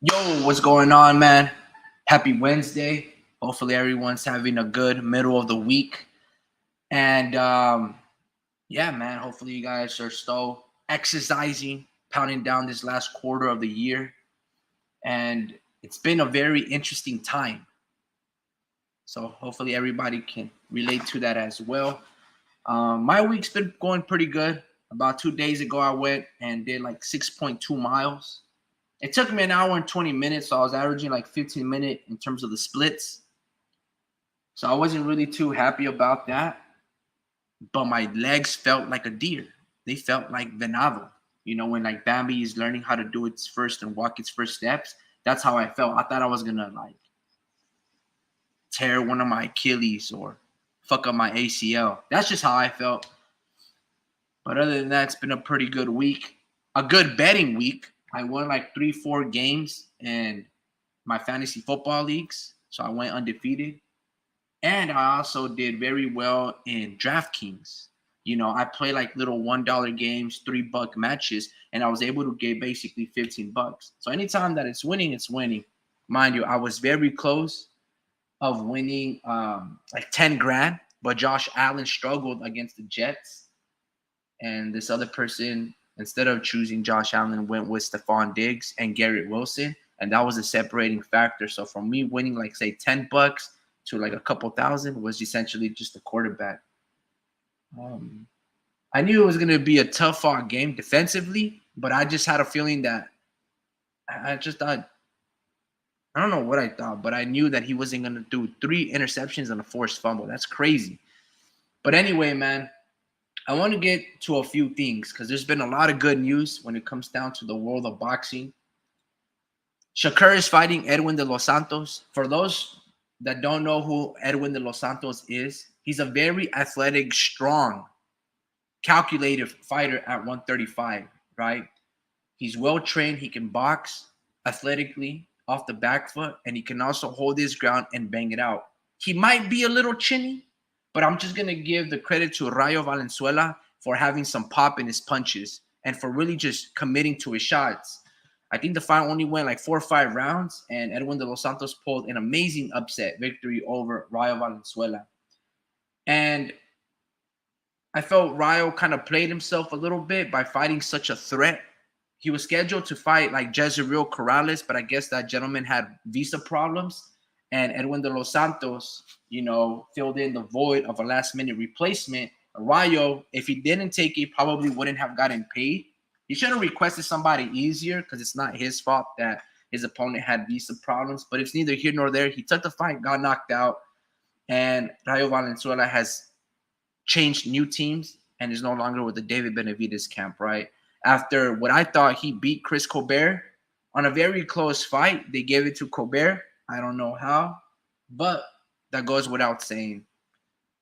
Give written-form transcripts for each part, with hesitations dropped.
Yo, what's going on, man? Happy Wednesday. Hopefully, everyone's having a good middle of the week. And yeah, man, hopefully, you guys are still exercising, pounding down this last quarter of the year. And it's been a very interesting time. So, hopefully, everybody can relate to that as well. My week's been going pretty good. About 2 days ago, I went and did like 6.2 miles. It took me an hour and 20 minutes, so I was averaging like 15 minutes in terms of the splits. So I wasn't really too happy about that. But my legs felt like a deer. They felt like Venado. When like Bambi is learning how to do its first and walk its first steps. That's how I felt. I thought I was gonna like tear one of my Achilles or fuck up my ACL. That's just how I felt. But other than that, it's been a pretty good week. A good betting week. I won like 3-4 games in my fantasy football leagues. So I went undefeated. And I also did very well in DraftKings. I play like little $1 games, $3 matches, and I was able to get basically $15. So anytime that it's winning, it's winning. Mind you, I was very close of winning like 10 grand, but Josh Allen struggled against the Jets. And this other person, instead of choosing Josh Allen, went with Stephon Diggs and Garrett Wilson. And that was a separating factor. So from me winning like, say, $10 to like a couple thousand was essentially just a quarterback. I knew it was going to be a tough fought game defensively, but I just had a feeling that I just thought, I don't know what I thought, but I knew that he wasn't going to do 3 interceptions and a forced fumble. That's crazy. But anyway, man, I want to get to a few things because there's been a lot of good news when it comes down to the world of boxing. Shakur is fighting Edwin de los Santos. For those that don't know who Edwin de los Santos is, he's a very athletic, strong, calculated fighter at 135, right? He's well trained. He can box athletically off the back foot, and he can also hold his ground and bang it out. He might be a little chinny, but I'm just going to give the credit to Rayo Valenzuela for having some pop in his punches and for really just committing to his shots. I think the fight only went like 4 or 5 rounds, and Edwin de los Santos pulled an amazing upset victory over Rayo Valenzuela. And I felt Rayo kind of played himself a little bit by fighting such a threat. He was scheduled to fight like Jezreel Corrales, but I guess that gentleman had visa problems. And Edwin de los Santos, filled in the void of a last-minute replacement. Rayo, if he didn't take it, probably wouldn't have gotten paid. He should have requested somebody easier because it's not his fault that his opponent had visa problems. But it's neither here nor there. He took the fight, got knocked out, and Rayo Valenzuela has changed new teams and is no longer with the David Benavidez camp, right? After what I thought he beat Chris Colbert on a very close fight, they gave it to Colbert. I don't know how, but that goes without saying.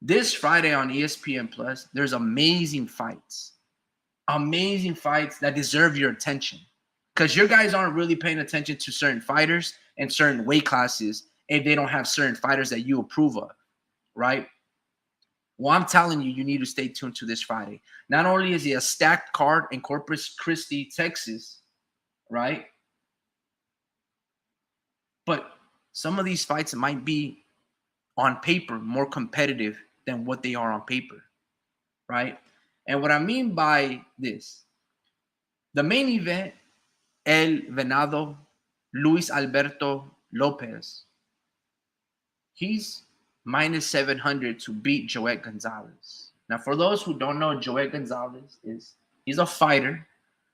This Friday on ESPN Plus, there's amazing fights that deserve your attention because your guys aren't really paying attention to certain fighters and certain weight classes if they don't have certain fighters that you approve of, right? Well, I'm telling you, you need to stay tuned to this Friday. Not only is it a stacked card in Corpus Christi, Texas, right? But some of these fights might be on paper more competitive than what they are on paper, right? And what I mean by this, the main event, El Venado, Luis Alberto Lopez, he's minus 700 to beat Joet Gonzales. Now, for those who don't know, Joet Gonzales he's a fighter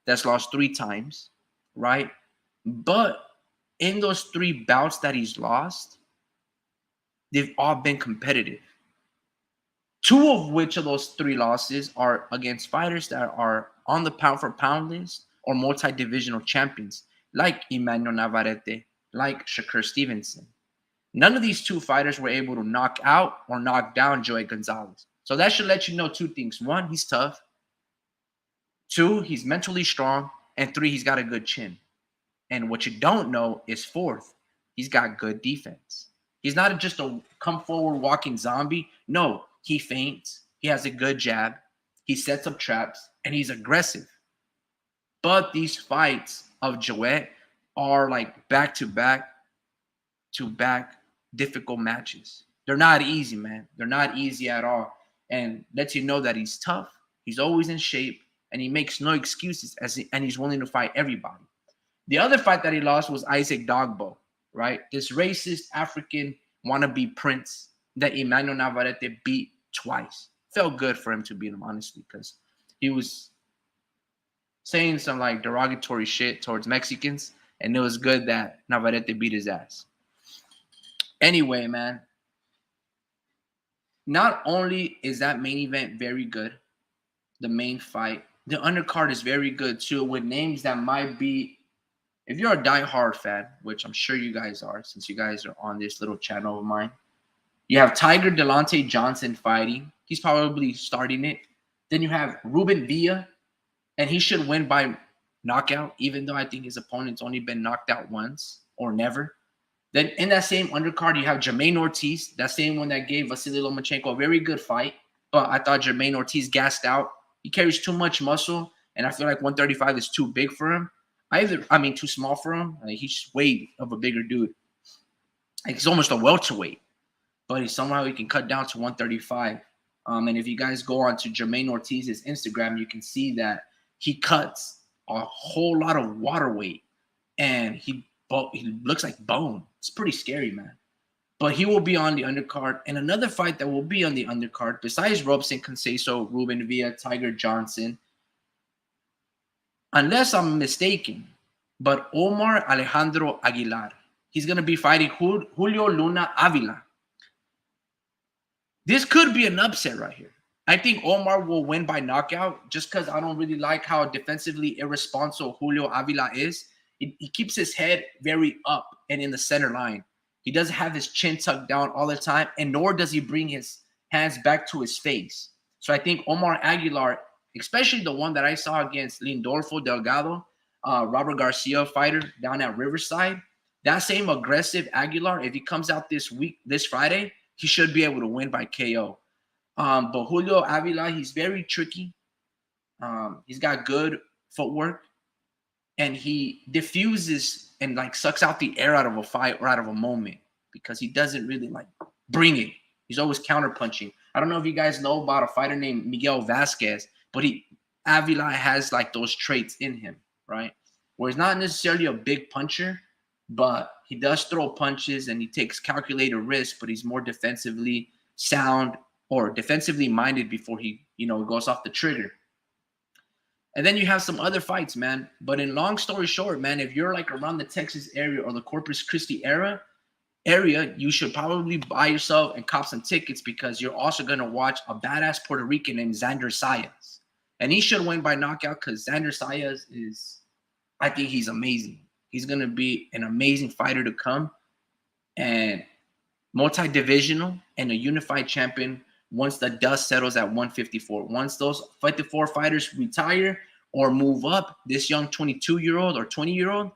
that's lost 3 times, right? But in those 3 bouts that he's lost, they've all been competitive. 2 of which of those 3 losses are against fighters that are on the pound-for-pound list or multi-divisional champions, like Emmanuel Navarrete, like Shakur Stevenson. None of these 2 fighters were able to knock out or knock down Joet Gonzales. So that should let you know 2 things. 1, he's tough. 2, he's mentally strong. And 3, he's got a good chin. And what you don't know is 4th, he's got good defense. He's not just a come-forward walking zombie. No, he feints. He has a good jab. He sets up traps. And he's aggressive. But these fights of Joet are like back-to-back difficult matches. They're not easy, man. They're not easy at all. And lets you know that he's tough, he's always in shape, and he makes no excuses and he's willing to fight everybody. The other fight that he lost was Isaac Dogbo, right? This racist African wannabe prince that Emmanuel Navarrete beat twice. Felt good for him to beat him, honestly, because he was saying some like derogatory shit towards Mexicans, and it was good that Navarrete beat his ass. Anyway, man, not only is that main event very good, the main fight, the undercard is very good too, with names that might be, if you're a diehard fan, which I'm sure you guys are, since you guys are on this little channel of mine, you have Tiger Delonte Johnson fighting. He's probably starting it. Then you have Ruben Villa, and he should win by knockout, even though I think his opponent's only been knocked out once or never. Then in that same undercard, you have Jermaine Ortiz, that same one that gave Vasily Lomachenko a very good fight. But I thought Jermaine Ortiz gassed out. He carries too much muscle, and I feel like 135 is too big for him. Too small for him. Like, he's way of a bigger dude. Like, he's almost a welterweight, but somehow he can cut down to 135. And if you guys go on to Jermaine Ortiz's Instagram, you can see that he cuts a whole lot of water weight, and he looks like bone. It's pretty scary, man. But he will be on the undercard. And another fight that will be on the undercard, besides Robson Conceição, Ruben Villa, Tiger Johnson, unless I'm mistaken, but Omar Alejandro Aguilar. He's going to be fighting Julio Luna Avila. This could be an upset right here. I think Omar will win by knockout just because I don't really like how defensively irresponsible Julio Avila is. He keeps his head very up and in the center line. He doesn't have his chin tucked down all the time, and nor does he bring his hands back to his face. So I think Omar Aguilar, especially the one that I saw against Lindolfo Delgado, Robert Garcia fighter down at Riverside, that same aggressive Aguilar, if he comes out this Friday, he should be able to win by KO. But Julio Avila, he's very tricky. He's got good footwork, and he diffuses and like sucks out the air out of a fight or out of a moment because he doesn't really like bring it. He's always counterpunching. I don't know if you guys know about a fighter named Miguel Vasquez, but Avila has like those traits in him, right? Where he's not necessarily a big puncher, but he does throw punches and he takes calculated risks, but he's more defensively sound or defensively minded before he, goes off the trigger. And then you have some other fights, man. But in long story short, man, if you're like around the Texas area or the Corpus Christi area, you should probably buy yourself and cop some tickets because you're also going to watch a badass Puerto Rican named Xander Sayas. And he should win by knockout because Xander Sayas I think he's amazing. He's going to be an amazing fighter to come and multi-divisional and a unified champion once the dust settles at 154. Once those 54 fighters retire or move up, this young 22-year-old or 20-year-old,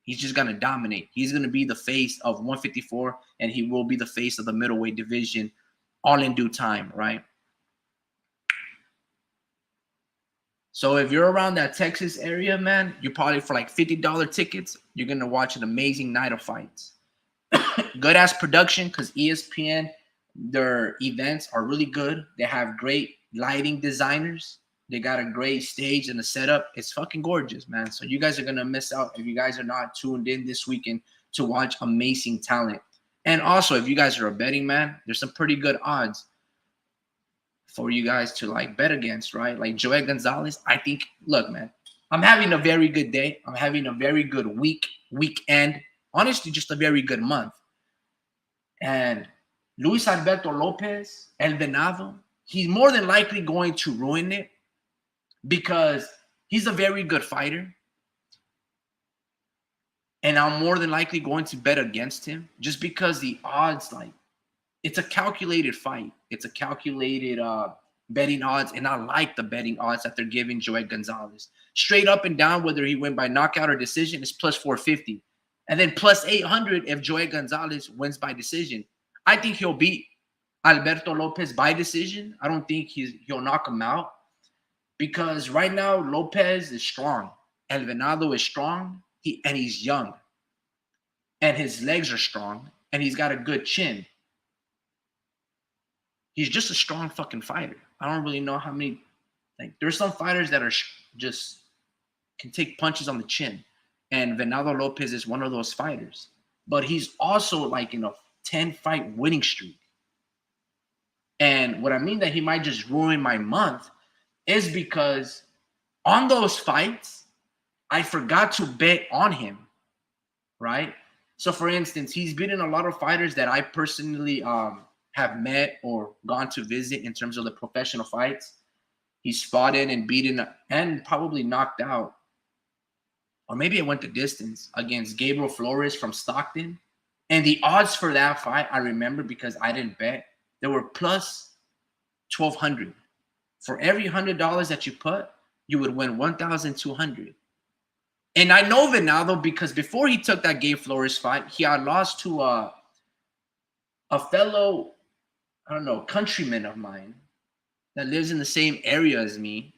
he's just going to dominate. He's going to be the face of 154, and he will be the face of the middleweight division all in due time, right? So if you're around that Texas area, man, you're probably for like $50 tickets, you're going to watch an amazing night of fights. Good-ass production because ESPN, their events are really good. They have great lighting designers. They got a great stage and a setup. It's fucking gorgeous, man. So you guys are going to miss out if you guys are not tuned in this weekend to watch amazing talent. And also, if you guys are a betting man, there's some pretty good odds for you guys to like bet against, right? Like Joet Gonzales, I think, look, man, I'm having a very good day. I'm having a very good weekend. Honestly, just a very good month. And Luis Venado Lopez, El Venado, he's more than likely going to ruin it because he's a very good fighter. And I'm more than likely going to bet against him just because the odds, like, it's a calculated fight. It's a calculated betting odds, and I like the betting odds that they're giving Joet Gonzales. Straight up and down, whether he win by knockout or decision, is plus 450. And then plus 800 if Joet Gonzales wins by decision. I think he'll beat Alberto Lopez by decision. I don't think he'll knock him out because right now Lopez is strong. El Venado is strong, and he's young. and his legs are strong, and he's got a good chin. He's just a strong fucking fighter. I don't really know how many. Like, there's some fighters that are just can take punches on the chin, and Venado Lopez is one of those fighters. But he's also like in a 10-fight winning streak. And what I mean that he might just ruin my month is because on those fights, I forgot to bet on him, right? So, for instance, he's beaten a lot of fighters that I personally have met or gone to visit in terms of the professional fights. He's fought in and beaten and probably knocked out, or maybe it went the distance, against Gabriel Flores from Stockton. And the odds for that fight, I remember because I didn't bet, they were plus 1,200. For every $100 that you put, you would win 1,200. And I know Venado because before he took that Gabe Flores fight, he had lost to a fellow, I don't know, countryman of mine that lives in the same area as me,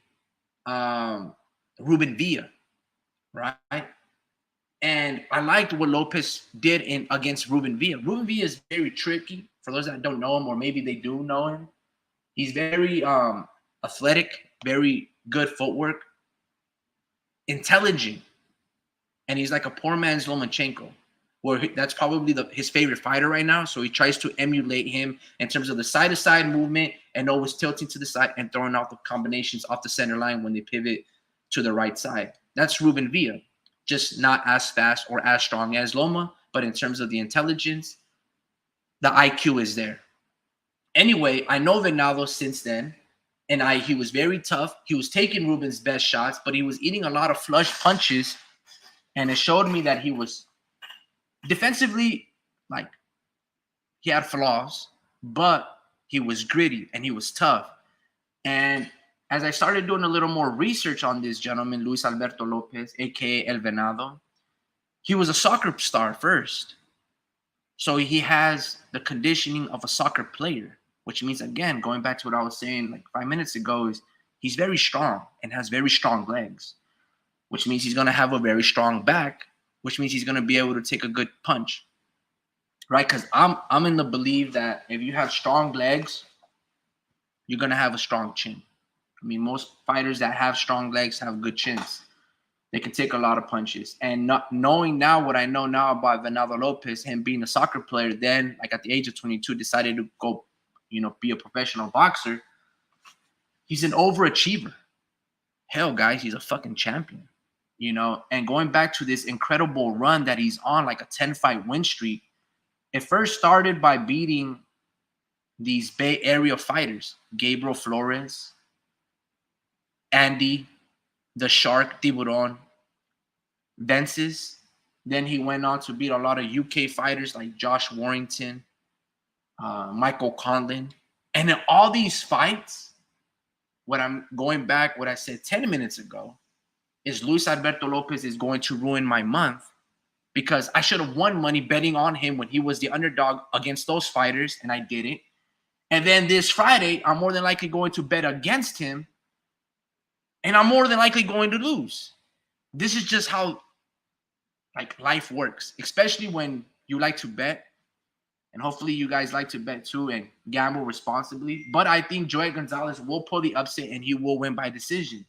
Ruben Villa, right? And I liked what Lopez did against Ruben Villa. Ruben Villa is very tricky. For those that don't know him, or maybe they do know him, he's very athletic, very good footwork, intelligent, and he's like a poor man's Lomachenko, where that's probably his favorite fighter right now. So he tries to emulate him in terms of the side-to-side movement and always tilting to the side and throwing out the combinations off the center line when they pivot to the right side. That's Ruben Villa, just not as fast or as strong as Loma, but in terms of the intelligence, the IQ is there. Anyway, I know Venado since then, and he was very tough. He was taking Ruben's best shots, but he was eating a lot of flush punches, and it showed me that he was defensively, like, he had flaws, but he was gritty and he was tough. And as I started doing a little more research on this gentleman, Luis Alberto Lopez, a.k.a. El Venado, he was a soccer star first. So he has the conditioning of a soccer player, which means, again, going back to what I was saying like 5 minutes ago, is he's very strong and has very strong legs, which means he's going to have a very strong back, which means he's going to be able to take a good punch, right? Because I'm in the belief that if you have strong legs, you're going to have a strong chin. I mean, most fighters that have strong legs have good chins. They can take a lot of punches. And not knowing now what I know now about Venado Lopez, him being a soccer player, then like at the age of 22, decided to go, be a professional boxer. He's an overachiever. Hell, guys, he's a fucking champion, And going back to this incredible run that he's on, like a 10-fight win streak, it first started by beating these Bay Area fighters, Gabriel Flores, Andy, the Shark, Tiburon, Vences. Then he went on to beat a lot of UK fighters like Josh Warrington, Michael Conlon. And in all these fights, what I said 10 minutes ago, is Luis Alberto Lopez is going to ruin my month because I should have won money betting on him when he was the underdog against those fighters, and I didn't. And then this Friday, I'm more than likely going to bet against him, and I'm more than likely going to lose. This is just how life works, especially when you like to bet. And hopefully you guys like to bet too and gamble responsibly. But I think Joet Gonzales will pull the upset and he will win by decision.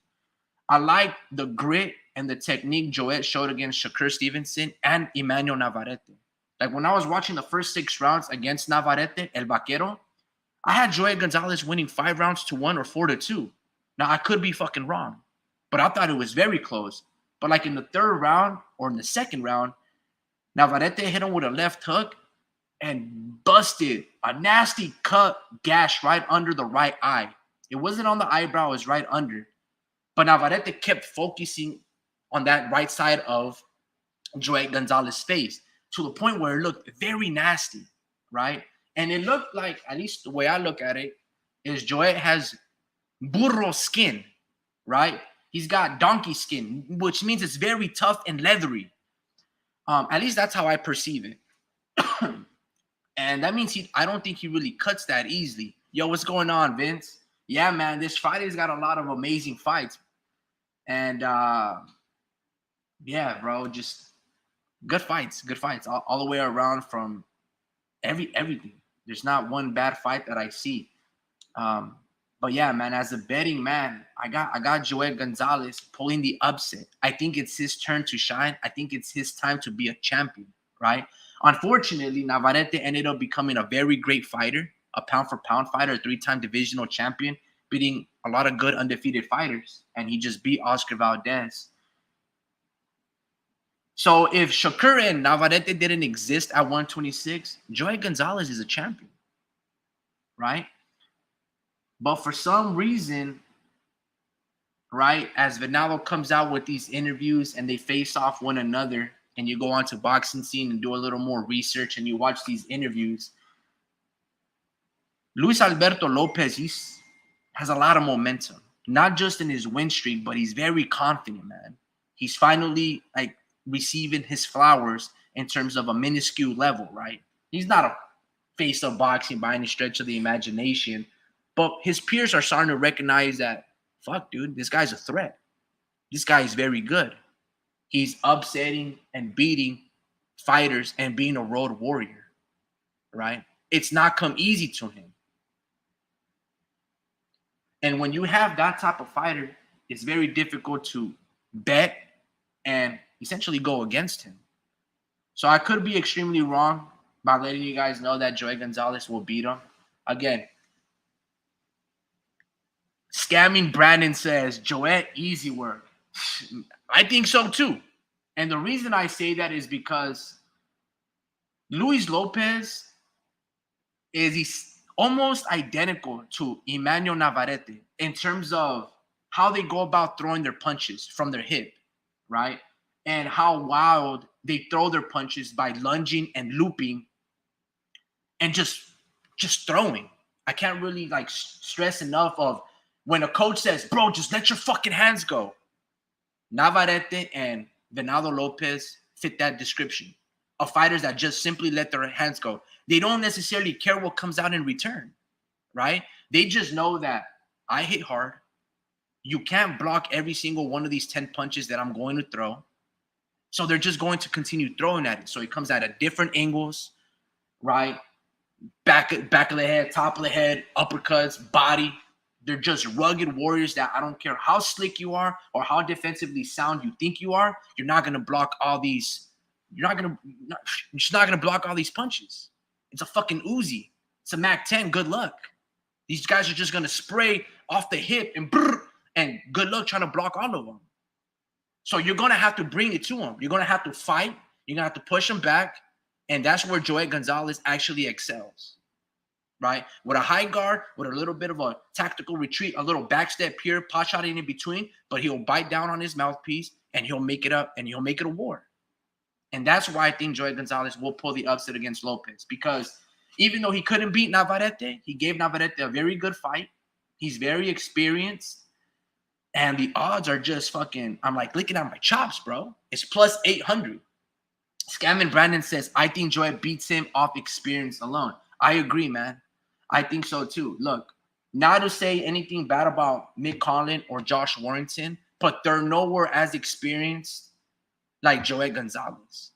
I like the grit and the technique Joet showed against Shakur Stevenson and Emmanuel Navarrete. Like when I was watching the first 6 rounds against Navarrete, El Vaquero, I had Joet Gonzales winning 5 rounds to 1 or 4-2. Now, I could be fucking wrong, but I thought it was very close. But like in the 3rd round or in the 2nd round, Navarrete hit him with a left hook and busted a nasty cut gash right under the right eye. It wasn't on the eyebrow, it was right under. But Navarrete kept focusing on that right side of Joet Gonzales' face to the point where it looked very nasty, right? And it looked like, at least the way I look at it, is Joet has burro skin, right? He's got donkey skin, which means it's very tough and leathery. At least that's how I perceive it. And that means I don't think he really cuts that easily. Yo, what's going on, Vince? Yeah, man, this Friday's got a lot of amazing fights. And, yeah, bro, just good fights all the way around from everything. There's not one bad fight that I see. Um, but yeah, man, as a betting man, I got Joet Gonzales pulling the upset. I think it's his turn to shine. I think it's his time to be a champion, right? Unfortunately, Navarrete ended up becoming a very great fighter, a pound for pound fighter, a three-time divisional champion, beating a lot of good undefeated fighters, and he just beat Oscar Valdez. So if Shakur and Navarrete didn't exist at 126, Joet Gonzalez is a champion, right? But for some reason, right, as Venado comes out with these interviews and they face off one another, and you go onto Boxing Scene and do a little more research and you watch these interviews, Luis Alberto Lopez, has a lot of momentum, not just in his win streak, but he's very confident, man. He's finally like receiving his flowers in terms of a minuscule level, right? He's not a face of boxing by any stretch of the imagination, but his peers are starting to recognize that, fuck, dude, this guy's a threat. This guy is very good. He's upsetting and beating fighters and being a road warrior, right? It's not come easy to him. And when you have that type of fighter, it's very difficult to bet and essentially go against him. So I could be extremely wrong by letting you guys know that Joet Gonzalez will beat him. Again, Scamming Brandon says, Joet, easy work. I think so too. And the reason I say that is because Luis Lopez is almost identical to Emmanuel Navarrete in terms of how they go about throwing their punches from their hip, right? And how wild they throw their punches by lunging and looping and just throwing. I can't really like stress enough of when a coach says, bro, just let your fucking hands go. Navarrete and Venado Lopez fit that description of fighters that just simply let their hands go. They don't necessarily care what comes out in return, right? They just know that I hit hard. You can't block every single one of these 10 punches that I'm going to throw. So they're just going to continue throwing at it. So it comes out at different angles, right? Back of the head, top of the head, uppercuts, body. They're just rugged warriors that I don't care how slick you are or how defensively sound you think you are, you're not going to block all these. You're just not going to block all these punches. It's a fucking Uzi. It's a Mac 10. Good luck. These guys are just going to spray off the hip and good luck trying to block all of them. So you're going to have to bring it to them. You're going to have to fight. You're going to have to push them back. And that's where Joet Gonzalez actually excels. Right? With a high guard, with a little bit of a tactical retreat, a little backstep here, pot shotting in between, but he'll bite down on his mouthpiece and he'll make it up and he'll make it a war. And that's why I think Joet Gonzalez will pull the upset against Lopez, because even though he couldn't beat Navarrete, he gave Navarrete a very good fight. He's very experienced. And the odds are just fucking, I'm like licking out my chops, bro. It's plus 800. Scamming Brandon says, I think Joet beats him off experience alone. I agree, man. I think so too. Look, not to say anything bad about Mick Conlan or Josh Warrington, but they're nowhere as experienced like Joet Gonzalez.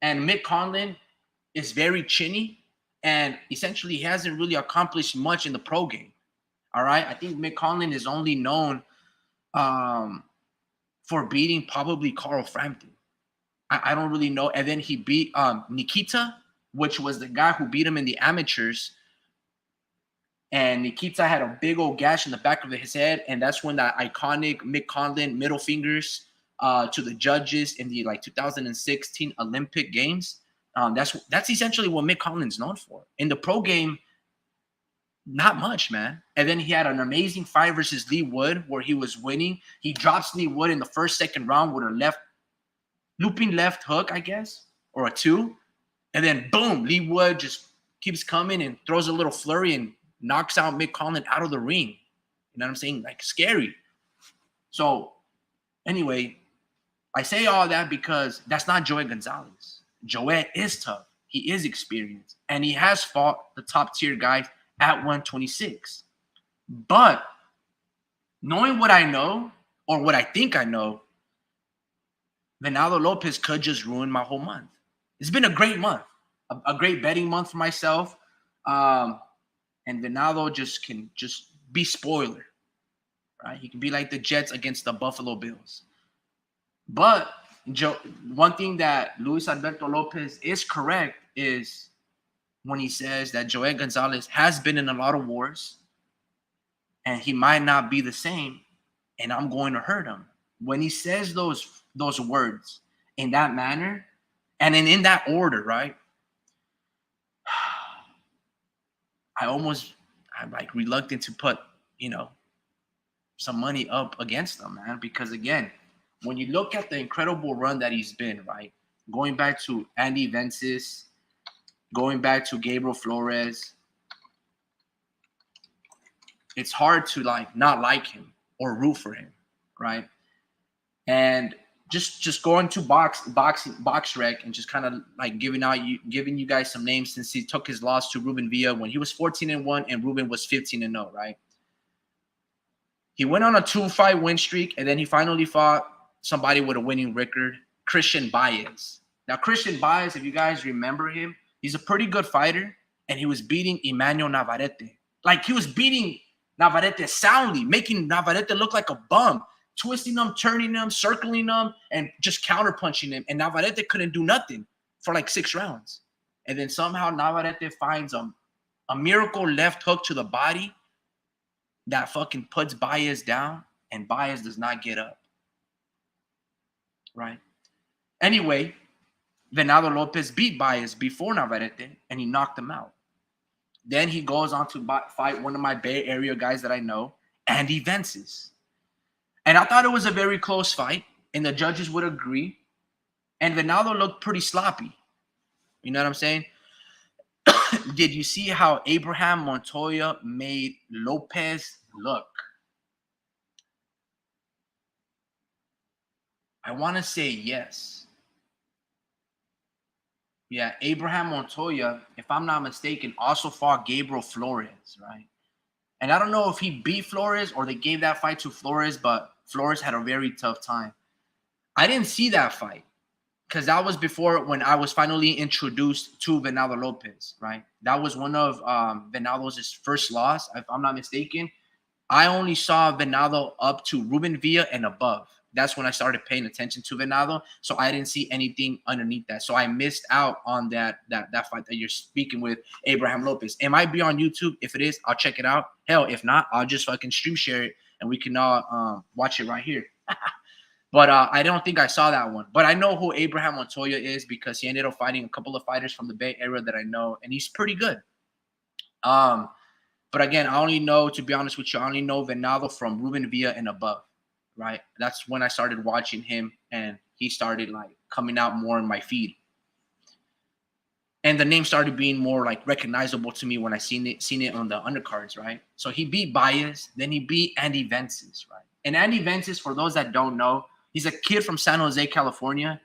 And Mick Conlan is very chinny and essentially hasn't really accomplished much in the pro game. All right. I think Mick Conlan is only known for beating probably Carl Frampton. I don't really know. And then he beat Nikita, which was the guy who beat him in the amateurs. And Nikita had a big old gash in the back of his head. And that's when that iconic Mick Conlan middle fingers to the judges in the 2016 Olympic Games. That's essentially what Mick Conlan's known for. In the pro game, not much, man. And then he had an amazing fight versus Lee Wood where he was winning. He drops Lee Wood in the second round with a looping left hook, I guess, or a two. And then, boom, Lee Wood just keeps coming and throws a little flurry and knocks out Mick Conlan out of the ring. You know what I'm saying? Like, scary. So, anyway, I say all that because that's not Joet Gonzalez. Joet is tough. He is experienced. And he has fought the top-tier guys at 126. But knowing what I know, or what I think I know, Venado Lopez could just ruin my whole month. It's been a great month, a great betting month for myself. And Venado just can just be spoiler, right? He can be like the Jets against the Buffalo Bills. But one thing that Luis Alberto Lopez is correct is when he says that Joet Gonzales has been in a lot of wars and he might not be the same, and I'm going to hurt him. When he says those words in that manner and in that order, right? I'm like reluctant to put, some money up against them, man. Because again, when you look at the incredible run that he's been, right? Going back to Andy Vences, going back to Gabriel Flores, it's hard to not like him or root for him, right? And just going to box rec and just kind of like giving you guys some names since he took his loss to Ruben Villa when he was 14-1 and Ruben was 15-0, right? He went on a 2-fight win streak, and then he finally fought somebody with a winning record, Christian Baez. Now, Christian Baez, if you guys remember him, he's a pretty good fighter, and he was beating Emmanuel Navarrete. Like, he was beating Navarrete soundly, making Navarrete look like a bum, twisting him, turning him, circling him, and just counterpunching him. And Navarrete couldn't do nothing for like 6 rounds. And then somehow Navarrete finds a miracle left hook to the body that fucking puts Baez down, and Baez does not get up. Right? Anyway, Venado Lopez beat Baez before Navarrete, and he knocked him out. Then he goes on to fight one of my Bay Area guys that I know, Andy Vences. And I thought it was a very close fight, and the judges would agree. And Venado looked pretty sloppy. You know what I'm saying? Did you see how Abraham Montoya made Lopez look? I want to say yes. Yeah, Abraham Montoya, if I'm not mistaken, also fought Gabriel Flores, right? And I don't know if he beat Flores or they gave that fight to Flores, but Flores had a very tough time. I didn't see that fight because that was before when I was finally introduced to Venado Lopez, right? That was one of Venado's first loss, if I'm not mistaken. I only saw Venado up to Ruben Villa and above. That's when I started paying attention to Venado. So I didn't see anything underneath that. So I missed out on that fight that you're speaking with Abraham Lopez. It might be on YouTube. If it is, I'll check it out. Hell, if not, I'll just fucking stream share it and we can all watch it right here. But I don't think I saw that one. But I know who Abraham Montoya is because he ended up fighting a couple of fighters from the Bay Area that I know, and he's pretty good. But again, I only know, to be honest with you, I only know Venado from Ruben Villa and above, right? That's when I started watching him, and he started like coming out more in my feed. And the name started being more like recognizable to me when I seen it on the undercards, right? So he beat Baez, then he beat Andy Vences, right? And Andy Vences, for those that don't know, he's a kid from San Jose, California.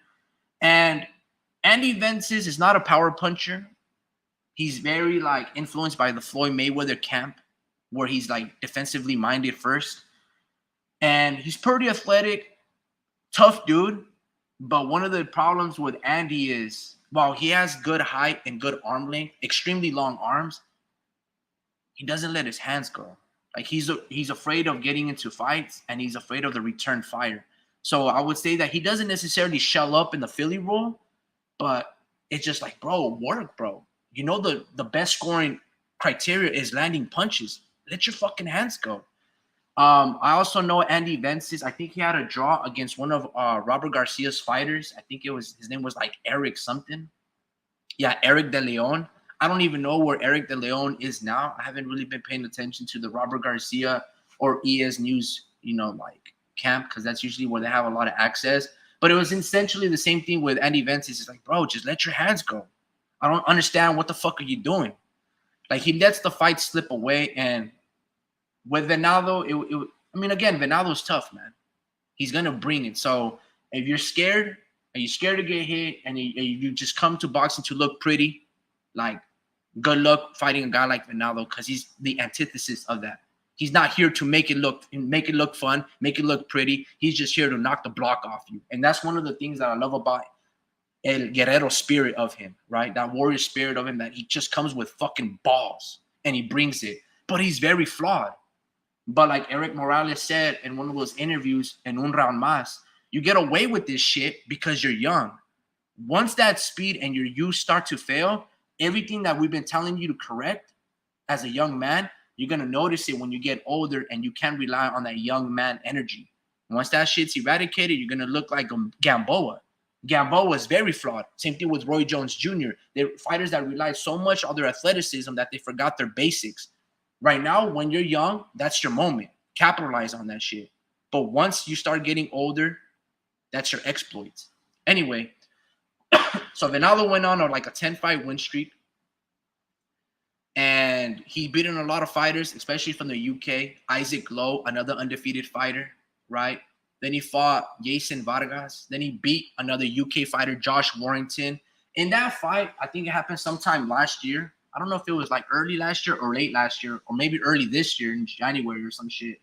And Andy Vences is not a power puncher. He's very like influenced by the Floyd Mayweather camp, where he's like defensively minded first. And he's pretty athletic, tough dude. But one of the problems with Andy is, while he has good height and good arm length, extremely long arms, he doesn't let his hands go. Like he's afraid of getting into fights, and he's afraid of the return fire. So I would say that he doesn't necessarily shell up in the Philly role, but it's just like, bro, work, bro. You know the best scoring criteria is landing punches. Let your fucking hands go. I also know Andy Vences. I think he had a draw against one of Robert Garcia's fighters. I think his name was like Eric something. Yeah, Eric De Leon. I don't even know where Eric De Leon is now. I haven't really been paying attention to the Robert Garcia or ES News, like camp, because that's usually where they have a lot of access. But it was essentially the same thing with Andy Vences. It's like, bro, just let your hands go. I don't understand, what the fuck are you doing? Like, he lets the fight slip away. And with Venado, again, Venado's tough, man. He's going to bring it. So if you're scared, and you're scared to get hit, and you just come to boxing to look pretty, like, good luck fighting a guy like Venado, because he's the antithesis of that. He's not here to make it look fun, make it look pretty. He's just here to knock the block off you. And that's one of the things that I love about El Guerrero spirit of him, right? That warrior spirit of him, that he just comes with fucking balls and he brings it. But he's very flawed. But like Eric Morales said in one of those interviews in Un Round Mas, you get away with this shit because you're young. Once that speed and your youth start to fail, everything that we've been telling you to correct as a young man, you're going to notice it when you get older and you can't rely on that young man energy. Once that shit's eradicated, you're going to look like Gamboa. Gamboa is very flawed. Same thing with Roy Jones Jr. They're fighters that rely so much on their athleticism that they forgot their basics. Right now, when you're young, that's your moment. Capitalize on that shit. But once you start getting older, that's your exploits. Anyway, so Venado went on like a 10-fight win streak. And he beaten a lot of fighters, especially from the UK. Isaac Lowe, another undefeated fighter, right? Then he fought Jason Vargas. Then he beat another UK fighter, Josh Warrington. In that fight, I think it happened sometime last year. I don't know if it was like early last year or late last year, or maybe early this year in January or some shit.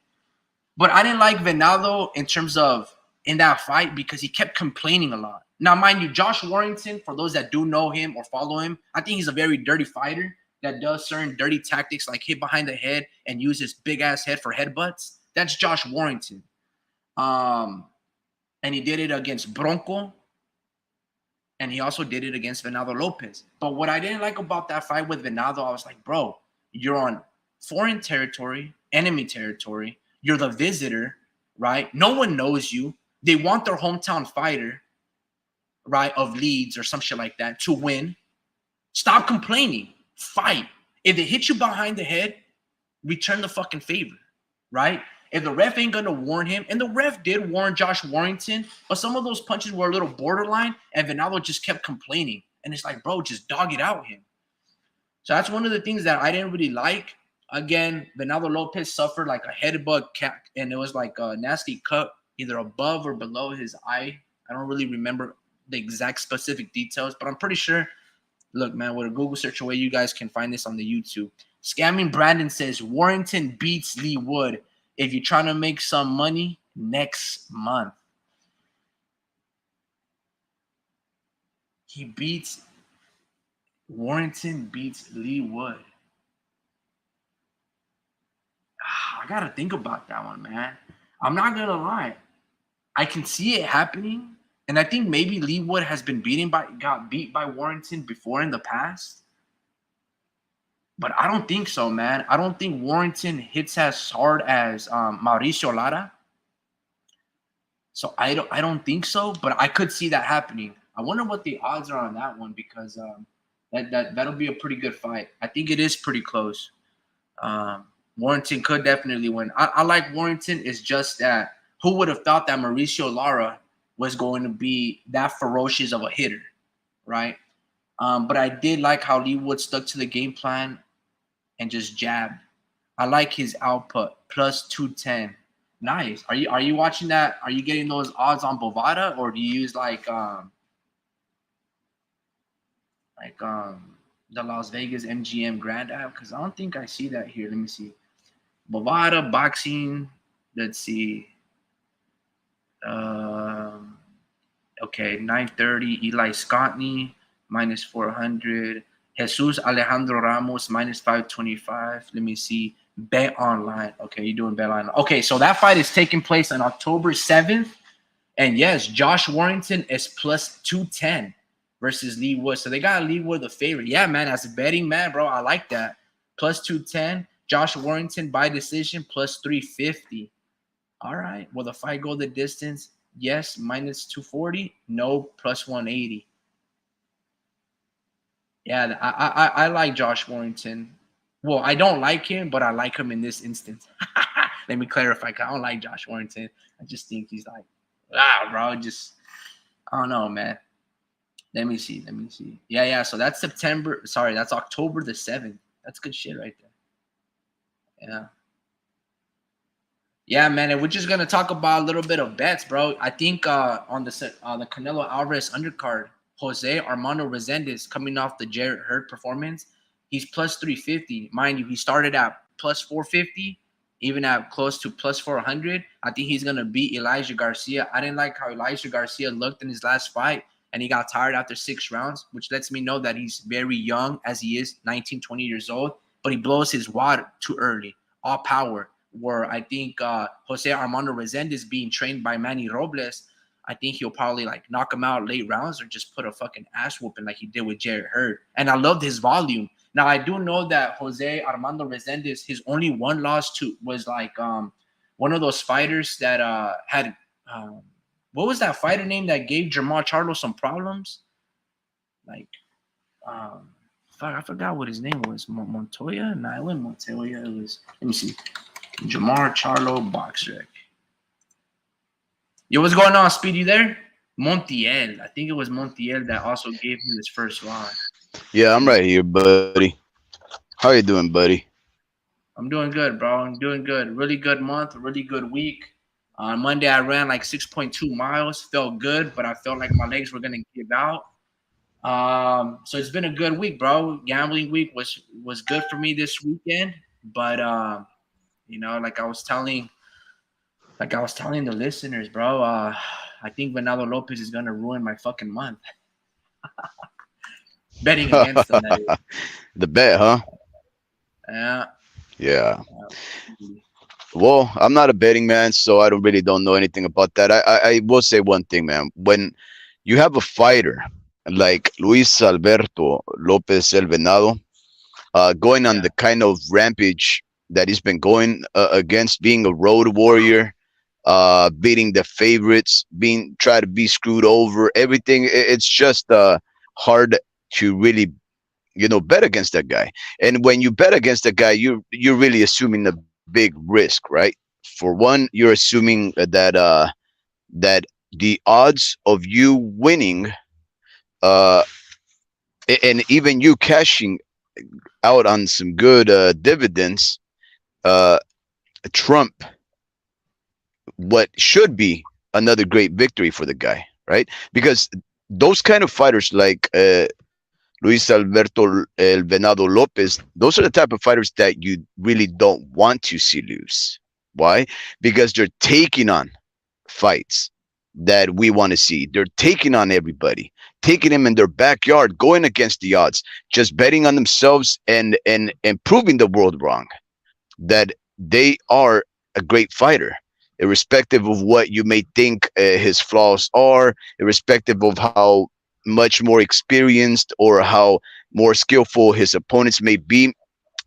But I didn't like Venado in terms of in that fight because he kept complaining a lot. Now, mind you, Josh Warrington, for those that do know him or follow him, I think he's a very dirty fighter that does certain dirty tactics like hit behind the head and use his big-ass head for headbutts. That's Josh Warrington. And he did it against Bronco, and he also did it against Venado Lopez. But what I didn't like about that fight with Venado, I was like, bro, you're on foreign territory, enemy territory. You're the visitor, right? No one knows you. They want their hometown fighter, right, of Leeds or some shit like that to win. Stop complaining. Fight. If they hit you behind the head, return the fucking favor, right? If the ref ain't gonna warn him, and the ref did warn Josh Warrington, but some of those punches were a little borderline, and Venado just kept complaining. And it's like, bro, just dog it out him. So that's one of the things that I didn't really like. Again, Venado Lopez suffered like a headbutt, and it was like a nasty cut either above or below his eye. I don't really remember the exact specific details, but I'm pretty sure. Look, man, with a Google search away, you guys can find this on the YouTube. Scamming Brandon says, Warrington beats Lee Wood if you're trying to make some money next month. Warrington beats Lee Wood. I got to think about that one, man. I'm not going to lie. I can see it happening. And I think maybe Lee Wood has been got beat by Warrington before in the past. But I don't think so, man. I don't think Warrington hits as hard as Mauricio Lara. So I don't think so, but I could see that happening. I wonder what the odds are on that one because that'll be a pretty good fight. I think it is pretty close. Warrington could definitely win. I like Warrington. It's just that who would have thought that Mauricio Lara was going to be that ferocious of a hitter, right? But I did like how Lee Wood stuck to the game plan and just jabbed. I like his output, plus 210. Nice. Are you watching that? Are you getting those odds on Bovada, or do you use like the Las Vegas MGM Grand app? Because I don't think I see that here. Let me see. Bovada boxing. Let's see. Okay, 930. Eli Scottney minus 400. Jesus Alejandro Ramos minus 525. Let me see. Bet online. Okay, you're doing bet online. Okay, so that fight is taking place on October 7th. And yes, Josh Warrington is plus 210 versus Lee Wood. So they got Lee Wood the favorite. Yeah, man, as a betting man, bro, I like that. Plus 210. Josh Warrington by decision plus 350. All right. Will the fight go the distance? Yes, minus 240. No, plus 180. Yeah, I like Josh Warrington. Well, I don't like him, but I like him in this instance. Let me clarify. I don't like Josh Warrington. I just think he's like, bro, just, I don't know, man. Let me see. Yeah. So that's that's October the 7th. That's good shit right there. Yeah. Yeah, man, and we're just gonna talk about a little bit of bets, bro. I think on the Canelo Alvarez undercard, Jose Armando Resendez coming off the Jarrett Hurd performance, he's plus 350. Mind you, he started at plus 450, even at close to plus 400. I think he's gonna beat Elijah Garcia. I didn't like how Elijah Garcia looked in his last fight, and he got tired after 6 rounds, which lets me know that he's very young, as he is 19, 20 years old, but he blows his wad too early. All power. Where I think Jose Armando Resendez being trained by Manny Robles, I think he'll probably like knock him out late rounds or just put a fucking ass whooping like he did with Jarrett Hurd. And I loved his volume. Now I do know that Jose Armando Resendez, his only one loss to was like one of those fighters that had what was that fighter name that gave Jamal Charlo some problems? Like fuck, I forgot what his name was. Montoya? Nah, it wasn't Montoya. It was, let me see. Jamar Charlo boxer. Yo, what's going on, Speedy? There, Montiel. I think it was Montiel that also gave him his first loss. Yeah, I'm right here, buddy. How you doing, buddy? I'm doing good, bro. I'm doing good. Really good month. Really good week. On Monday, I ran like 6.2 miles. Felt good, but I felt like my legs were gonna give out. So it's been a good week, bro. Gambling week was good for me this weekend, but you know, like I was telling the listeners, bro. I think Venado Lopez is gonna ruin my fucking month. Betting against him, that is. The bet, huh? Yeah. Yeah. Well, I'm not a betting man, so I don't know anything about that. I will say one thing, man. When you have a fighter like Luis Alberto Lopez El Venado, going on Yeah. the kind of rampage that he's been going against, being a road warrior, beating the favorites, being try to be screwed over, everything. It's just hard to really bet against that guy. And when you bet against that guy, you're really assuming a big risk, right? For one, you're assuming that the odds of you winning, uh, and even you cashing out on some good dividends, uh, trump what should be another great victory for the guy, right? Because those kind of fighters like Luis Alberto El Venado Lopez, those are the type of fighters that you really don't want to see lose. Why? Because they're taking on fights that we want to see. They're taking on everybody, taking them in their backyard, going against the odds, just betting on themselves and proving the world wrong that they are a great fighter, irrespective of what you may think his flaws are, irrespective of how much more experienced or how more skillful his opponents may be.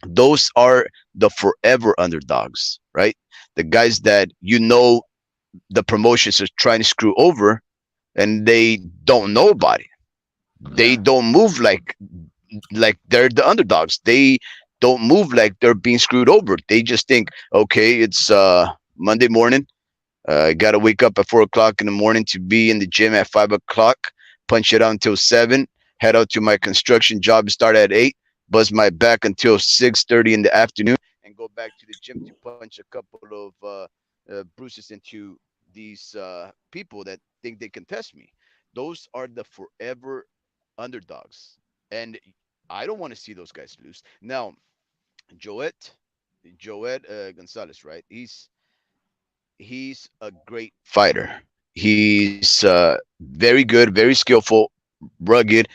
Those are the forever underdogs, right? The guys that the promotions are trying to screw over and they don't know about it. They Yeah. don't move like they're the underdogs. They don't move like they're being screwed over. They just think, okay, it's Monday morning. I got to wake up at 4 o'clock in the morning to be in the gym at 5 o'clock, punch it out until 7, head out to my construction job, start at 8, buzz my back until 6:30 in the afternoon, and go back to the gym to punch a couple of bruises into these people that think they can test me. Those are the forever underdogs. And I don't want to see those guys lose. Now, Joet, Joet Gonzales, right? He's a great fighter. He's very good, very skillful, rugged.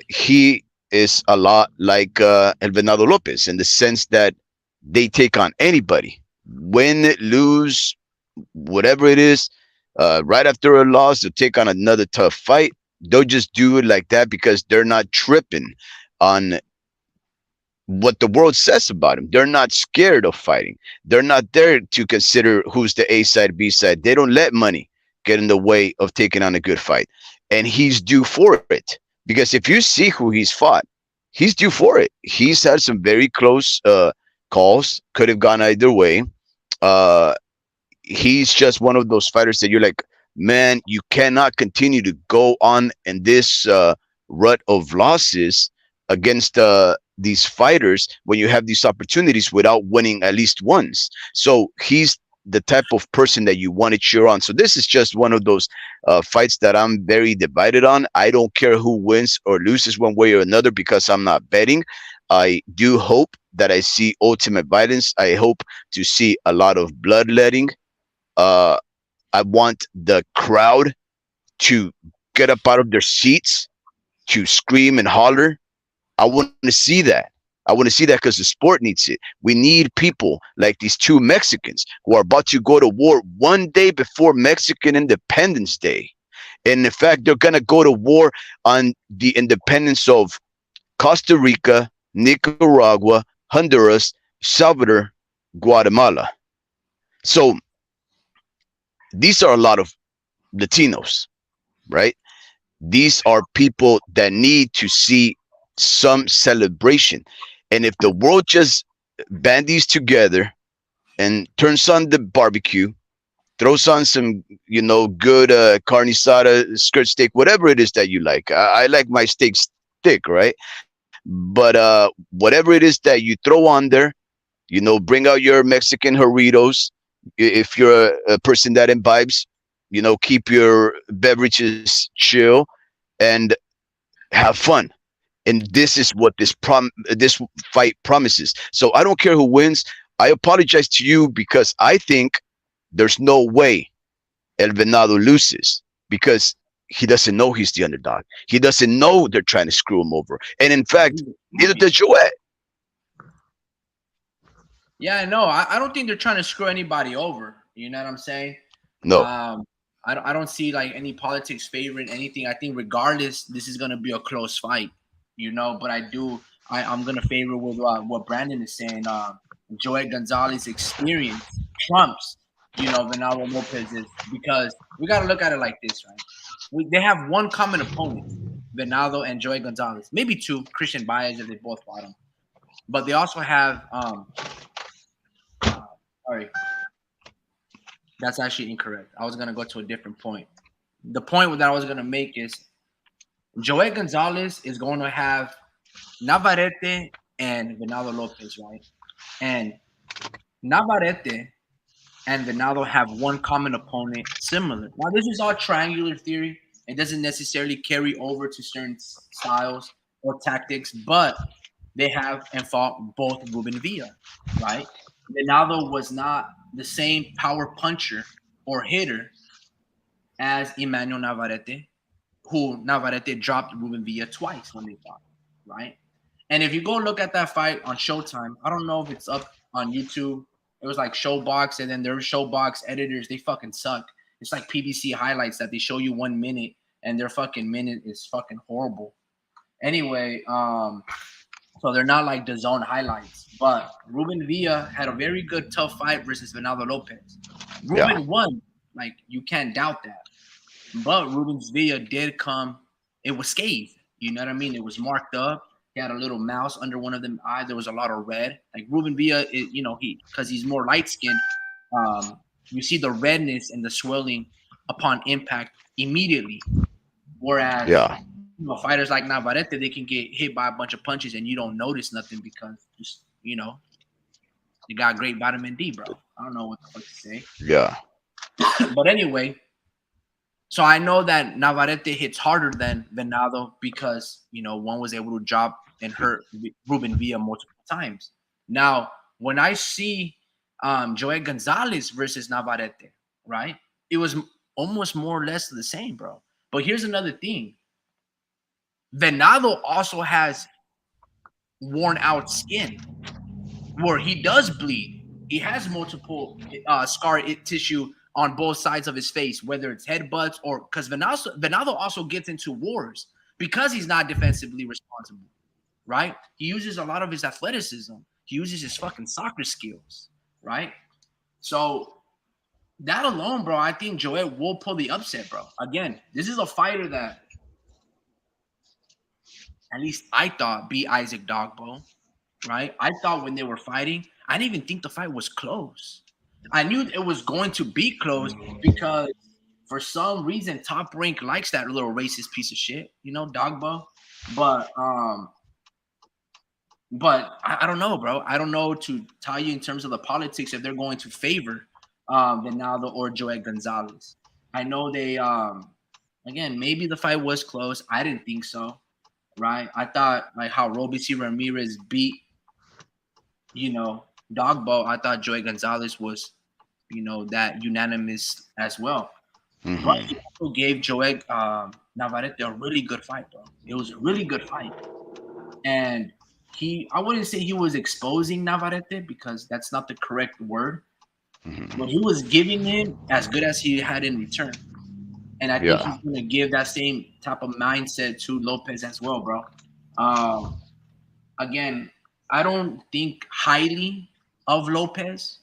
He is a lot like El Venado Lopez in the sense that they take on anybody, win, lose, whatever it is. Right after a loss, they'll take on another tough fight. They'll just do it like that because they're not tripping on what the world says about him. They're not scared of fighting. They're not there to consider who's the A side, B side. They don't let money get in the way of taking on a good fight. And he's due for it. Because if you see who he's fought, he's due for it. He's had some very close calls, could have gone either way. Uh, he's just one of those fighters that you're like, man, you cannot continue to go on in this rut of losses against these fighters when you have these opportunities without winning at least once. So he's the type of person that you want to cheer on. So this is just one of those fights that I'm very divided on. I don't care who wins or loses one way or another because I'm not betting. I do hope that I see ultimate violence. I hope to see a lot of bloodletting. Uh, I want the crowd to get up out of their seats, to scream and holler. I want to see that. I want to see that because the sport needs it. We need people like these two Mexicans who are about to go to war one day before Mexican Independence Day. And in fact, they're going to go to war on the independence of Costa Rica, Nicaragua, Honduras, Salvador, Guatemala. So these are a lot of Latinos, right? These are people that need to see some celebration. And if the world just bandies together and turns on the barbecue, throws on some, good carne asada, skirt steak, whatever it is that you like. I like my steak thick, right? But whatever it is that you throw on there, bring out your Mexican Doritos. If you're a person that imbibes, keep your beverages chill and have fun. And this is what this fight promises. So I don't care who wins. I apologize to you because I think there's no way El Venado loses because he doesn't know he's the underdog. He doesn't know they're trying to screw him over. And in fact, neither does Joet. Yeah, no, I don't think they're trying to screw anybody over. You know what I'm saying? No. I don't see like any politics favoring anything. I think regardless, this is gonna be a close fight. But I'm gonna favor with what Brandon is saying. Joet Gonzales' experience trumps, Venado Lopez's, because we got to look at it like this, right? They have one common opponent, Venado and Joet Gonzales, maybe two, Christian Baez if they both fought him, but they also have sorry, that's actually incorrect. I was gonna go to a different point. The point that I was gonna make is Joet Gonzales is going to have Navarrete and Venado Lopez, right? And Navarrete and Venado have one common opponent similar. Now, this is all triangular theory. It doesn't necessarily carry over to certain styles or tactics, but they have and fought both Ruben Villa, right? Venado was not the same power puncher or hitter as Emmanuel Navarrete, who Navarrete dropped Ruben Villa twice when they fought, right? And if you go look at that fight on Showtime, I don't know if it's up on YouTube. It was like Showbox, and then their Showbox editors, they fucking suck. It's like PBC highlights that they show you 1 minute, and their fucking minute is fucking horrible. Anyway, so they're not like the zone highlights. But Ruben Villa had a very good tough fight versus Venado Lopez. Yeah. Ruben won, like you can't doubt that. But Ruben's Villa did come. It was scathed. You know what I mean? It was marked up. He had a little mouse under one of them eyes. There was a lot of red. Like Ruben Villa, because he's more light skinned. You see the redness and the swelling upon impact immediately. Whereas Yeah. fighters like Navarrete, they can get hit by a bunch of punches and you don't notice nothing because just they got great vitamin D, bro. I don't know what the fuck to say. Yeah. But anyway, so I know that Navarrete hits harder than Venado because one was able to drop and hurt Ruben Villa multiple times. Now, when I see Joet Gonzales versus Navarrete, right? It was almost more or less the same, bro. But here's another thing. Venado also has worn out skin where he does bleed. He has multiple scar tissue on both sides of his face, whether it's headbutts or because Venado also gets into wars because he's not defensively responsible, right? He uses a lot of his athleticism. He uses his fucking soccer skills, right? So that alone, bro, I think Joet will pull the upset, bro. Again, this is a fighter that at least I thought beat Isaac Dogbo, right? I thought when they were fighting, I didn't even think the fight was close. I knew it was going to be close because for some reason Top Rank likes that little racist piece of shit, Dogbo. But I don't know, bro. I don't know to tell you in terms of the politics if they're going to favor Venado or Joet Gonzales. I know they again maybe the fight was close. I didn't think so. right? I thought like how Robeisy Ramirez beat, you know, Dogbo. I thought Joet Gonzales was, that unanimous as well. But Hmm. he also gave Joet Navarrete a really good fight, bro. It was a really good fight, and I wouldn't say he was exposing Navarrete because that's not the correct word, but Hmm. he was giving him as good as he had in return. And I think Yeah. he's gonna give that same type of mindset to Lopez as well, bro. Um, Again, I don't think highly of Lopez,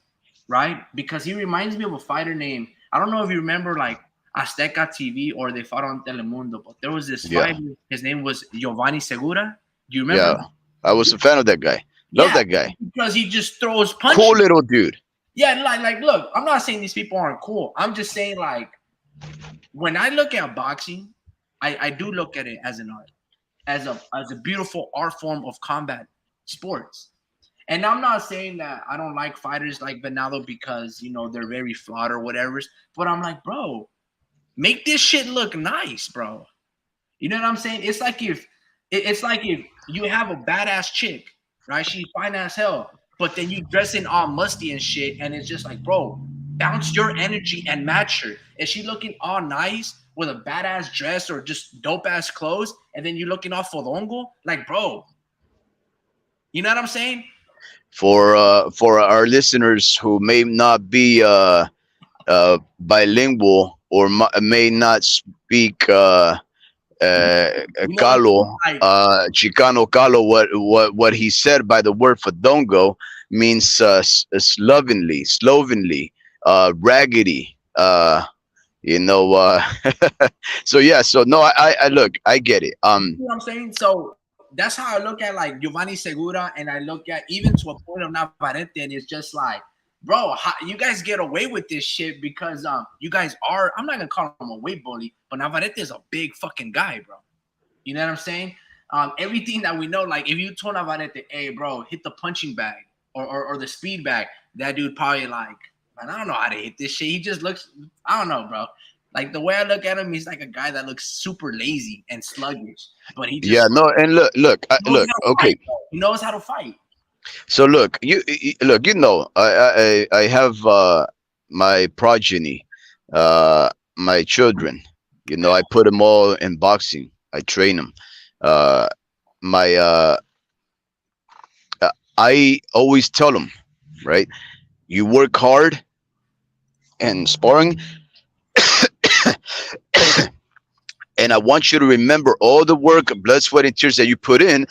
right? Because he reminds me of a fighter named, I don't know if you remember like Azteca TV or they fought on Telemundo, but there was this Yeah. fighter. His name was Giovanni Segura. Do you remember? Yeah. I was a fan of that guy. Love Yeah, that guy. because he just throws Cool punches. little dude. Yeah, like look, I'm not saying these people aren't cool. I'm just saying like when I look at boxing, I do look at it as an art, as a beautiful art form of combat sports. And I'm not saying that I don't like fighters like Venado because they're very flawed or whatever. But I'm like, bro, make this shit look nice, bro. You know what I'm saying? It's like if you have a badass chick, right? She's fine as hell, but then you dress in all musty and shit, and it's just like, bro, bounce your energy and match her. Is she looking all nice with a badass dress or just dope ass clothes, and then you looking all fodongo? Like, bro, you know what I'm saying? For our listeners who may not be bilingual or may not speak You know what Calo, I mean? Like, Chicano Calo, what he said by the word fadongo means slovenly, raggedy. You know, so yeah, so no, I look, I get it. you know what I'm saying? So that's how I look at like Giovanni Segura, and I look at even to a point of Navarrete, and it's just like, bro, you guys get away with this shit because you guys are. I'm not gonna call him a weight bully, but Navarrete is a big fucking guy, bro. You know what I'm saying? Everything that we know, like if you told Navarrete, hey, bro, hit the punching bag or the speed bag, that dude probably like, man, I don't know how to hit this shit. He just looks, I don't know, bro. Like the way I look at him, he's like a guy that looks super lazy and sluggish, but he Yeah, just no, and knows look, how to okay. fight. Bro. He knows how to fight. So look, look, I have my progeny, my children. You know, I put them all in boxing. I train them. Uh, my I always tell them, right? You work hard and sparring, and I want you to remember all the work, blood, sweat, and tears that you put in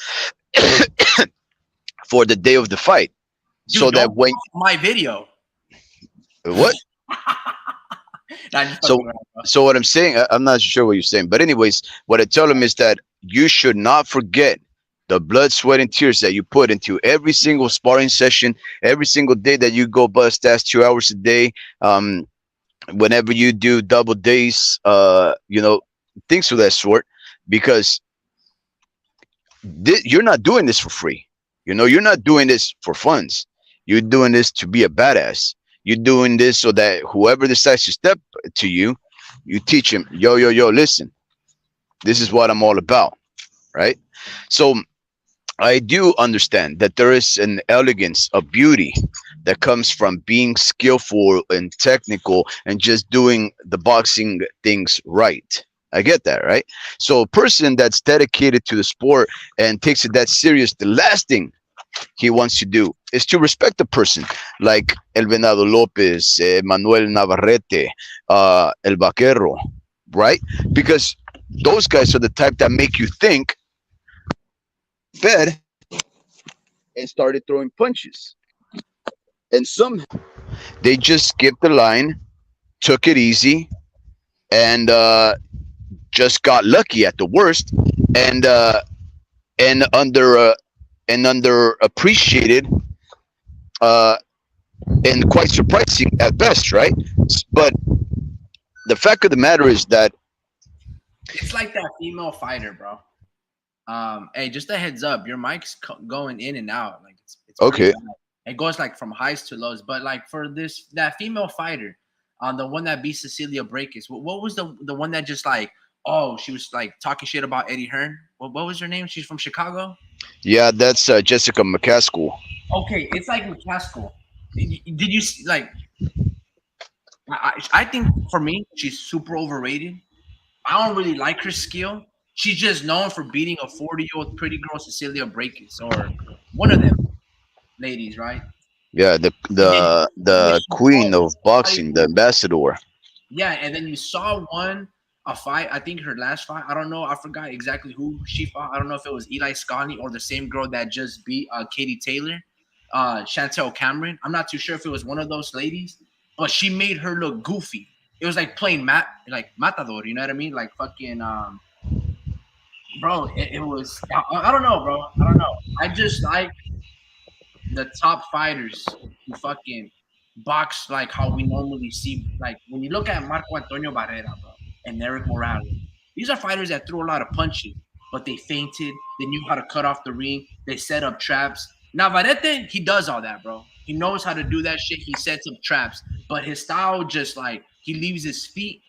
for the day of the fight, so Dude, that don't when watch my video. what Nah, just fucking so around, bro. so what I'm saying, I'm not sure what you're saying, but anyways, what I tell them is that you should not forget the blood, sweat, and tears that you put into every single sparring session, every single day that you go bust ass 2 hours a day. Whenever you do double days, things of that sort, because you're not doing this for free. You know, you're not doing this for funds. You're doing this to be a badass. You're doing this so that whoever decides to step to you, you teach him, yo, listen, this is what I'm all about, right? So I do understand that there is an elegance, a beauty that comes from being skillful and technical and just doing the boxing things right. I get that, right? So a person that's dedicated to the sport and takes it that serious, the last thing he wants to do is to respect the person like El Venado Lopez, Manuel Navarrete, El Vaquero, right? Because those guys are the type that make you think, fed, and started throwing punches. And somehow they just skipped the line, took it easy, and just got lucky at the worst, and and under and underappreciated, uh, and quite surprising at best, right? But the fact of the matter is that It's like that female fighter, bro. Hey, just a heads up, your mic's going in and out. Like it's pretty okay, bad. It goes like from highs to lows. But like for that female fighter, the one that beat Cecilia Brækhus, what was the one that just like Oh, she was like talking shit about Eddie Hearn. What was her name? She's from Chicago. Yeah, that's Jessica McCaskill. Okay, it's like McCaskill. Did you like? I think for me, she's super overrated. I don't really like her skill. She's just known for beating a 40-year-old pretty girl, Cecilia Brækhus, or one of them ladies, right? Yeah, And then the she queen fought of somebody boxing, the who, ambassador. yeah, and then you saw a fight. I think her last fight. I don't know. I forgot exactly who she fought. I don't know if it was Eli Scotty or the same girl that just beat Katie Taylor, Chantel Cameron. I'm not too sure if it was one of those ladies, but she made her look goofy. It was like playing like Matador. You know what I mean? Like fucking bro. It was. I don't know, bro. I don't know. I just like the top fighters who fucking box like how we normally see. Like when you look at Marco Antonio Barrera, bro, and Eric Morales, these are fighters that threw a lot of punches, but they feinted. They knew how to cut off the ring. They set up traps. Navarrete, he does all that, bro. He knows how to do that shit. He sets up traps, but his style just like he leaves his feet.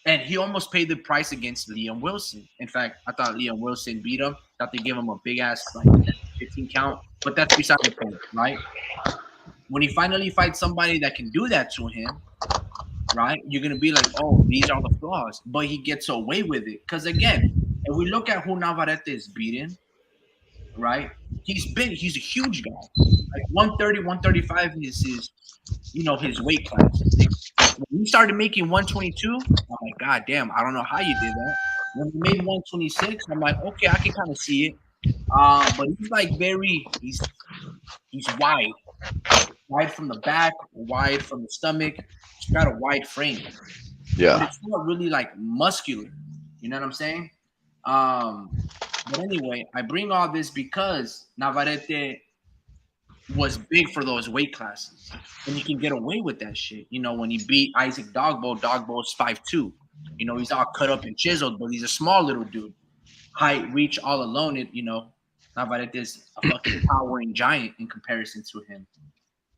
And he almost paid the price against Liam Wilson. In fact, I thought Liam Wilson beat him. Thought they gave him a big ass like 15 count. But that's beside the point, right? When he finally fights somebody that can do that to him, right? You're gonna be like, oh, these are the flaws. But he gets away with it. Because again, if we look at who Navarrete is beating, right? He's a huge guy. Like 130, 135 is his weight class. When he started making 122, I'm like, God damn, I don't know how you did that. When he made 126, I'm like, okay, I can kind of see it. But he's like he's wide from the back, wide from the stomach. He's got a wide frame, but Yeah, it's not really like muscular. You know what I'm saying? Um, but anyway, I bring all this because Navarrete was big for those weight classes. And you can get away with that shit. When he beat Isaac Dogbo's 5'2". He's all cut up and chiseled, but he's a small little dude. Height, reach, all alone, Navarrete is a fucking towering giant in comparison to him.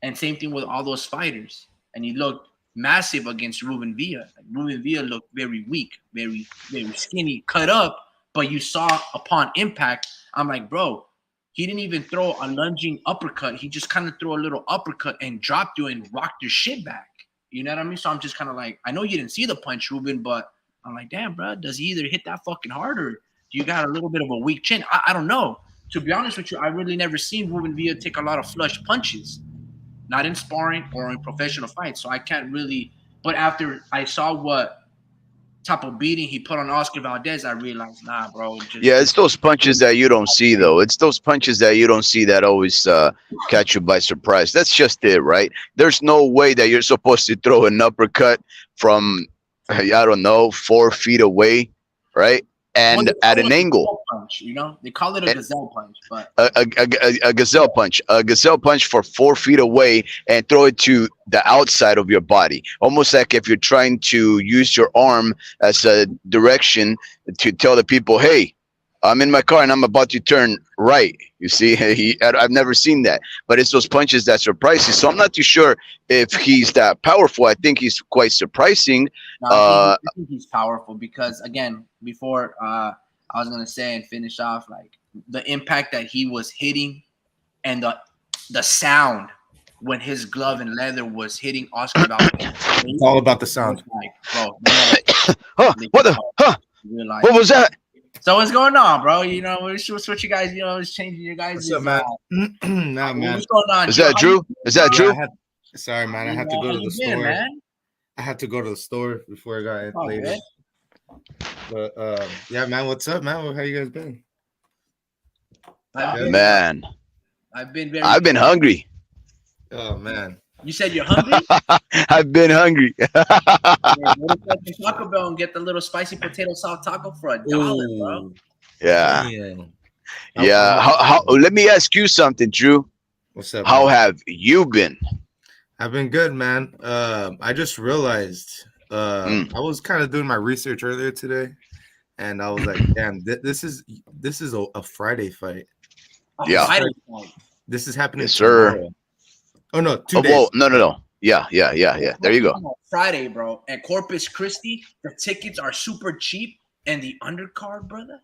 And same thing with all those fighters. And he looked massive against Ruben Villa. Like, Ruben Villa looked very weak, very, very skinny, cut up. But you saw upon impact, I'm like, bro, he didn't even throw a lunging uppercut. He just kind of threw a little uppercut and dropped you and rocked your shit back. You know what I mean? So I'm just kind of like, I know you didn't see the punch, Ruben, but I'm like, damn, bro, does he either hit that fucking hard or do you got a little bit of a weak chin? I don't know. To be honest with you, I really never seen Ruben Villa take a lot of flush punches, not in sparring or in professional fights. So I can't really. But after I saw what type of beating he put on Oscar Valdez, I realized, nah, bro, yeah. just It's those punches that you don't see, though. It's those punches that you don't see that always catch you by surprise. That's just it, right? There's no way that you're supposed to throw an uppercut from, I don't know, 4 feet away, right? well, And they at call an it a angle. gazelle punch. They call it a gazelle punch, but A gazelle punch for 4 feet away and throw it to the outside of your body, almost like if you're trying to use your arm as a direction to tell the people, hey, I'm in my car and I'm about to turn right. You see, I've never seen that, but it's those punches that surprise you. So I'm not too sure if he's that powerful. I think he's quite surprising. no, uh I think he's powerful because again, before I was gonna say and finish off like the impact that he was hitting and the sound when his glove and leather was hitting Oscar Valdez. It's all about the Was sound. like, bro, that huh, what the huh, realize. what was that? So what's going on, bro? What you guys, is changing your guys' What's up, man? Nah, man. what's going on? Is that How Drew? you Is that Yeah, Drew? sorry, man. I doing, had to go how to you the been, store. man? I had to go to the store before I got Oh, later. good. But yeah, man. What's up, man? How you guys been? Man, I've been very. I've been hungry. Oh man. You said you're hungry? I've been hungry. Yeah, go to fucking Taco Bell and get the little spicy potato salt taco for $1, bro. Ooh, Yeah. damn. Yeah. How, let me ask you something, Drew. What's up? How man? have you been? I've been good, man. I just realized I was kind of doing my research earlier today, and I was like, damn, this is a Friday fight. Yeah. Friday night. This is happening. Yes, sir. Tomorrow. Oh no, 2 Oh, days. whoa, no. Yeah. There you go. Friday, bro. At Corpus Christi, the tickets are super cheap, And the undercard, brother,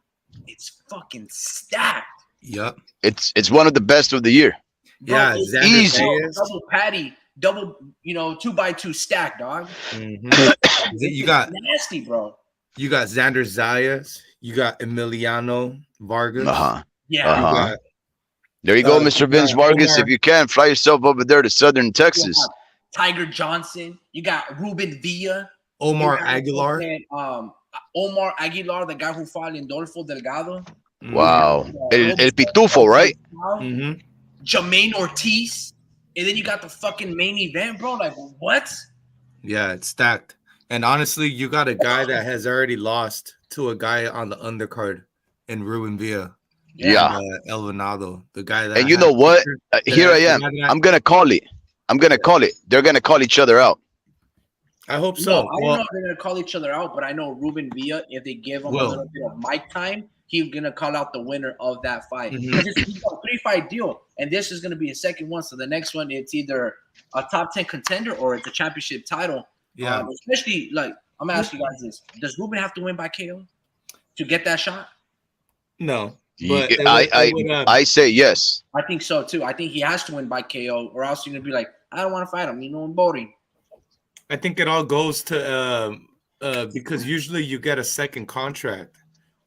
it's fucking stacked. Yep. It's one of the best of the year. Bro, Yeah, it's Xander easy. Zayas. double patty, double, 2x2 stack, dog. Mhm. You got nasty, bro. you got Xander Zayas. You got Emiliano Vargas. Yeah. You Uh-huh. got There you go, you Mr. Vince got Vargas. Omar- If you can, fly yourself over there to Southern You Texas. got Tiger Johnson. You got Ruben Villa. Omar You got Aguilar. Omar Aguilar, the guy who fought Lindolfo Delgado. Wow. You got, El Pitufo, right? Mm-hmm. Jermaine Ortiz. And then you got the fucking main event, bro. Like, what? Yeah, it's stacked. And honestly, you got a guy that has already lost to a guy on the undercard in Ruben Villa. Yeah. And, El Venado, the guy that. And you know what? Here I am. I'm going to call it. They're going to call each other out. I hope so. No, I don't know if they're going to call each other out, but I know Ruben Villa, if they give him a little bit of mic time, he's going to call out the winner of that fight. Because it's a 3-fight deal, and this is going to be a second one. So the next one, it's either a top 10 contender or it's a championship title. Yeah. Especially, like, I'm going to ask you guys this. Does Ruben have to win by KO to get that shot? No. But I say yes. I think so, too. I think he has to win by KO, or else you're going to be like, I don't want to fight him. I'm boring. I think it all goes to because usually you get a second contract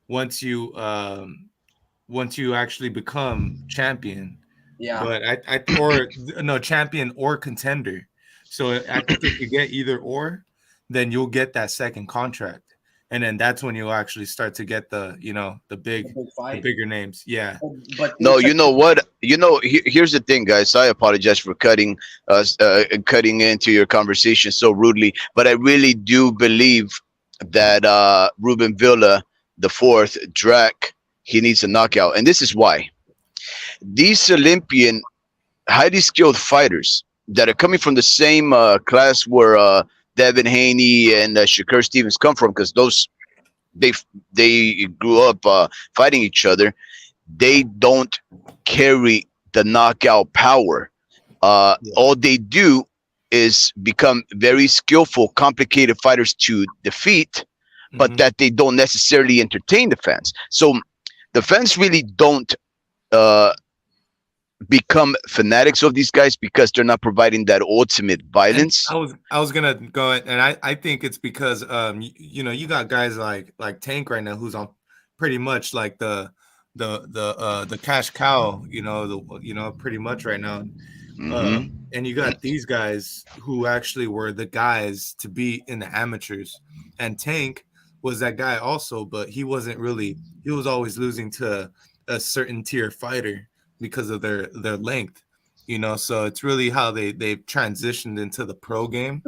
once you actually become champion. Yeah. But champion or contender. So I think if you get either or, then you'll get that second contract. And then that's when you'll actually start to get the bigger names. Yeah. But no, you know what? Here's the thing, guys. I apologize for cutting into your conversation so rudely, but I really do believe that Ruben Villa, the fourth, Drac, he needs a knockout. And this is why. These Olympian, highly skilled fighters that are coming from the same class where Devin Haney and Shakur Stevens come from, because they grew up fighting each other. They don't carry the knockout power. All they do is become very skillful, complicated fighters to defeat, but that they don't necessarily entertain the fans. So the fans really don't become fanatics of these guys because they're not providing that ultimate violence. And I was gonna go, and I think it's because you got guys like Tank right now, who's on pretty much like the cash cow, pretty much right now. And you got these guys who actually were the guys to be in the amateurs, and Tank was that guy also, but he was always losing to a certain tier fighter because of their length, so it's really how they've transitioned into the pro game.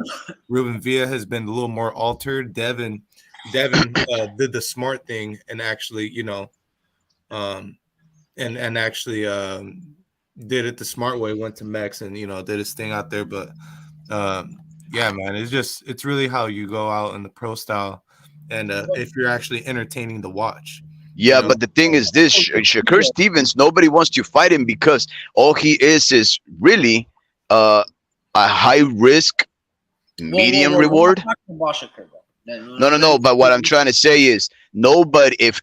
Ruben Villa has been a little more altered. Devin did the smart thing and actually, and actually did it the smart way, went to Mex and did his thing out there. But yeah, man, it's really how you go out in the pro style, and if you're actually entertaining to watch. Yeah, but the thing is this, Shakur Stevens, nobody wants to fight him because all he is really a high risk, medium reward. No. But what I'm trying to say is nobody. If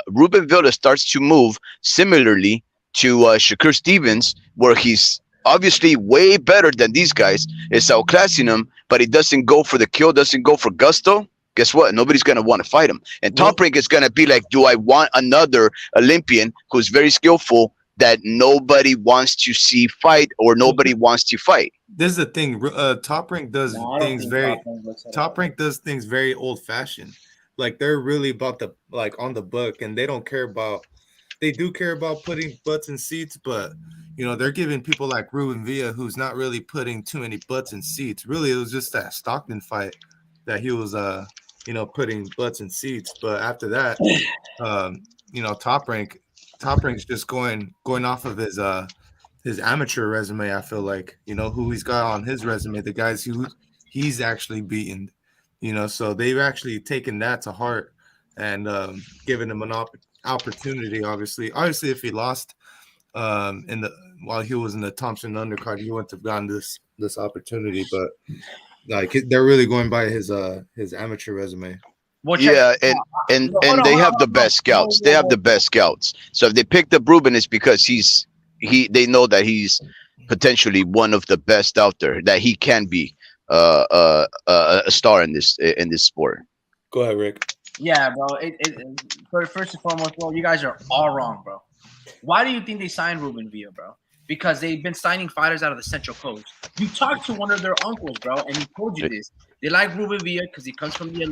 Ruben Villa starts to move similarly to Shakur Stevens, where he's obviously way better than these guys, is outclassing him, but he doesn't go for the kill, doesn't go for gusto. Guess what? Nobody's going to want to fight him. And Top Rank is going to be like, do I want another Olympian who's very skillful that nobody wants to see fight or nobody wants to fight? This is the thing. Top Rank does things very old fashioned. Like they're really about the on the book, and they don't care about. They do care about putting butts in seats, but they're giving people like Ruben Villa, who's not really putting too many butts in seats. Really, it was just that Stockton fight that he was putting butts in seats. But after that, Top Rank's just going off of his amateur resume. I feel like who he's got on his resume, the guys who he's actually beaten, so they've actually taken that to heart and given him an opportunity. Obviously if he lost while he was in the Thompson undercard, he wouldn't have gotten this opportunity. But like they're really going by his amateur resume. Well, check. Yeah, No, hold and on, they hold on, have hold the on. No, best whoa, scouts. They whoa, have whoa. the best scouts. So if they picked up Ruben, it's because he. They know that he's potentially one of the best out there. That he can be a star in this sport. Go ahead, Rick. Yeah, bro. First and foremost, bro, you guys are all wrong, bro. Why do you think they signed Ruben Villa, bro? Because they've been signing fighters out of the Central Coast. You talked to one of their uncles, bro, and he told you this. They like Ruben Villa because he comes from the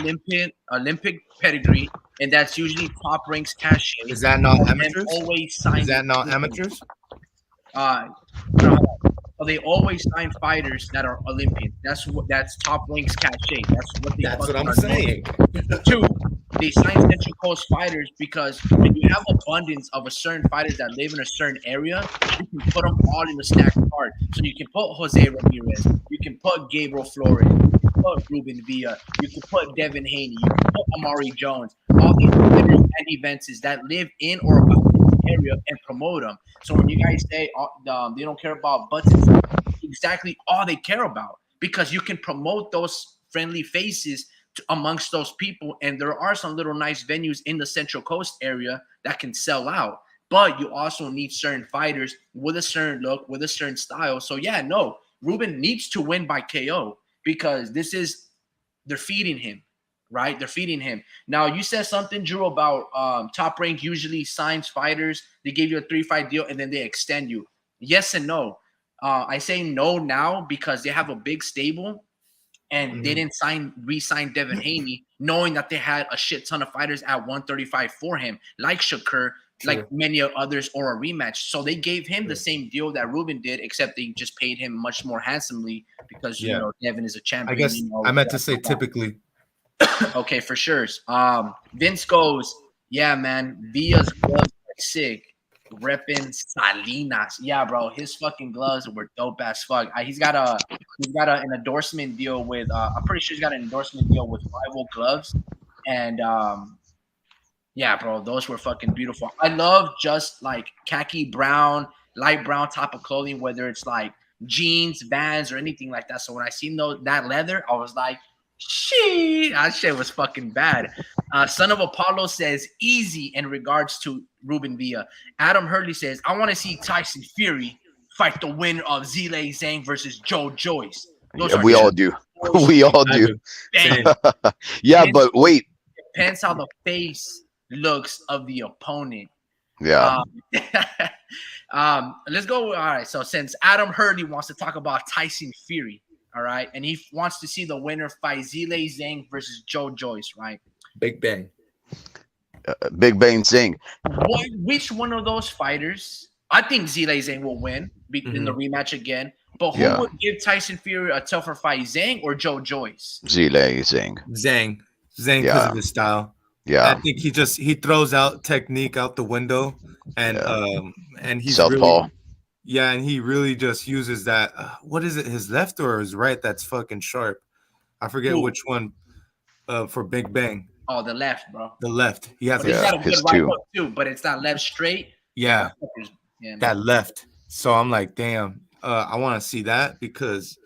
Olympic pedigree, and that's usually top ranks cachet. Is that not And them amateurs? always Is signing. that not amateurs? No, hold on. So they always sign fighters that are Olympians. That's top ranks cachet. That's what they That's what fucking I'm are known. saying. Two, they sign Central Coast fighters because when you have abundance of a certain fighters that live in a certain area, you can put them all in the stacked card. So you can put Jose Ramirez, you can put Gabriel Flores, you can put Ruben Villa, you can put Devin Haney, you can put Amari Jones, all these fighters and events that live in or about this area and promote them. So when you guys say they don't care about butts, it's exactly all they care about because you can promote those friendly faces amongst those people. And there are some little nice venues in the Central Coast area that can sell out. But you also need certain fighters with a certain look, with a certain style. So yeah, no, Ruben needs to win by KO because they're feeding him, right? They're feeding him. Now you said something, Drew, about Top Rank usually signs fighters. They give you a 3-fight deal and then they extend you. Yes and no. I say no now because they have a big stable and they didn't re-sign Devin Haney, knowing that they had a shit ton of fighters at 135 for him, like Shakur, like many others, or a rematch. So they gave him the same deal that Ruben did, except they just paid him much more handsomely because you know Devin is a champion. I guess you know, I meant to say typically. Okay, for sure. Vince goes, yeah, man. Villa's gloves are sick. Reppin' Salinas. Yeah, bro. His fucking gloves were dope as fuck. An endorsement deal with I'm pretty sure he's got an endorsement deal with Rival Gloves. And yeah, bro, those were fucking beautiful. I love just like khaki brown, light brown type of clothing, whether it's like jeans, Vans, or anything like that. So when I seen that leather, I was like, shit, that shit was fucking bad. Son of Apollo says easy in regards to Ruben Villa. Adam Hurley says, I want to see Tyson Fury fight the winner of Zile Zhang versus Joe Joyce. Those Yeah, are we all do. We all I do. do. Same. Yeah, but wait. Depends how the face looks of the opponent. Yeah. Let's go. All right. So since Adam Hurley wants to talk about Tyson Fury, all right, and he wants to see the winner fight Zile Zhang versus Joe Joyce, right? Big Bang. Big Bang Singh. Which one of those fighters? I think Zile Zhang will win in the rematch again. But who Yeah. would give Tyson Fury a tougher fight, Zhang or Joe Joyce? Zile Singh. Zhang because Yeah. of his style. I Yeah. think he throws out technique out the window, and Yeah. he's Southpaw. really and he really just uses that. What is it? His left or his right? That's fucking sharp. I forget Who? which one. For Big Bang, Oh, the left, bro. the left. He has But he's Yeah. got a good His right two. hook too. But it's not left straight. yeah Yeah, that left. So I'm like, damn. I want to see that because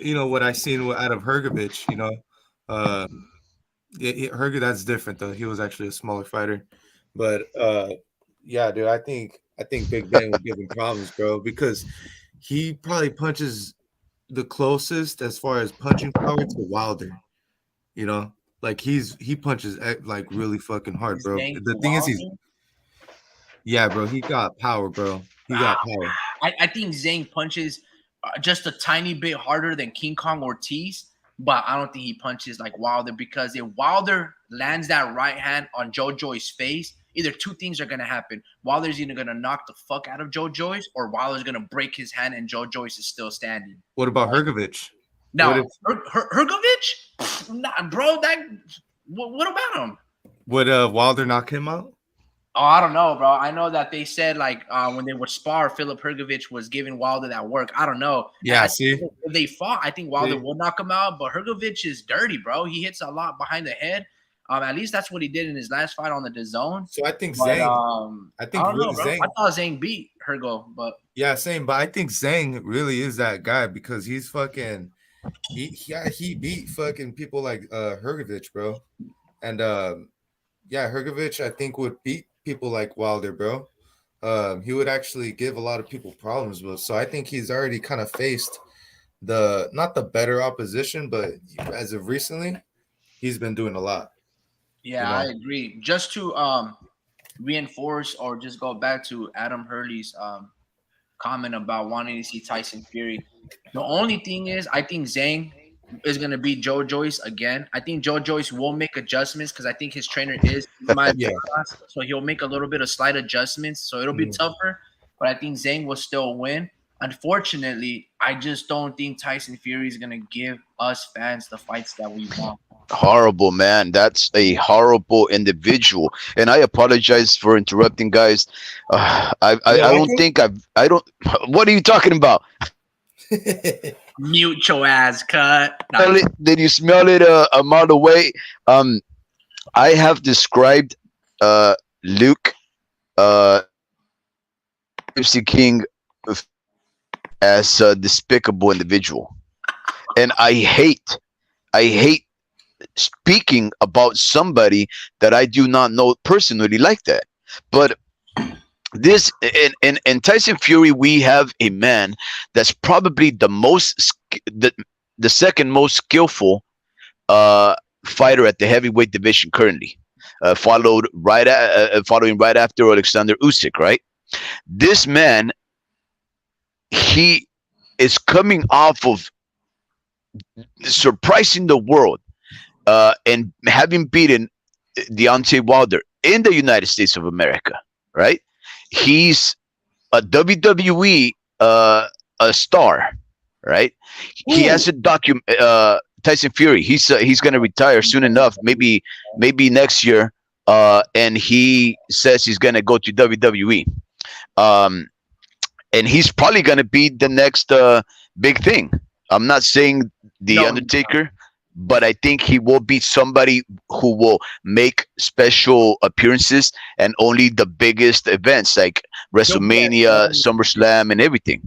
you know what I seen out of Hergovich. You know, Herger, that's different though. He was actually a smaller fighter, but yeah, dude, I think Big Bang will give him problems, bro, because he probably punches the closest as far as punching power to Wilder. You know, like he punches like really fucking hard, bro. Zhang The to thing is, Wilder. bro, he got power, bro. He got power. I think Zhang punches just a tiny bit harder than King Kong Ortiz, but I don't think he punches like Wilder because if Wilder lands that right hand on Joe Joyce's face, either two things are gonna happen. Wilder's either gonna knock the fuck out of Joe Joyce, or Wilder's gonna break his hand and Joe Joyce is still standing. What about Hergovich? Now, What if Hergovich, nah, bro, what about him? would Wilder knock him out? Oh, I don't know, bro. I know that they said like when they would spar, Philip Hergovich was giving Wilder that work. I don't know. Yeah, I see, if they fought, I think Wilder would knock him out. But Hergovich is dirty, bro. He hits a lot behind the head. At least that's what he did in his last fight on the DAZN. so I think But Zhang. I I think don't know, really bro. Zhang. I thought Zhang beat Hergo, but Yeah, same. But I think Zhang really is that guy because he's fucking. He beat fucking people like Hergovich, bro. And yeah, Hergovich, I think, would beat people like Wilder, bro. He would actually give a lot of people problems, but so I think he's already kind of faced the not the better opposition, but as of recently, he's been doing a lot. You Yeah, I know, agree. Just to reinforce or just go back to Adam Hurley's comment about wanting to see Tyson Fury. The only thing is, I think Zhang is gonna beat Joe Joyce again. I think Joe Joyce will make adjustments because I think his trainer is my yeah. class, so he'll make a little bit of slight adjustments. So it'll be Mhm. tougher, but I think Zhang will still win. Unfortunately, I just don't think Tyson Fury is gonna give us fans the fights that we want. Horrible, man. That's a horrible individual. And I apologize for interrupting, guys. You I don't don't think I don't. What are you talking about? like him? Mute your ass, cut. Nah, Smell it? Did you smell it a mile away? Um, I have described Luke, uh, Gypsy King, as a despicable individual, and I hate speaking about somebody that I do not know personally like that. But this in Tyson Fury, we have a man that's probably the second most skillful fighter at the heavyweight division currently, following right after Alexander Usyk. Right, this man, he is coming off of surprising the world and having beaten Deontay Wilder in the United States of America, right? He's a WWE a star, right? He ooh, has a Tyson Fury. He's going to retire soon enough, maybe next year. And he says he's going to go to WWE. Um, and he's probably going to be the next big thing. I'm not saying the no, Undertaker, but I think he will be somebody who will make special appearances and only the biggest events like he'll be at WrestleMania, 70. SummerSlam, and everything.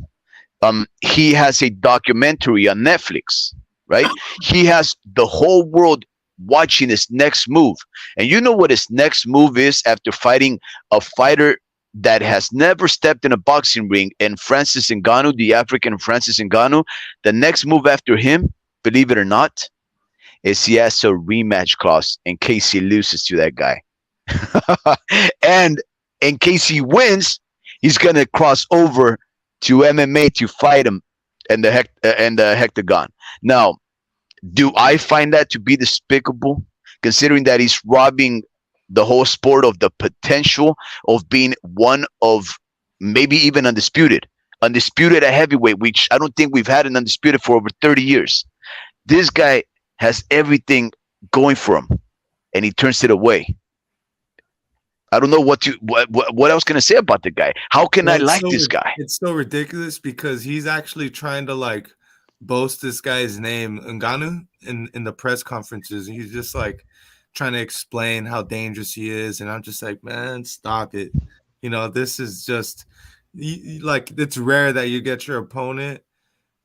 He has a documentary on Netflix, right? He has the whole world watching his next move. And you know what his next move is after fighting a fighter that has never stepped in a boxing ring, and Francis Ngannou, the African Francis Ngannou. The next move after him, believe it or not, is he has a rematch clause in case he loses to that guy. And in case he wins, he's gonna cross over to MMA to fight him and the hectagon. Now, do I find that to be despicable, considering that he's robbing the whole sport of the potential of being one of maybe even undisputed at heavyweight, which I don't think we've had an undisputed for over 30 years. This guy has everything going for him, and he turns it away. I don't know what else can I say about the guy. How can I Well, like this guy? it's so ridiculous because he's actually trying to like boast this guy's name, Ngannou, in the press conferences. He's just like trying to explain how dangerous he is, and I'm just like, man, stop it. You know, this is just like it's rare that you get your opponent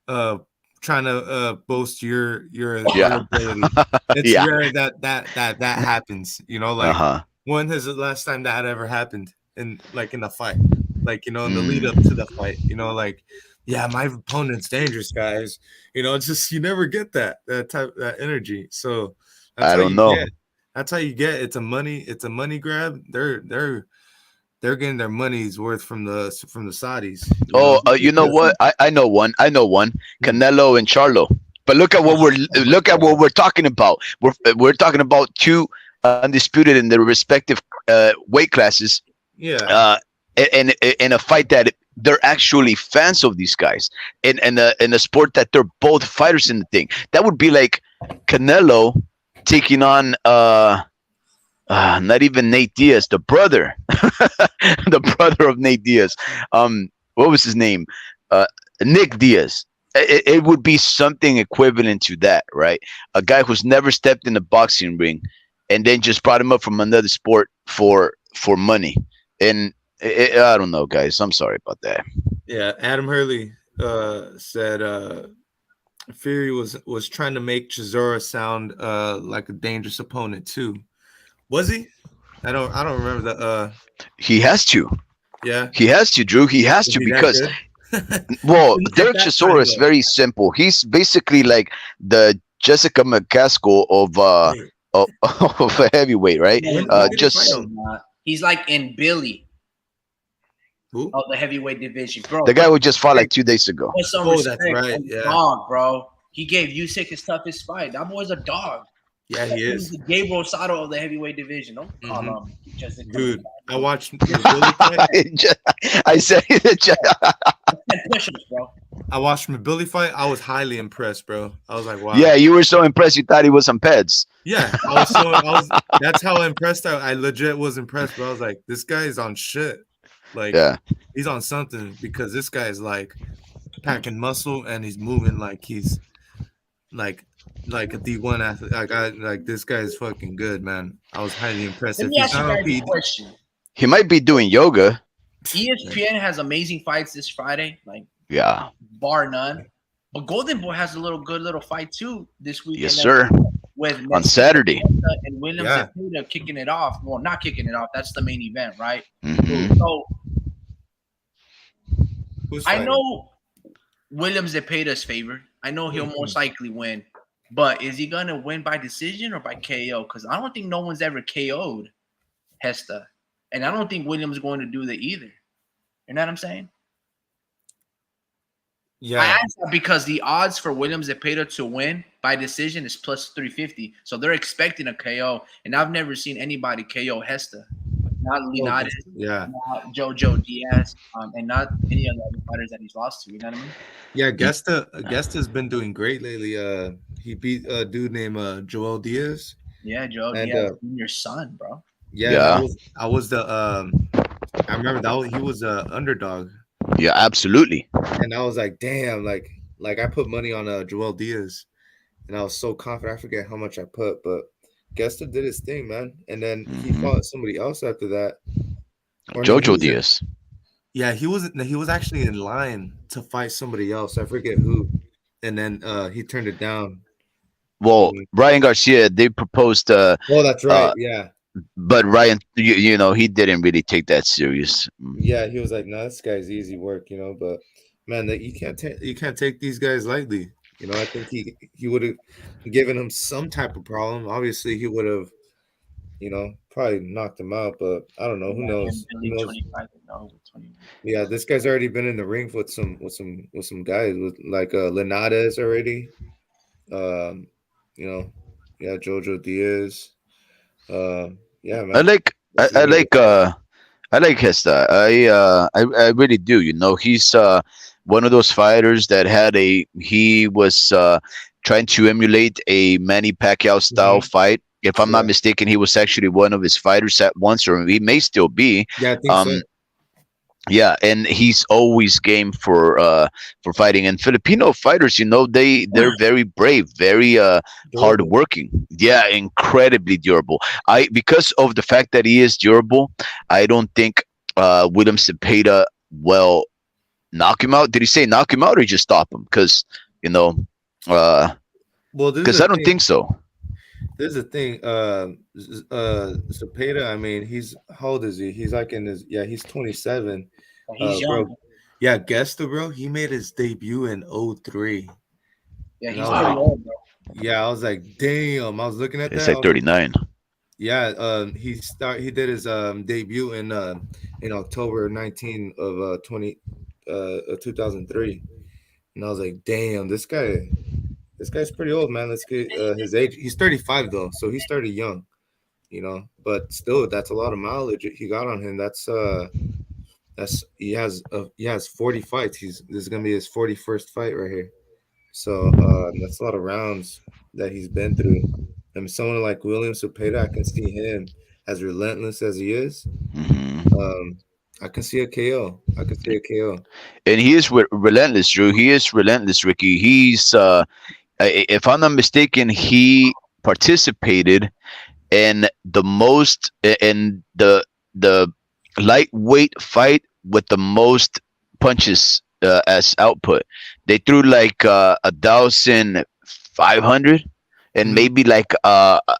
uh trying to boast your Yeah, ability. It's yeah. rare that happens. You know, Uh like huh. when has the last time that ever happened in a fight? Like, you know, in the lead up to Mm, the fight, you know, like, yeah, my opponent's dangerous, guys. You know, it's just you never get that energy. So that's I how don't you know. get. That's how you get. It's a money grab. They're getting their money's worth from the Saudis. You know, Oh, you know what? I know one. I know one. Hmm. Canelo and Charlo. But look at what we're talking about. We're talking about two undisputed in their respective weight classes, Yeah. uh, in a fight that they're actually fans of these guys, in a sport that they're both fighters in the thing. That would be like Canelo taking on not even Nate Diaz, the brother, the brother of Nate Diaz. What was his name? Uh, Nick Diaz. It would be something equivalent to that, right? A guy who's never stepped in a boxing ring, and then just brought him up from another sport for money. And I don't know, guys. I'm sorry about that. Yeah. Adam Hurley said Fury was trying to make Chisora sound like a dangerous opponent too. Was he? I don't remember the. He has to. Yeah. He has to, Drew. He has Is to he that because, good? well, At Derek that time Chisora is though. very simple. He's basically like the Jessica McCaskill Wait, of, of a heavyweight, right? when did he fight Just him? He's like in Billy Who? of the heavyweight division, bro. the guy who just fought Hey, like 2 days ago. put some Oh, that's respect right. on the Yeah. dog, bro. He gave Usyk his toughest fight. That boy's a dog. Yeah, he He's is. the Gabriel Sato of the heavyweight division. Don't call Mhm. him just Dude, I watched the Billy fight. I said push-ups, bro. I watched my Billy fight. I was highly impressed, bro. I was like, wow. yeah, you were so impressed you thought he was on Peds. Yeah, I was that's how impressed I legit was impressed, bro. I was like, this guy is on shit. Like Yeah. he's on something because this guy is like packing muscle and he's moving like he's like a D1 athlete. Like this guy is fucking good, man. I was highly impressed. Let If me he's ask you not on guys a PD, question. He might be doing yoga. ESPN has amazing fights this Friday, like Yeah. bar none. But Golden Boy has a good little fight too this weekend. Yes, sir. With On Saturday. and Williams Yeah. and Peter kicking it off. Well, not kicking it off. That's the main event, right? Mhm. So who's I fighting? know Williams Zepeda's favored. I know he'll most likely win. But is he gonna win by decision or by KO? Because I don't think no one's ever KO'd Hesta. And I don't think Williams is going to do that either. You know what I'm saying? I Yeah, asked that because the odds for Williams Zepeda to win by decision is plus 350. So they're expecting a KO. And I've never seen anybody KO Hesta. Not Linares, yeah, not Jojo Diaz, and not any of the other fighters that he's lost to. You know what I mean? yeah. Gesta's been doing great lately. He beat a dude named Joel Diaz. Yeah, Joe And, Diaz, your son, bro. Yeah, Yeah. and I was the I remember he was a underdog, Yeah, absolutely. and I was like, damn, like I put money on Joel Diaz, and I was so confident. I forget how much I put, but Gesta did his thing, man. And then he Mhm. fought somebody else after that. Or no, he Jojo was in- Diaz. Yeah, he was actually in line to fight somebody else. I forget who, and then he turned it down. Well, Ryan Garcia, they proposed, Oh, that's right. uh, Yeah, but Ryan, you know, he didn't really take that serious. yeah. He was like, "No, this guy's easy work," you know. But man, that you can't take these guys lightly. You know, I think he would have given him some type of problem. Obviously, he would have, probably knocked him out. But I don't know. Who knows? Who knows? 25 with 20. Yeah, this guy's already been in the ring with some guys with like Linares already. Um, you know, yeah, Jojo Diaz. Yeah, I man. like, I like, I like Hesta. I really do. You know, he's one of those fighters that he was trying to emulate a Manny Pacquiao style fight. If I'm not Yeah. mistaken, he was actually one of his fighters at once, or he may still be. Yeah, I think so. Yeah, and he's always game for fighting. And Filipino fighters, you know, they're very brave, very hard Durable. working. Yeah, incredibly durable. Because of the fact that he is durable, I don't think William Cepeda will knock him out. Did he say knock him out or just stop him? Because you know, Well, because I don't think so. There's a thing. Cepeda, I mean, how old is he? He's like he's 27. He's young. Bro. Yeah, Gesta, bro. He made his debut in 03. Yeah, he's No. pretty old, bro. Yeah, I was like, damn. I was looking at It's that. like 39. Yeah, he did his debut in October 19 of 2003. And I was like, damn, this guy's pretty old, man. Let's get his age. He's 35 though, so he started young, but still that's a lot of mileage he got on him. He has 40 fights. This is gonna be his 41st fight right here. So that's a lot of rounds that he's been through. I mean, someone like William Cepeda, I can see him as relentless as he is. Mhm. I can see a KO. And he is relentless, Drew. He is relentless, Ricky. He's if I'm not mistaken, he participated in the lightweight fight with the most punches as output. They threw like 1,500 and Mhm.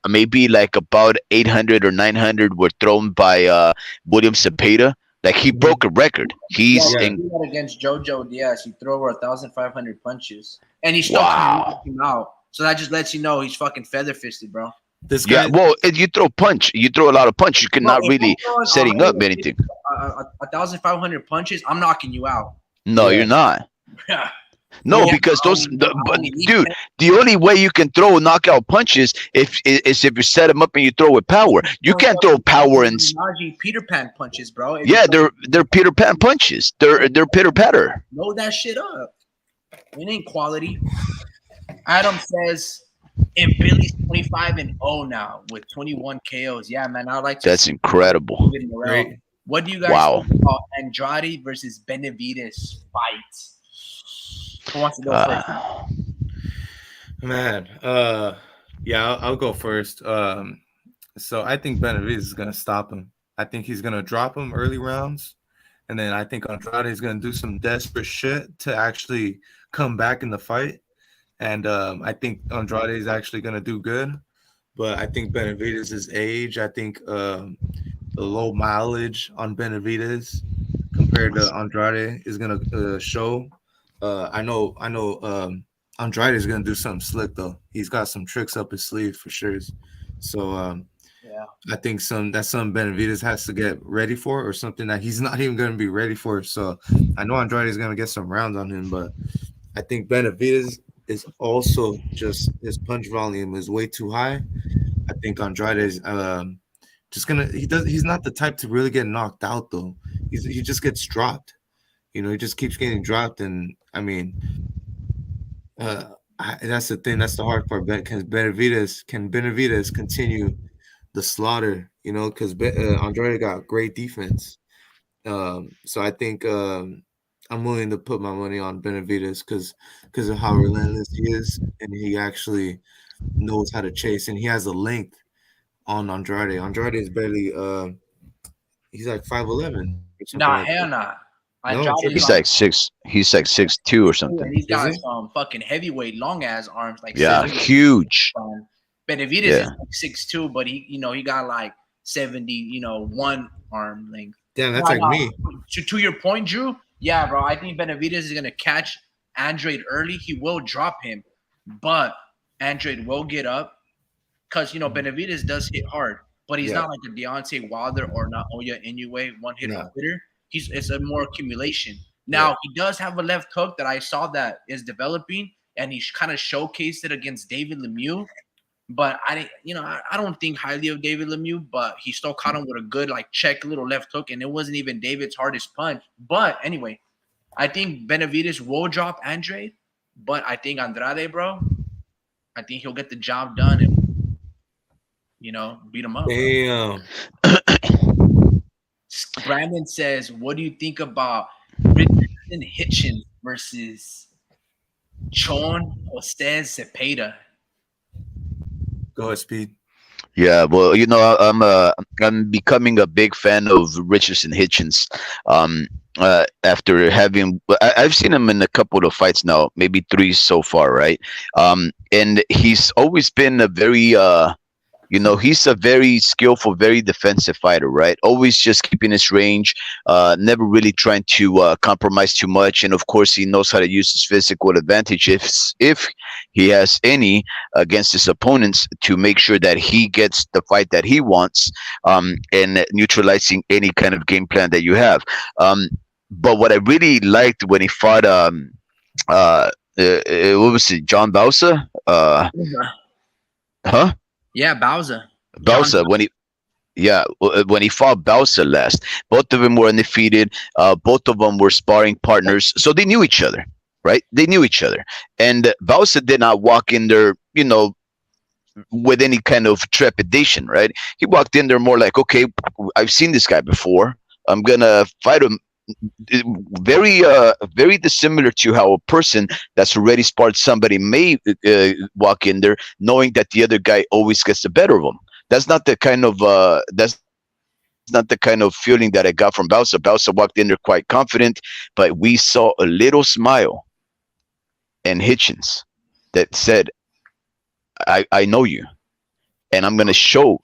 maybe like about 800 or 900 were thrown by William Cepeda. Like he Mhm. broke a record. Yeah, He's he Yeah. in. did that against JoJo Diaz. He threw over 1,500 punches, and he still couldn't knock Wow. him out. So that just lets you know he's fucking feather fisted, bro. This Yeah, guy. well, if you throw punch, you throw a lot of punch. You Bro, cannot if I'm really throwing setting up anything. 1,500 punches, I'm knocking you out. No, Yeah. you're not. Yeah, No, Well, because I only need dude, 10. the only way you can throw knockout punches is if you set them up and you throw with power. You Throwing can't throw power and fucking Najee Peter Pan punches, bro. If you yeah, they're Peter Pan punches. They're pitter patter. blow that shit up, it ain't quality. Adam says, and Billy's 25-0 now with 21 KOs. Yeah, man, I'd like to That's see incredible. David Morrell. great. What do you guys Wow. think about Andrade versus Benavidez fight? Who wants to go first? Uh, Man, yeah, I'll go first. So I think Benavidez is gonna stop him. I think he's gonna drop him early rounds, and then I think Andrade is gonna do some desperate shit to actually come back in the fight. And I think Andrade is actually gonna do good, but I think Benavidez' age. I think the low mileage on Benavidez compared to Andrade is gonna show. I know. Andrade is gonna do something slick though. He's got some tricks up his sleeve for sure. So Yeah. I think that's something Benavidez has to get ready for, or something that he's not even gonna be ready for. So I know Andrade is gonna get some rounds on him, but I think Benavidez is also just his punch volume is way too high. I think Andrade is just gonna he's not the type to really get knocked out though. He just gets dropped. You know, he just keeps getting dropped, and I mean, that's the thing. That's the hard part. Can Benavidez continue the slaughter? You know, because Andrade got great defense. So I think I'm willing to put my money on Benavidez because of how relentless he is, and he actually knows how to chase, and he has a length on Andrade. Andrade is barely he's like 5'11" or something Nah, like hell that. nah. No, I'm Andrade's he's tripping. like like six. He's like 6'2" or 6'2", and something. he's Is got he? some fucking heavyweight long ass arms, like Yeah, 70. huge. Benavidez is Yeah. like 6'2", but he got like 70, one arm length. Damn, that's No, like no. me. To your point, Drew. Yeah, bro. I think Benavidez is gonna catch Andrade early. He will drop him, but Andrade will get up because Benavidez does hit hard, but he's Yeah, not like a Deontay Wilder or Naoya Inoue one hitter no, quitter. It's a more accumulation. yeah, Now he does have a left hook that I saw that is developing, and he's kind of showcased it against David Lemieux. But I didn't, I don't think highly of David Lemieux, but he still caught him with a good like check little left hook, and it wasn't even David's hardest punch. But anyway, I think Benavidez will drop Andrade, but I think Andrade, bro, I think he'll get the job done and beat him up, bro. damn. Brandon says, "What do you think about Richardson Hitchens versus Chon Jose Cepeda?" Go ahead, Speed. Yeah, well, I'm becoming a big fan of Richardson Hitchens. After I've seen him in a couple of fights now, maybe three so far, right? And he's always been a very he's a very skillful, very defensive fighter, right? Always just keeping his range, never really trying to compromise too much. And of course, he knows how to use his physical advantage if he has any against his opponents to make sure that he gets the fight that he wants, and neutralizing any kind of game plan that you have. But what I really liked when he fought, what was it, John Bausa? Huh? Yeah, Bowser. John. Bausa when he fought Bausa last, both of them were undefeated. Both of them were sparring partners, so they knew each other, right? They knew each other, and Bausa did not walk in there, with any kind of trepidation, right? He walked in there more like, okay, I've seen this guy before. I'm gonna fight him. Very, very dissimilar to how a person that's already sparred somebody may walk in there, knowing that the other guy always gets the better of him. That's not the kind of feeling that I got from Bausa. Bausa walked in there quite confident, but we saw a little smile in Hitchens that said, I know you, and I'm gonna show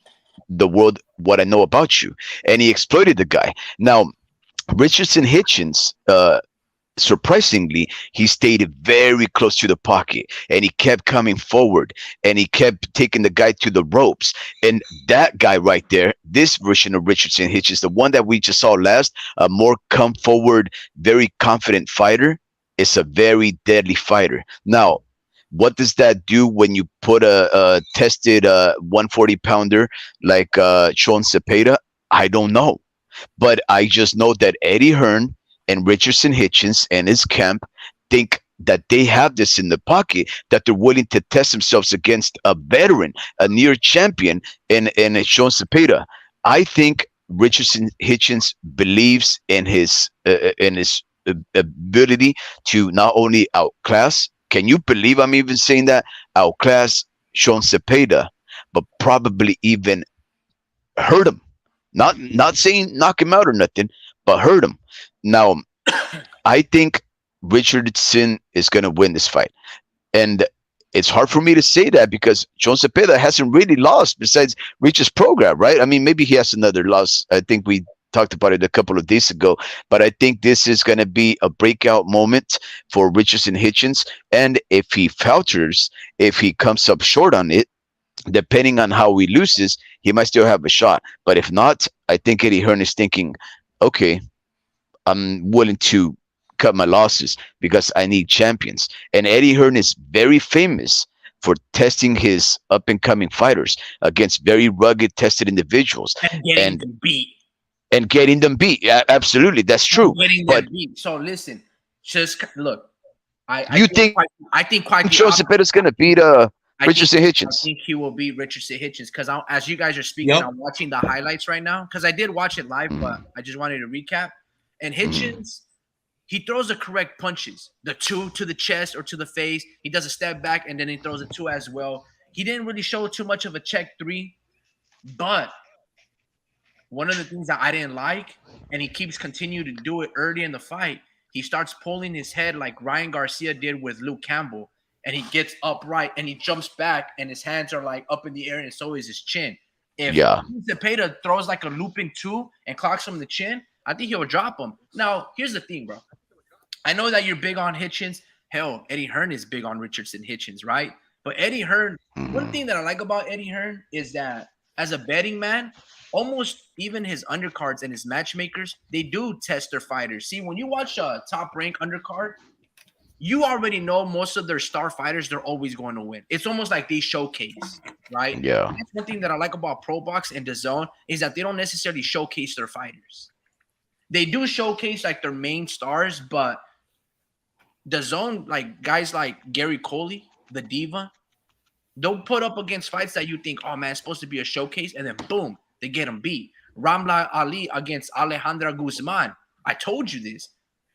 the world what I know about you. And he exploited the guy. Now Richardson Hitchens, surprisingly, he stayed very close to the pocket and he kept coming forward and he kept taking the guy to the ropes. And that guy right there, this version of Richardson Hitchens, the one that we just saw last, a more come forward, very confident fighter, is a very deadly fighter. Now, what does that do when you put a tested 140 pounder like Sean Cepeda? I don't know, but I just know that Eddie Hearn and Richardson Hitchens and his camp think that they have this in the pocket, that they're willing to test themselves against a veteran, a near champion in Sean Cepeda. I think Richardson Hitchens believes in his ability to not only outclass. Can you believe I'm even saying that? Outclass Sean Cepeda, but probably even hurt him. Not saying knock him out or nothing, but hurt him. Now, I think Richardson is going to win this fight, and it's hard for me to say that because John Cepeda hasn't really lost besides Rich's program, right? I mean, maybe he has another loss. I think we talked about it a couple of days ago, but I think this is going to be a breakout moment for Richardson Hitchens, and if he falters, if he comes up short on it, depending on how he loses, he might still have a shot. But if not, I think Eddie Hearn is thinking, okay, I'm willing to cut my losses because I need champions. And Eddie Hearn is very famous for testing his up and coming fighters against very rugged, tested individuals and getting and them beat. and getting them beat. Yeah, absolutely, that's true. Getting But them beat. So listen, just look. you think I think quite the Joseph opposite. is going to beat Richardson I Hitchens? think he will beat Richardson Hitchens because as you guys are speaking, Yep. I'm watching the highlights right now because I did watch it live, but I just wanted to recap. And Hitchens, he throws the correct punches, the two to the chest or to the face. He does a step back and then he throws a two as well. He didn't really show too much of a check three, but one of the things that I didn't like, and he keeps continuing to do it early in the fight, he starts pulling his head like Ryan Garcia did with Luke Campbell, and he gets upright and he jumps back, and his hands are like up in the air, and so is his chin. If Yeah. Zepeda throws like a looping two and clocks him in the chin, I think he'll drop him. Now, here's the thing, bro. I know that you're big on Hitchens. Hell, Eddie Hearn is big on Richardson Hitchens, right? But Eddie Hearn, one thing that I like about Eddie Hearn is that as a betting man, almost even his undercards and his matchmakers, they do test their fighters. See, when you watch a top rank undercard, you already know most of their star fighters, they're always going to win. It's almost like they showcase, right? Yeah. That's one thing that I like about Pro Box and DAZN is that they don't necessarily showcase their fighters. They do showcase like their main stars, but DAZN, like guys like Gary Coley, the diva, they'll put up against fights that you think, oh man, it's supposed to be a showcase, and then boom, they get them beat. Ramla Ali against Alejandra Guzman. I told you this.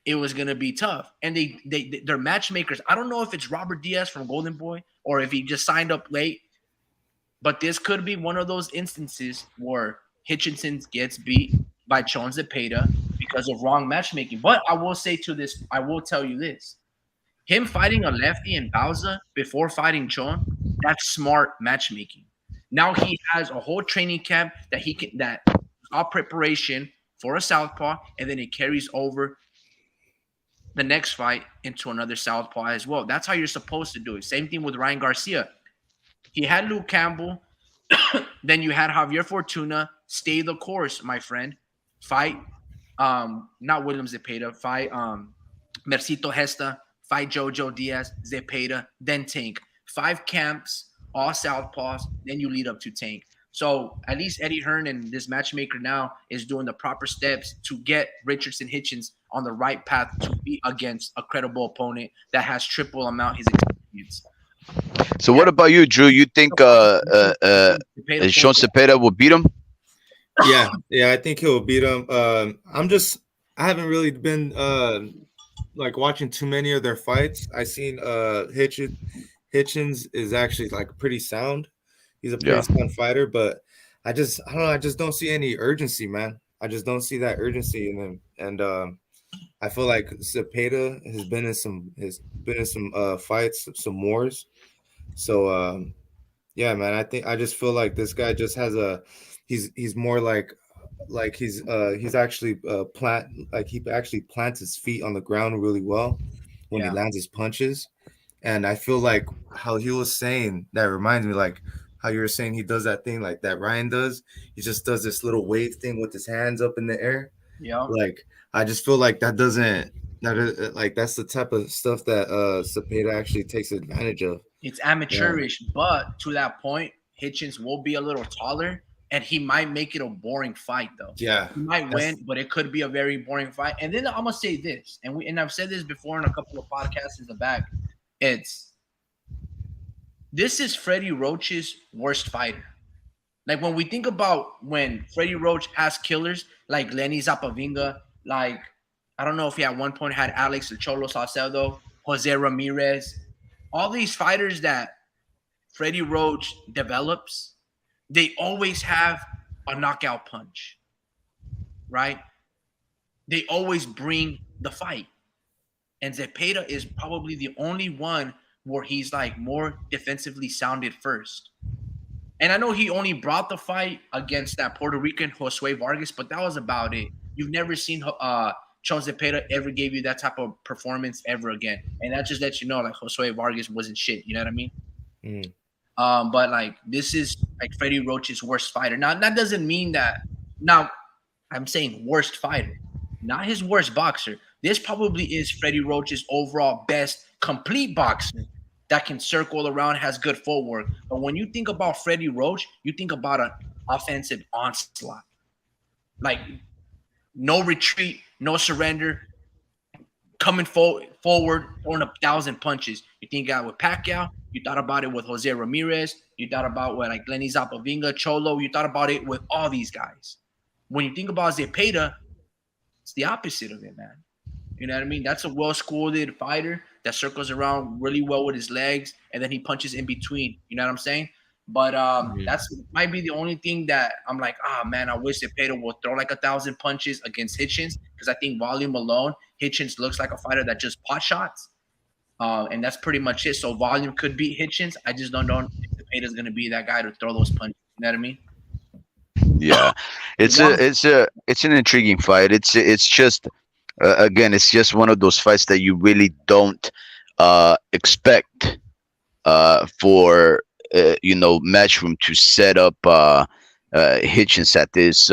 It was gonna be tough. And they're matchmakers. I don't know if it's Robert Diaz from Golden Boy or if he just signed up late, but this could be one of those instances where Hitchinson gets beat by Sean Zepeda because of wrong matchmaking. But I will say to this, I will tell you this. Him fighting a lefty in Bauza before fighting Chon, that's smart matchmaking. Now he has a whole training camp that all preparation for a southpaw, and then it carries over the next fight into another southpaw as well. That's how you're supposed to do it. Same thing with Ryan Garcia. He had Luke Campbell, then you had Javier Fortuna. Stay the course, my friend. Fight, not William Zepeda. Fight, Mercito Hesta. Fight Jojo Diaz, Zepeda, then Tank. 5 camps, all southpaws, then you lead up to Tank. So at least Eddie Hearn and this matchmaker now is doing the proper steps to get Richardson Hitchens on the right path to be against a credible opponent that has triple amount his experience. So what about you, Drew? You think Sean Cepeda will beat him? Yeah, I think he'll beat him. I haven't really been like watching too many of their fights. I seen Hitchens is actually like pretty sound. He's a pretty sound fighter, but I don't know. I just don't see any urgency, man. I just don't see that urgency in him, and I feel like Cepeda has been in some fights, some wars. So Yeah, man. I just feel like this guy just has a he's more like he's actually he actually plants his feet on the ground really well when he Yeah, lands his punches. And I feel like how he was saying that reminds me like how you were saying he does that thing like that Ryan does. He just does this little wave thing with his hands up in the air. yeah. Like I just feel like that doesn't that is, like that's the type of stuff that Cepeda actually takes advantage of. It's Yeah. amateurish, but to that point, Hitchens will be a little taller, and he might make it a boring fight though. Yeah. He might That's win, but it could be a very boring fight. And then I'm gonna say this, and I've said this before in a couple of podcasts in the back. It's this is Freddie Roach's worst fighter. Like when we think about when Freddie Roach has killers like Lenny Zapavinga, like I don't know if he at one point had Alex the Cholo Salcedo, Jose Ramirez, all these fighters that Freddie Roach develops, they always have a knockout punch, right? They always bring the fight. And Zepeda is probably the only one where he's like more defensively sounded first. And I know he only brought the fight against that Puerto Rican Josue Vargas, but that was about it. You've never seen Chon Zepeda ever gave you that type of performance ever again. And that just lets you know like Josue Vargas wasn't shit. You know what I mean? mm, But like this is like Freddie Roach's worst fighter. Now that doesn't mean that. Now I'm saying worst fighter, not his worst boxer. This probably is Freddie Roach's overall best complete boxer that can circle around, has good footwork. But when you think about Freddie Roach, you think about an offensive onslaught, like no retreat, no surrender, coming forward, throwing 1,000 punches. You think about with Pacquiao, you thought about it with Jose Ramirez, you thought about with like Lenny Zapavinga, Cholo, you thought about it with all these guys. When you think about Zepeda, it's the opposite of it, man. You know what I mean? That's a well-schooled fighter that circles around really well with his legs, and then he punches in between. You know what I'm saying? But mhm. that's might be the only thing that I'm like, ah, man, I wish Cepeda will throw like 1,000 punches against Hitchens because I think volume alone, Hitchens looks like a fighter that just pot shots, and that's pretty much it. So volume could beat Hitchens. I just don't know if Cepeda's gonna be that guy to throw those punches. You know what I mean? Yeah, it's an intriguing fight. It's just again, it's just one of those fights that you really don't expect for Matchroom to set up Hitchens at this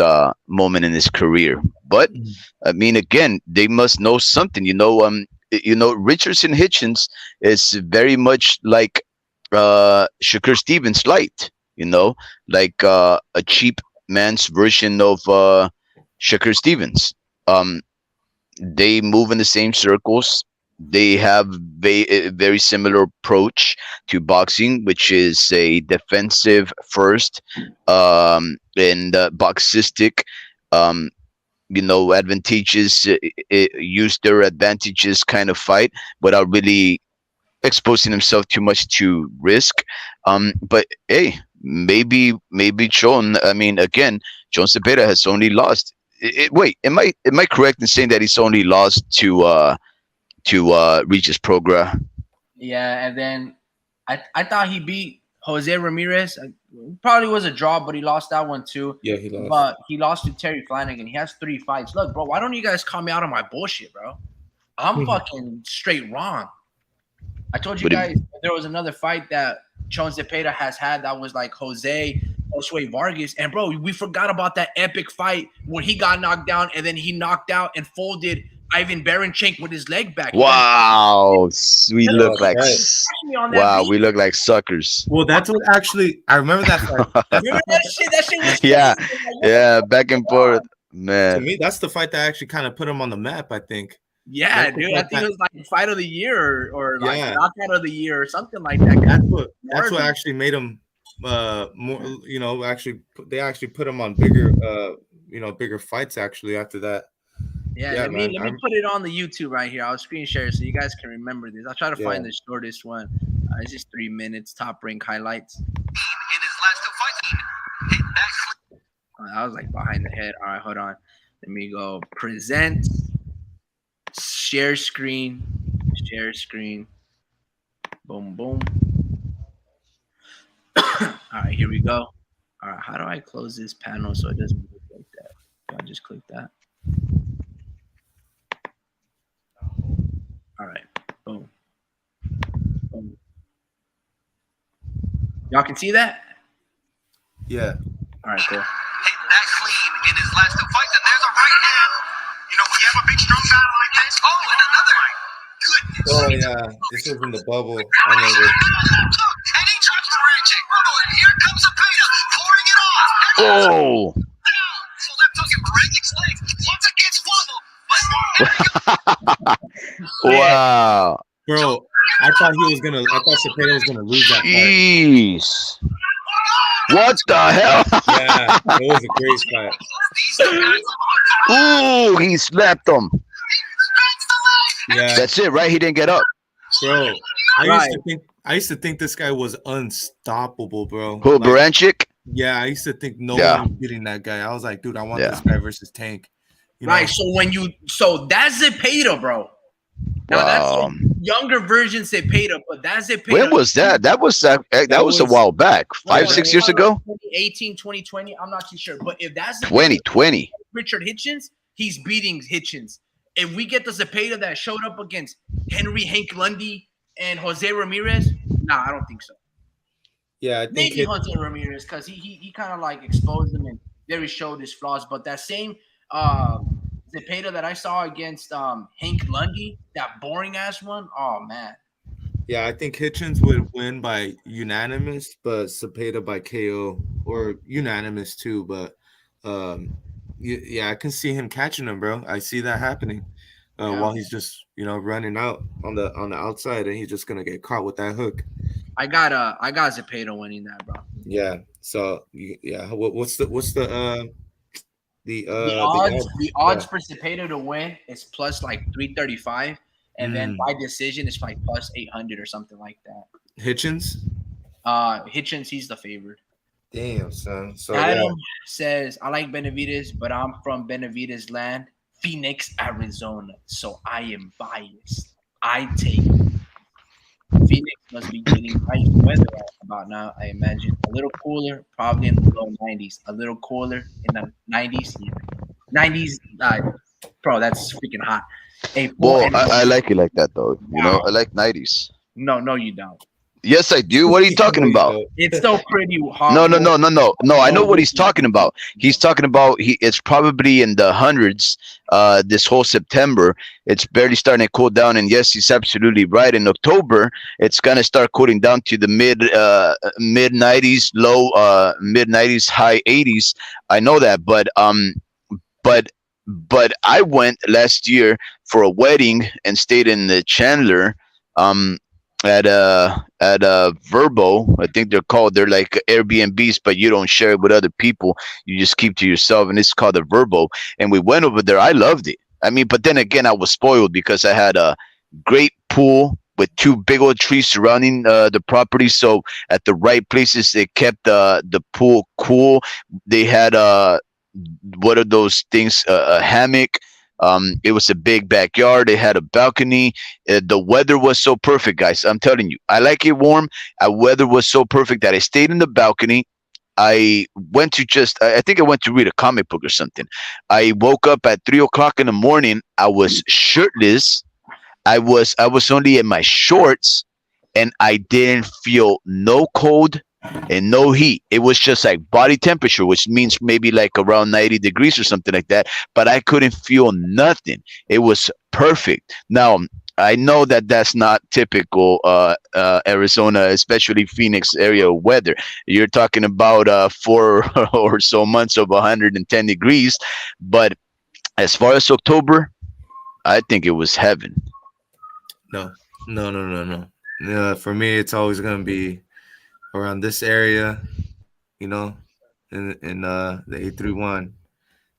moment in his career. But I mean, again, they must know something. Richardson Hitchens is very much like Shakur Stevens light. Like a cheap man's version of Shakur Stevens. Um, they move in the same circles. They have a very similar approach to boxing, which is a defensive first and boxistic. Um, advantageous, use their advantages kind of fight without really exposing himself too much to risk. But hey, maybe John. I mean, again, John Cepeda has only lost. Wait, am I correct in saying that he's only lost to Regis Prograis? Yeah, and then I thought he beat Jose Ramirez. Probably was a draw, but he lost that one too. Yeah, he lost. But he lost to Terry Flanagan. He has 3 fights. Look, bro, why don't you guys call me out on my bullshit, bro? I'm fucking straight wrong. I told you But guys there was another fight that Chon Zepeda has had that was like Josue Vargas. And bro, we forgot about that epic fight when he got knocked down and then he knocked out and folded Ivan Baranchenk with his leg back. You guys wow, we Yeah, look that's like right. me on that wow, beat. we look like suckers. Well, that's what actually I remember that fight. Remember that shit? That shit was Yeah, crazy. Like, what the yeah, fuck back is and going forth, on? To man. me, that's the fight that actually kind of put him on the map. I think Yeah, that's the dude. I fight think it that. was like fight of the year or like Yeah, knockout of the year or something like that. that's what actually made him more. Actually, they actually put him on bigger fights. Actually, after that. Yeah, Yeah, man. let me put it on the YouTube right here. I'll screen share so you guys can remember this. I'll try to Yeah. find the shortest one. It's just 3 minutes. Top rank highlights. In his last two fights, hit back. I was like behind the head. All right, hold on. Let me go. Present. Share screen. Share screen. Boom, boom. All right, here we go. All right, how do I close this panel so it doesn't look like that? Do I just click that? All right, boom. Boom. Y'all can see that? Yeah. All right, cool. Hitting that clean in his last two fights, and there's a right hand. You know, when you have a big, strong guy like this. Oh, and another. Goodness. Oh yeah, this was in the bubble. I And he's remember. got another left hook, and he drops the ranching. Oh, and here comes Zepeda, pouring it off. Oh. So left hook and right its leg. Once it gets wobbled, but Wow. Bro, I thought Cepeda was gonna lose that fight. Jeez. What the hell? Yeah, it was a great fight. these two guys are Ooh, he slapped him. Yeah, That's it, right? He didn't get up. bro. Right. I used to think this guy was unstoppable, bro. Who, Like, Baranchik? yeah, I used to think no Yeah. one was beating that guy. I was like, dude, I want Yeah. this guy versus Tank. You know? Right. So that's Zepeda, bro. Now that's Wow. a younger version Zepeda, but that's Zepeda. When was that? That was a was- while back. Like, 5-6 years ago. 2018, 2020. I'm not too sure. But if that's Zepeda, 2020. Richard Hitchens, he's beating Hitchens. If we get the Zepeda that showed up against Hank Lundy and Jose Ramirez, nah, I don't think so. Yeah, I think Maybe Jose Ramirez, because he kind of like exposed him and very showed his flaws. But that same Zepeda that I saw against Hank Lundy, that boring ass one, oh man. yeah, I think Hitchens would win by unanimous, but Cepeda by KO or unanimous too. But yeah, I can see him catching him, bro. I see that happening. Yeah. While he's just running out on the outside, and he's just gonna get caught with that hook. I got Zepeda winning that, bro. Yeah. So yeah, what's the The odds odds for Zepeda to win is plus like 335, and then by decision it's like plus 800 or something like that. Hitchens? Hitchens, he's the favorite. Damn, son. So Adam says, I like Benavides, but I'm from Benavides land, Phoenix, Arizona. So I am biased. I take Phoenix must be getting nice weather right about now, I imagine. A little cooler, probably in the low 90s. A little cooler in the 90s. Yeah. 90s, bro, that's freaking hot. Well, I like it like that though. You know, I like 90s. No, you don't. Yes, I do. What are you talking about? It's so pretty hot. No. I know what he's talking about. He's talking about it's probably in the hundreds. This whole September, it's barely starting to cool down. And yes, he's absolutely right. In October, it's gonna start cooling down to the mid 90s, low mid 90s, high 80s. I know that, but I went last year for a wedding and stayed in the Chandler. At Verbo, I think they're called. They're like Airbnbs, but you don't share it with other people. You just keep to yourself, and it's called a Verbo. And we went over there. I loved it. I mean, but then again, I was spoiled because I had a great pool with two big old trees surrounding the property. So at the right places, they kept the pool cool. They had what are those things? A hammock. It was a big backyard. They had a balcony. The weather was so perfect, guys. I'm telling you, I like it warm. Weather was so perfect that I stayed in the balcony. I went to I think I went to read a comic book or something. I woke up at 3:00 in the morning. I was shirtless. I was only in my shorts, and I didn't feel no cold and no heat. It was just like body temperature, which means maybe like around 90 degrees or something like that. But I couldn't feel nothing. It was perfect. Now, I know that that's not typical Arizona, especially Phoenix area weather. You're talking about 4 or so months of 110 degrees. But as far as October, I think it was heaven. No. For me, it's always gonna be around this area, in the 831.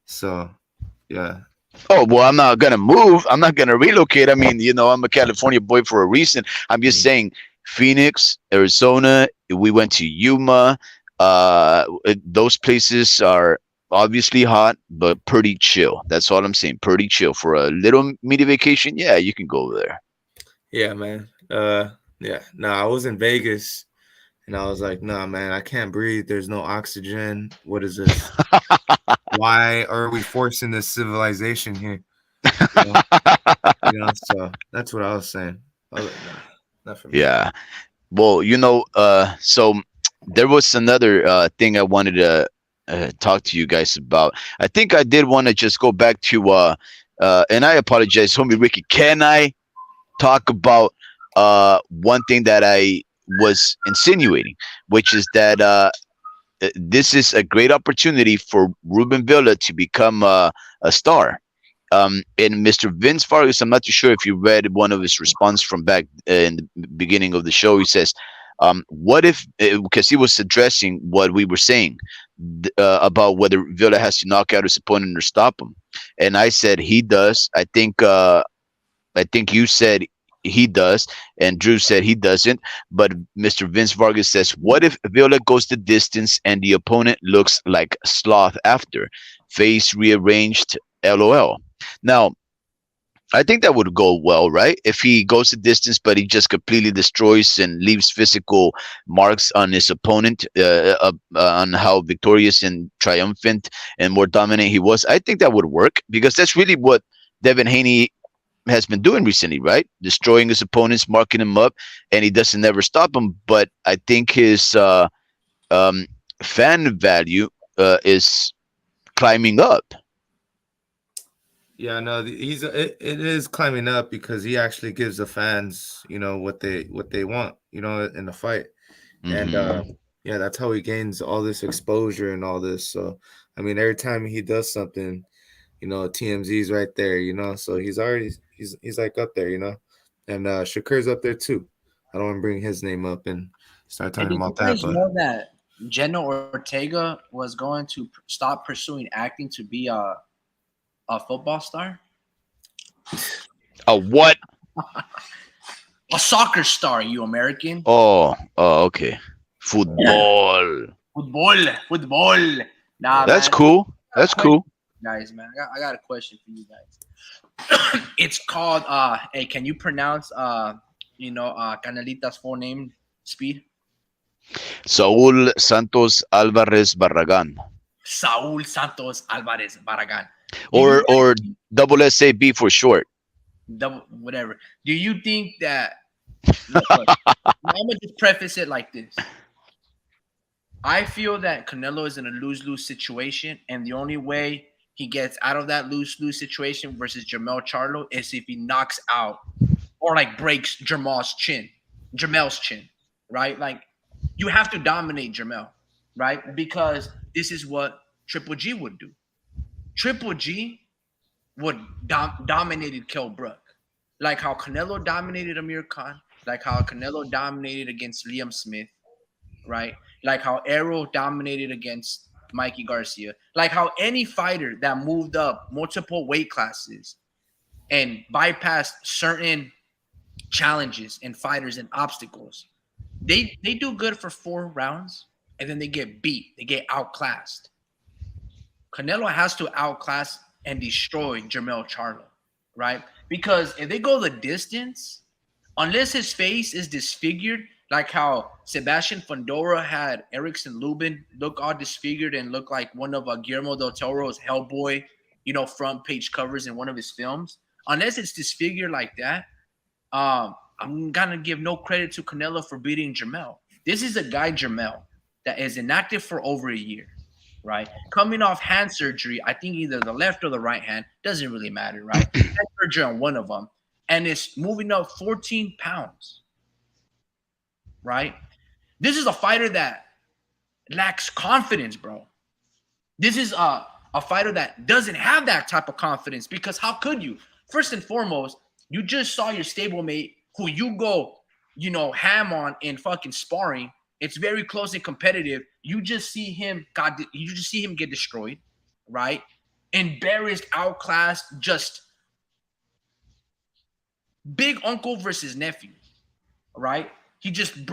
So yeah. Oh, well, I'm not gonna move. I'm not gonna relocate. I mean, I'm a California boy for a reason. I'm just saying Phoenix, Arizona, we went to Yuma. Those places are obviously hot, but pretty chill. That's all I'm saying. Pretty chill for a little mini vacation. Yeah, you can go over there. Yeah, man. Yeah. No, I was in Vegas. And I was like, nah, man, I can't breathe. There's no oxygen. What is this? Why are we forcing this civilization here? You know, so that's what I was saying. I was like, nah, not for me. Yeah. Well, so there was another thing I wanted to talk to you guys about. I think I did want to just go back to and I apologize, homie Ricky. Can I talk about one thing that I was insinuating, which is that this is a great opportunity for Ruben Villa to become a star. And Mr. Vince Vargas, I'm not too sure if you read one of his response from back in the beginning of the show. He says, "What if?" Because he was addressing what we were saying about whether Villa has to knock out his opponent or stop him, and I said he does. I think you said he does, and Drew said he doesn't. But Mr. Vince Vargas says, "What if Viola goes the distance and the opponent looks like sloth after? Face rearranged, LOL." Now, I think that would go well, right? If he goes the distance, but he just completely destroys and leaves physical marks on his opponent, on how victorious and triumphant and more dominant he was. I think that would work because that's really what Devin Haney has been doing recently, right? Destroying his opponents, marking him up, and he doesn't ever stop him. But I think his fan value is climbing up. Yeah, no, it is climbing up because he actually gives the fans, what they want, in the fight. And Mhm. yeah, that's how he gains all this exposure and all this. So I mean, every time he does something, TMZ's right there, so he's like up there, and Shakur's up there too. I don't want to bring his name up and start And talking did you about that, guys but know that Jenna Ortega was going to stop pursuing acting to be a football star? A what? A soccer star, you American. Oh, okay. Football. Football. Nah, That's man. cool. That's cool. Guys, man. I got a question for you guys. It's called hey, can you pronounce Canelita's full name, Speed? Saul Santos Alvarez Barragan, Saul Santos Alvarez Barragan. Do you or double SAB for short. double whatever? Do you think that look, I'm gonna just preface it like this. I feel that Canelo is in a lose-lose situation, and the only way he gets out of that lose-lose situation versus Jamel Charlo is if he knocks out or like breaks Jamel's chin, right? Like you have to dominate Jamel, right? Because this is what Triple G would do. Triple G would dominated Kell Brook, like how Canelo dominated Amir Khan, like how Canelo dominated against Liam Smith, right? Like how Arrow dominated against Mikey Garcia, like how any fighter that moved up multiple weight classes and bypassed certain challenges and fighters and obstacles, they do good for 4 rounds and then they get beat, they get outclassed. Canelo has to outclass and destroy Jermell Charlo, right? Because if they go the distance, unless his face is disfigured, like how Sebastian Fondora had Erickson Lubin look all disfigured and look like one of Guillermo del Toro's Hellboy, front page covers in one of his films. Unless it's disfigured like that, I'm gonna give no credit to Canelo for beating Jermell. This is a guy, Jermell, that is inactive for over a year, right? Coming off hand surgery, I think either the left or the right hand, doesn't really matter, right? Hand surgery on one of them, and is moving up 14 pounds, right? This is a fighter that lacks confidence, bro. This is a fighter that doesn't have that type of confidence because how could you? First and foremost, you just saw your stablemate who you go, ham on in fucking sparring. It's very close and competitive. You just see him get destroyed, right? Embarrassed, outclassed, just big uncle versus nephew, right? He just,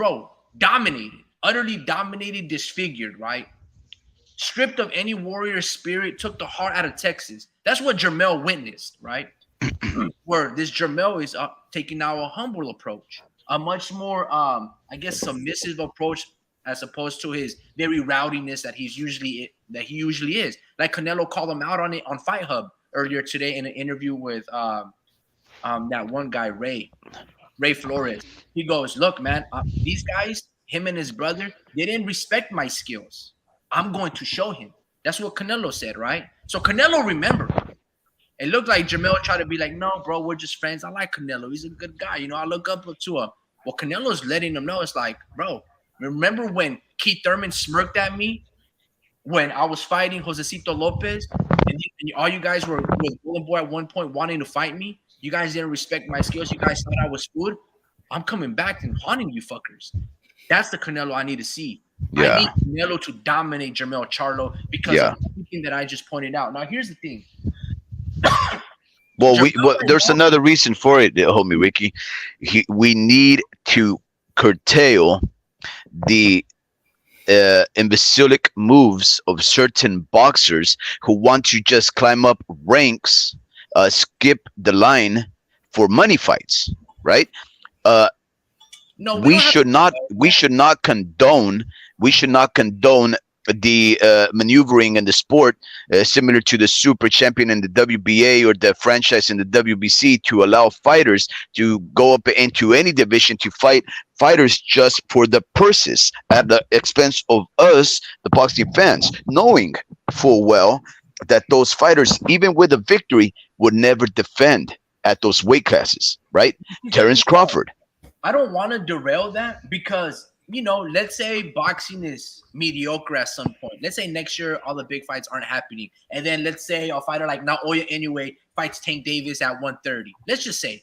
dominated, utterly dominated, disfigured, right? Stripped of any warrior spirit, took the heart out of Texas. That's what Jermell witnessed, right? Where this Jermell is taking now a humble approach, a much more, submissive approach, as opposed to his very rowdiness that he usually is. Like Canelo called him out on it on Fight Hub earlier today in an interview with that one guy Ray Flores. He goes, "Look, man, these guys, him and his brother, they didn't respect my skills. I'm going to show him." That's what Canelo said, right? So Canelo remembered. It looked like Jamel tried to be like, "No, bro, we're just friends. I like Canelo. He's a good guy. I look up to him." Well, Canelo's letting him know. It's like, bro, remember when Keith Thurman smirked at me when I was fighting Josecito Lopez, and all you guys were with Golden Boy at one point wanting to fight me? You guys didn't respect my skills. You guys thought I was food. I'm coming back and haunting you fuckers. That's the Canelo I need to see. Yeah. I need Canelo to dominate Jermell Charlo because of everything that I just pointed out. Now, here's the thing. Well, there's another reason for it, homie Ricky. We need to curtail the imbecilic moves of certain boxers who want to just climb up ranks, skip the line for money fights, right? No, we should not condone the maneuvering in the sport, similar to the super champion in the WBA or the franchise in the WBC, to allow fighters to go up into any division to fight fighters just for the purses at the expense of us, the boxing fans, knowing full well that those fighters, even with a victory, would never defend at those weight classes, right? Terrence Crawford. I don't want to derail that because, let's say boxing is mediocre at some point. Let's say next year all the big fights aren't happening. And then let's say a fighter like Naoya Inoue fights Tank Davis at 130. Let's just say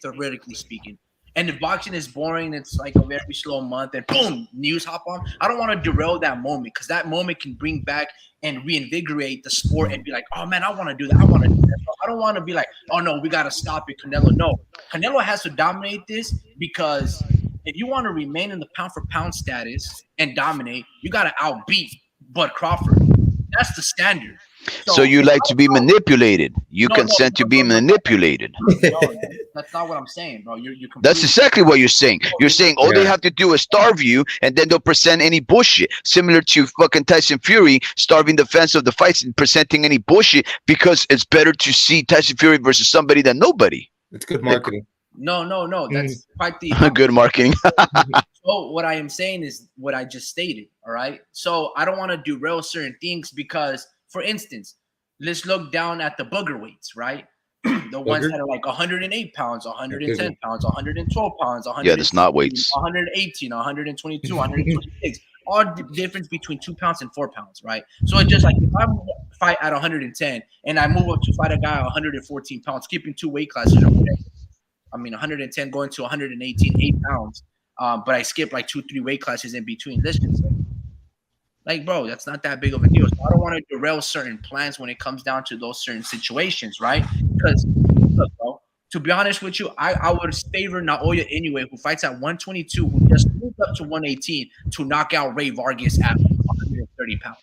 theoretically speaking. And if boxing is boring, it's like a very slow month, and boom, news hop on. I don't want to derail that moment because that moment can bring back and reinvigorate the sport and be like, oh man, I want to do that. I want to do that. I don't want to be like, oh no, we got to stop it, Canelo. No, Canelo has to dominate this because if you want to remain in the pound for pound status and dominate, you got to outbeat Bud Crawford. That's the standard. So you like to be manipulated. You consent to be manipulated. No, that's not what I'm saying, bro. You're That's exactly what you're saying. You're saying all they have to do is starve you, and then they'll present any bullshit. Similar to fucking Tyson Fury starving the fans of the fights and presenting any bullshit because it's better to see Tyson Fury versus somebody than nobody. It's good marketing. No. That's quite the good marketing. So what I am saying is what I just stated. All right. So I don't want to derail certain things because, for instance, let's look down at the booger weights, right? The ones that are like 108 pounds, 110 pounds, 112 pounds, 100. Yeah, that's not weights. 118, 122, 126. All the difference between 2 pounds and 4 pounds, right? So it's just like if I fight at 110 and I move up to fight a guy at 114 pounds, skipping 2 weight classes or whatever. 110 going to 118, 8 pounds. But I skip like 2-3 weight classes in between. Let's just say, like, bro, that's not that big of a deal. So I don't want to derail certain plans when it comes down to those certain situations, right? Because, look, bro, to be honest with you, I would favor Naoya Inoue, who fights at 122, who just moved up to 118 to knock out Ray Vargas at 130 pounds.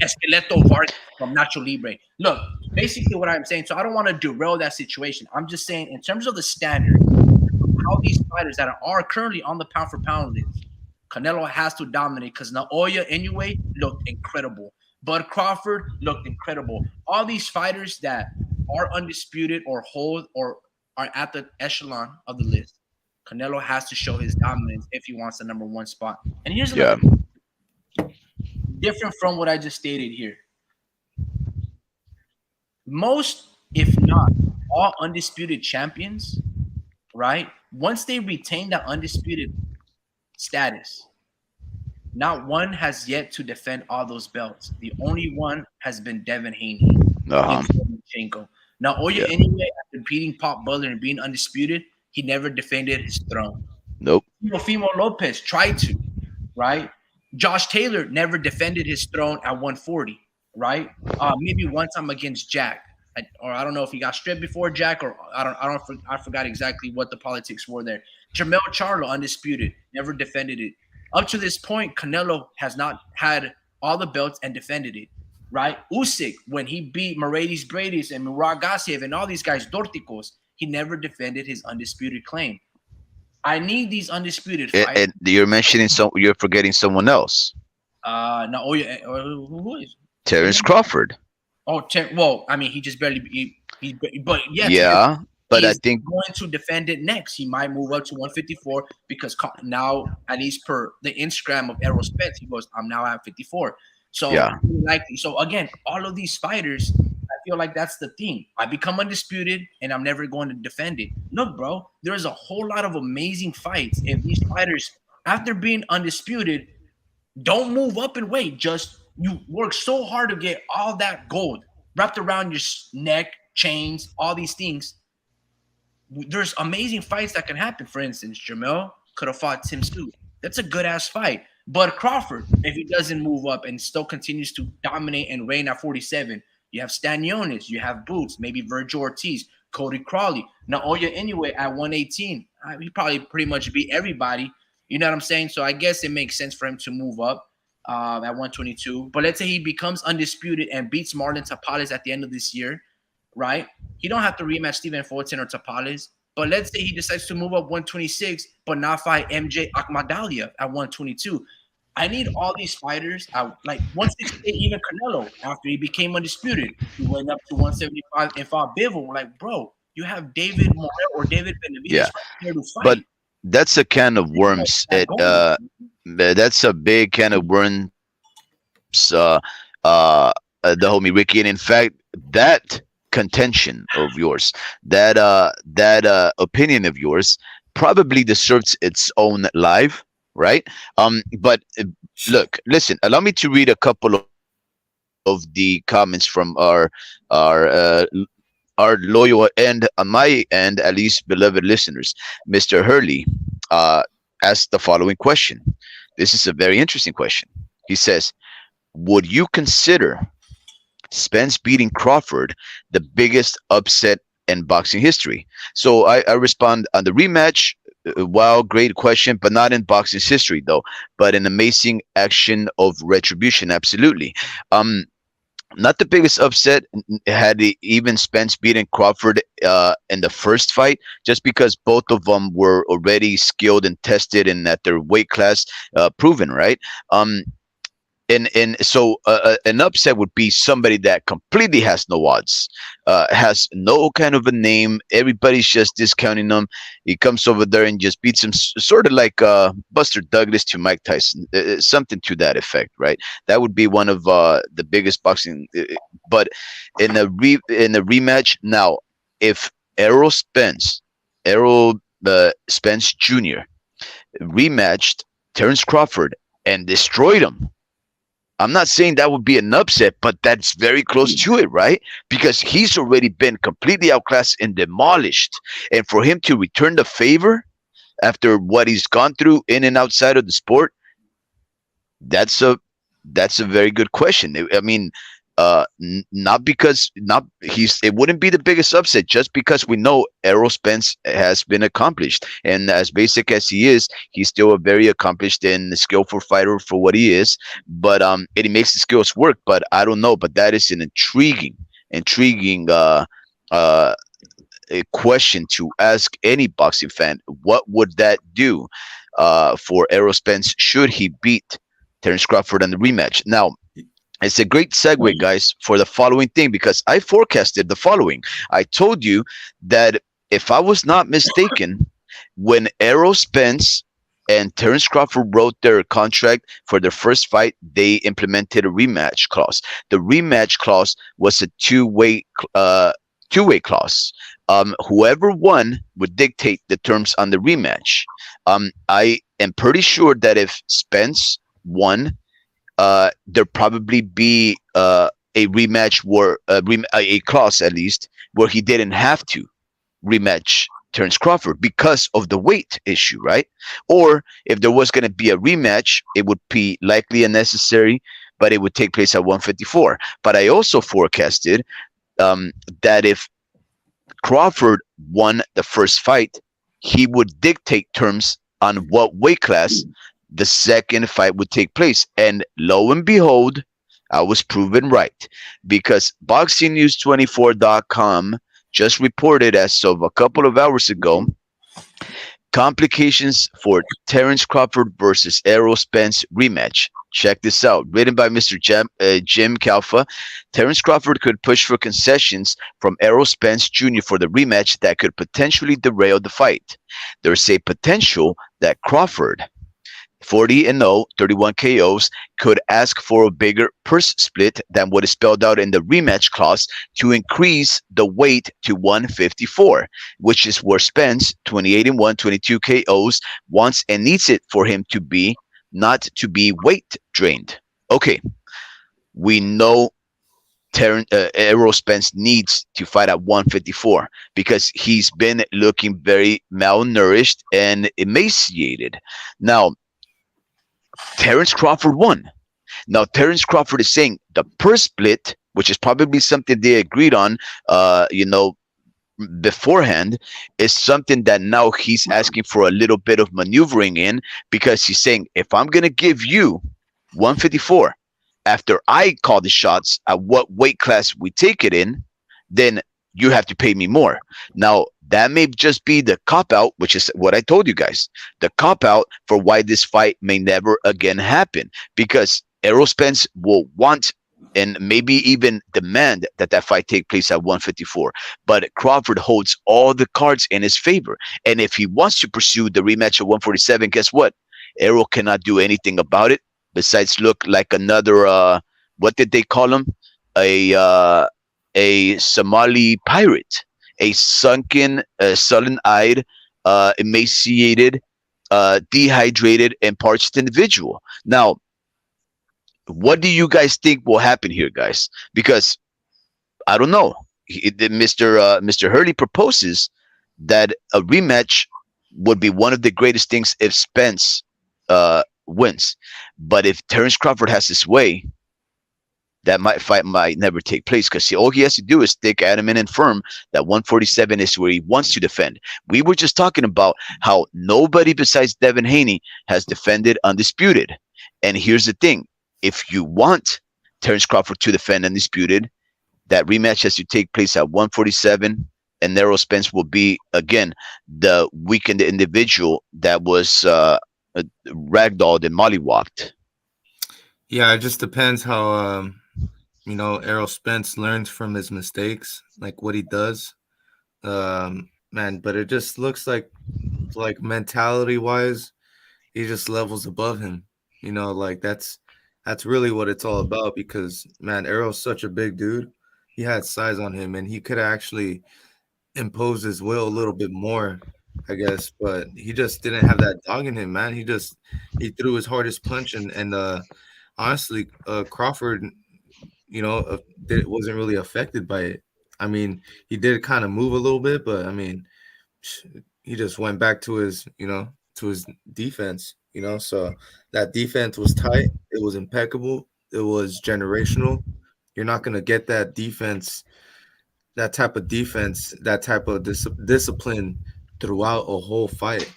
Esqueleto Vargas from Nacho Libre. Look, basically what I'm saying, so I don't want to derail that situation. I'm just saying in terms of the standard, how these fighters that are currently on the pound for pound list, Canelo has to dominate because Naoya Inoue looked incredible. Bud Crawford looked incredible. All these fighters that are undisputed or hold or are at the echelon of the list, Canelo has to show his dominance if he wants the number 1 spot. And here's another different from what I just stated here. Most, if not all, undisputed champions, right? Once they retain that undisputed status, not one has yet to defend all those belts. The only one has been Devin Haney. Now, Naoya Inoue, after beating Pop Butler and being undisputed, he never defended his throne. Nope. Teofimo Lopez tried to, right? Josh Taylor never defended his throne at 140, right? Maybe one time against Jack, or I don't know if he got stripped before Jack, or I forgot exactly what the politics were there. Jermell Charlo, undisputed, never defended it. Up to this point, Canelo has not had all the belts and defended it, right? Usyk, when he beat Mercedes Bradis and Murad Gassiev and all these guys, Dorticos, he never defended his undisputed claim. I need these undisputed fights. And you're mentioning you're forgetting someone else, No, oh yeah, who is? Terrence Crawford. Oh, well, I mean, he just barely. But yeah, Yeah, but I he's think going to defend it next. He might move up to 154 because now, at least per the Instagram of Errol Spence, he goes, "I'm now at 54." So yeah, likely. So again, all of these fighters, I feel like that's the thing. I become undisputed, and I'm never going to defend it. Look, bro, there's a whole lot of amazing fights, and these fighters, after being undisputed, don't move up in weight. Just you work so hard to get all that gold wrapped around your neck, chains, all these things. There's amazing fights that can happen. For instance, Jamel could have fought Tim Tszyu. That's a good ass fight. But Crawford, if he doesn't move up and still continues to dominate and reign at 47, you have Stanionis, you have Boots, maybe Virgil Ortiz, Cody Crawley. Naoya anyway at 118. He probably pretty much beat everybody. You know what I'm saying? So I guess it makes sense for him to move up at 122. But let's say he becomes undisputed and beats Marlon Tapales at the end of this year, right? He don't have to rematch Stephen Fulton or Tapales. But let's say he decides to move up 126, but not fight MJ Akhmadaliev at 122. I need all these fighters out, like 168, even Canelo, after he became undisputed. He went up to 175 and fought Bivol. We're like, bro, you have David Morel or David Benavidez yeah. right here to fight. But that's a can of worms. That's a big can of worms. The homie Ricky, and in fact, that contention of yours, that opinion of yours, probably deserves its own live, right? But look, listen. Allow me to read a couple of the comments from our loyal and on my end, at least, beloved listeners. Mr. Hurley asked the following question. This is a very interesting question. He says, "Would you consider Spence beating Crawford the biggest upset in boxing history?" So I respond on the rematch. Wow, great question, but not in boxing history though. But an amazing action of retribution, absolutely. Not the biggest upset. Had even Spence beaten Crawford in the first fight, just because both of them were already skilled and tested and at their weight class, proven, right? And so an upset would be somebody that completely has no odds, has no kind of a name. Everybody's just discounting them. He comes over there and just beats him, sort of like Buster Douglas to Mike Tyson, something to that effect, right? That would be one of the biggest boxing. But in a rematch, now if Errol Spence Jr. rematched Terrence Crawford and destroyed him, I'm not saying that would be an upset, but that's very close to it, right? Because he's already been completely outclassed and demolished. And for him to return the favor after what he's gone through in and outside of the sport, that's a very good question. I mean, it wouldn't be the biggest upset just because we know Errol Spence has been accomplished, and as basic as he is, he's still a very accomplished and skillful fighter for what he is. But he makes the skills work. But I don't know. But that is an intriguing a question to ask any boxing fan. What would that do for Errol Spence should he beat Terrence Crawford in the rematch? Now, it's a great segue, guys, for the following thing, because I forecasted the following. I told you that, if I was not mistaken, when Errol Spence and Terrence Crawford wrote their contract for their first fight, they implemented a rematch clause. The rematch clause was a two-way clause. Whoever won would dictate the terms on the rematch. I am pretty sure that if Spence won, there probably be a rematch where a clause, at least, where he didn't have to rematch Terrence Crawford because of the weight issue, right? Or if there was going to be a rematch, it would be likely unnecessary, but it would take place at 154. But I also forecasted that if Crawford won the first fight, he would dictate terms on what weight class the second fight would take place. And lo and behold, I was proven right, because BoxingNews24.com just reported, as of a couple of hours ago, Complications for Terrence Crawford versus Errol Spence rematch. Check this out. Written by Mr. Jim Kalfa, Terrence Crawford could push for concessions from Errol Spence Jr. for the rematch that could potentially derail the fight. There's a potential that Crawford, 40-0, 31 KOs, could ask for a bigger purse split than what is spelled out in the rematch clause to increase the weight to 154, which is where Spence, 28-1, 22 KOs, wants and needs it for him to be, not to be weight drained. Okay, we know Errol Spence needs to fight at 154 because he's been looking very malnourished and emaciated. Now, Terrence Crawford won. Now, Terrence Crawford is saying the purse split, which is probably something they agreed on, beforehand, is something that now he's asking for a little bit of maneuvering in because he's saying, if I'm going to give you 154 after I call the shots at what weight class we take it in, then you have to pay me more. Now, that may just be the cop out, which is what I told you guys. The cop out for why this fight may never again happen, because Errol Spence will want and maybe even demand that that fight take place at 154. But Crawford holds all the cards in his favor. And if he wants to pursue the rematch at 147, guess what? Errol cannot do anything about it besides look like another, what did they call him? A Somali pirate, a sunken, sullen-eyed, emaciated, dehydrated, and parched individual. Now, what do you guys think will happen here, guys? Because I don't know. Mr. Hurley proposes that a rematch would be one of the greatest things if Spence wins. But if Terrence Crawford has his way, that fight might never take place because all he has to do is stick adamant and firm that 147 is where he wants to defend. We were just talking about how nobody besides Devin Haney has defended undisputed. And here's the thing. If you want Terrence Crawford to defend undisputed, that rematch has to take place at 147, and Errol Spence will be, again, the weakened individual that was ragdolled and mollywopped. Yeah, it just depends how Errol Spence learns from his mistakes, like what he does. Man, but it just looks like mentality wise, he just levels above him. Like that's really what it's all about, because man, Errol's such a big dude. He had size on him and he could actually impose his will a little bit more, I guess, but he just didn't have that dog in him, man. He threw his hardest punch, and honestly, Crawford, wasn't really affected by it. I mean, he did kind of move a little bit, but I mean, he just went back to his defense, so that defense was tight. It was impeccable. It was generational. You're not going to get that defense, that type of defense, that type of discipline throughout a whole fight.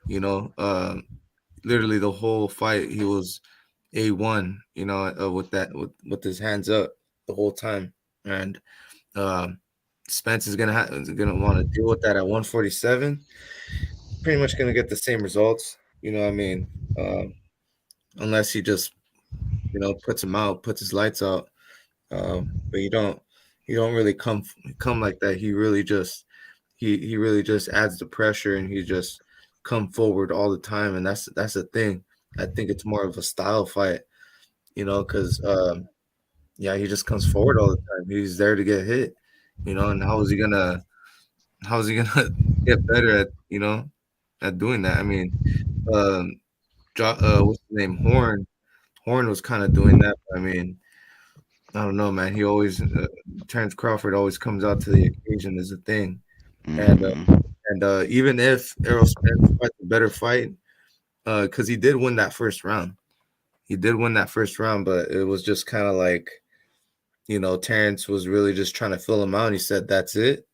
Literally the whole fight, he was A1, with his hands up the whole time. And Spence is gonna want to deal with that at 147. Pretty much gonna get the same results. What I mean? Unless he just puts his lights out. But you don't really come like that. He really just he really just adds the pressure, and he just come forward all the time, and that's the thing. I think it's more of a style fight, because he just comes forward all the time. He's there to get hit, and how is he gonna get better at doing that? I mean, what's his name? Horn was kind of doing that. But I mean, I don't know, man. He always Terrence Crawford always comes out to the occasion is a thing, and even if Errol Spence fights a better fight, because he did win that first round. But it was just kind of like, Terrence was really just trying to fill him out. And he said, "That's it.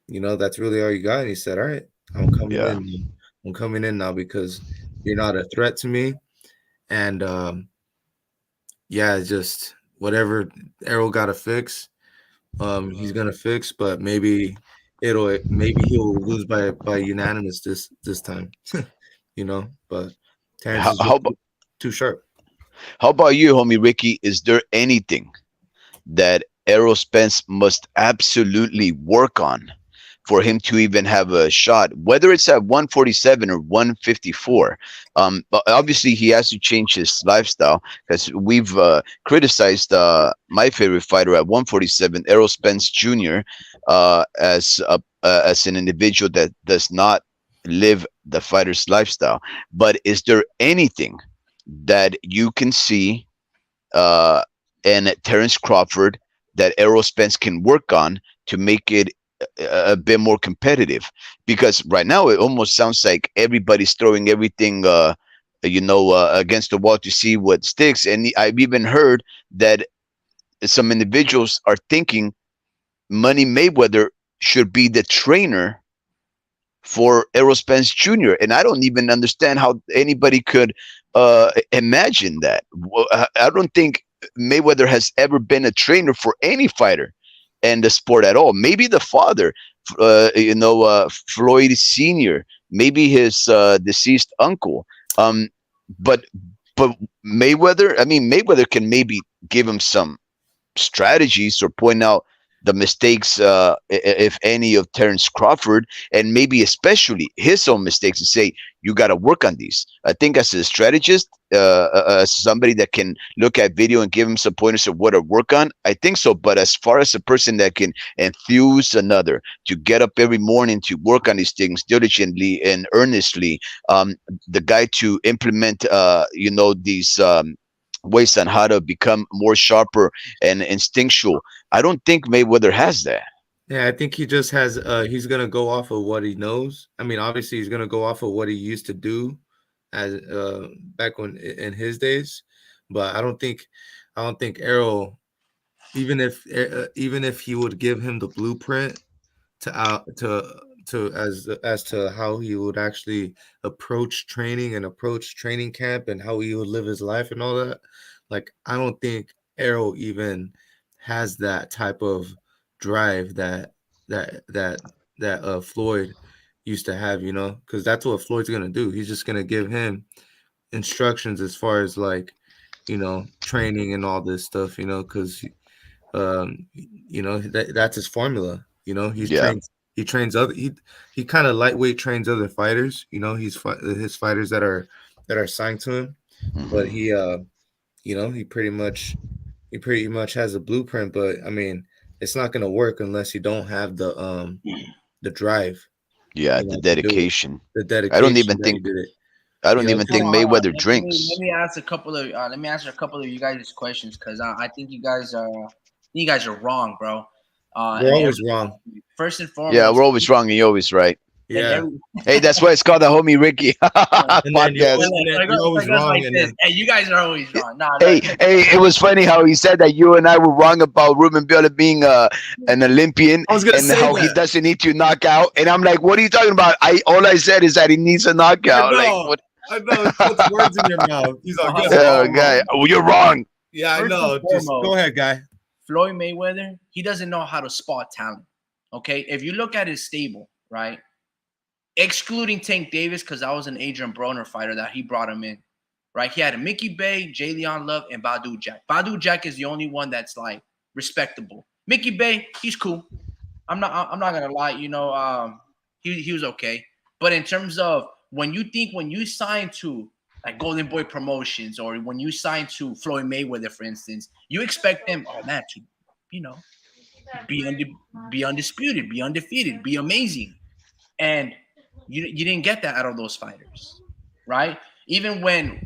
That's really all you got." And he said, "All right, I'm coming in. I'm coming in now because you're not a threat to me." And just whatever Errol got to fix, he's gonna fix. But maybe it'll maybe he'll lose by unanimous this time. But Terrence How, is how just about too sharp. how about you, homie Ricky? Is there anything that Errol Spence must absolutely work on for him to even have a shot, whether it's at 147 or 154? But obviously, he has to change his lifestyle because we've criticized my favorite fighter at 147, Errol Spence Jr., as an individual that does not live the fighter's lifestyle. But is there anything that you can see uh, and Terence Crawford that Errol Spence can work on to make it a bit more competitive? Because right now it almost sounds like everybody's throwing everything, against the wall to see what sticks. And I've even heard that some individuals are thinking Money Mayweather should be the trainer for Errol Spence Jr. And I don't even understand how anybody could imagine that. I don't think Mayweather has ever been a trainer for any fighter in the sport at all. Maybe the father, Floyd Sr., maybe his deceased uncle. But but Mayweather can maybe give him some strategies or point out the mistakes, if any, of Terence Crawford, and maybe especially his own mistakes, and say you got to work on these. I think as a strategist, as somebody that can look at video and give him some pointers of what to work on, I think so. But as far as a person that can enthuse another to get up every morning to work on these things diligently and earnestly, the guy to implement, these ways on how to become more sharper and instinctual. I don't think Mayweather has that. Yeah, I think he just has he's gonna go off of what he knows. I mean, obviously he's gonna go off of what he used to do as back when in his days. But I don't think Errol, even if he would give him the blueprint to out to as to how he would actually approach training and approach training camp and how he would live his life and all that. Like, I don't think Arrow even has that type of drive that Floyd used to have, because that's what Floyd's gonna do. He's just gonna give him instructions as far as, like, training and all this stuff, because that's his formula. Yeah. He trains other he kind of lightweight trains other fighters. His fighters that are signed to him, but Hmm. he pretty much has a blueprint. But I mean, it's not gonna work unless you don't have the drive, Yeah, the to do it, dedication. the I don't dedication even that he think did it. I don't You know, even Hold think on, 'cause- hold on. Mayweather Let drinks. me ask a couple of let me answer a couple of you guys' questions because I think you guys are wrong, bro. we're And always wrong. first and Yeah, foremost, we're always wrong and you're always right. and Yeah, every Hey, that's why it's called the homie Ricky and then you podcast. and then you're so it always goes wrong, like and this. then Hey, you guys are always wrong. Nah, Hey, look, check hey, it was funny how he said that you and I were wrong about Ruben Villa being an Olympian I was gonna and say how he that. doesn't need to knock out. And I'm like, what are you talking about? All I said is that he needs a I knockout. Like know. what? I know. He puts words in your mouth. He's like, hold "Guess on, what? Oh, I'm guy, wrong." oh, you're wrong. Yeah, I first and know. Just go foremost, ahead, guy. Floyd Mayweather, he doesn't know how to spot talent. Okay, if you look at his stable, right, excluding Tank Davis, because that was an Adrian Broner fighter that he brought him in, right? He had Mickey Bay, Jay Leon Love, and Badu Jack. Badu Jack is the only one that's like respectable. Mickey Bay, he's cool. I'm not gonna lie, he was okay. But in terms of when you sign to like Golden Boy Promotions or when you sign to Floyd Mayweather, for instance, you expect them, oh man, to you know be undisputed, be undefeated, be amazing, and you didn't get that out of those fighters, right? Even when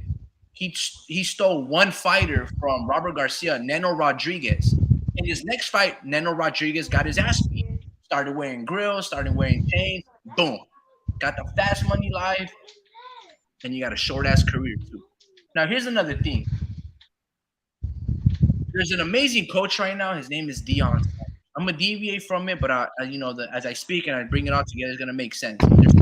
he stole one fighter from Robert Garcia, Neno Rodriguez. In his next fight, Neno Rodriguez got his ass beat. Started wearing grills, started wearing chains. Boom, got the fast money life, and you got a short ass career too. Now here's another thing. There's an amazing coach right now. His name is Dion. I'm gonna deviate from it, but as I speak and I bring it all together, it's gonna make sense. There's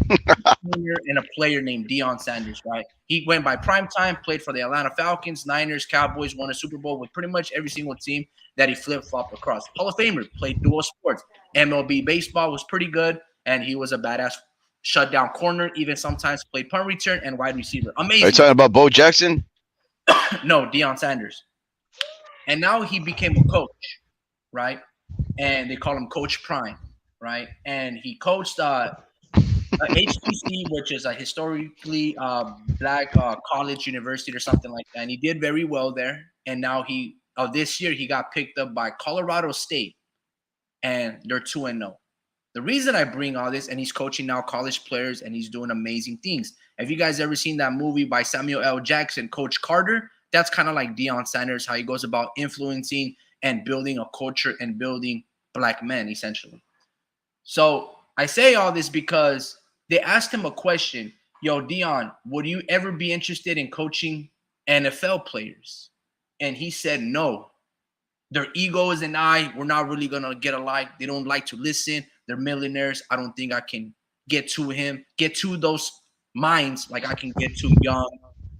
a senior and a player named Deion Sanders, right? He went by primetime, played for the Atlanta Falcons, Niners, Cowboys, won a Super Bowl with pretty much every single team that he flip-flopped across. Hall of Famer, played dual sports. MLB baseball was pretty good, and he was a badass shutdown corner, even sometimes played punt return and wide receiver. Are you Amazing. talking about Bo Jackson? No, Deion Sanders. And now he became a coach, right? And they call him Coach Prime, right? And he coached HTC, which is a historically black college university or something like that. And he did very well there. And now this year he got picked up by Colorado State, and they're 2-0. The reason I bring all this, and he's coaching now college players, and he's doing amazing things. Have you guys ever seen that movie by Samuel L. Jackson, Coach Carter? That's kind of like Deion Sanders, how he goes about influencing and building a culture and building black men, essentially. So I say all this because they asked him a question. Yo, Deion, would you ever be interested in coaching NFL players? And he said no. Their egos and we're not really going to get alike. They don't like to listen. They're millionaires. I don't think I can get to those minds like I can get to young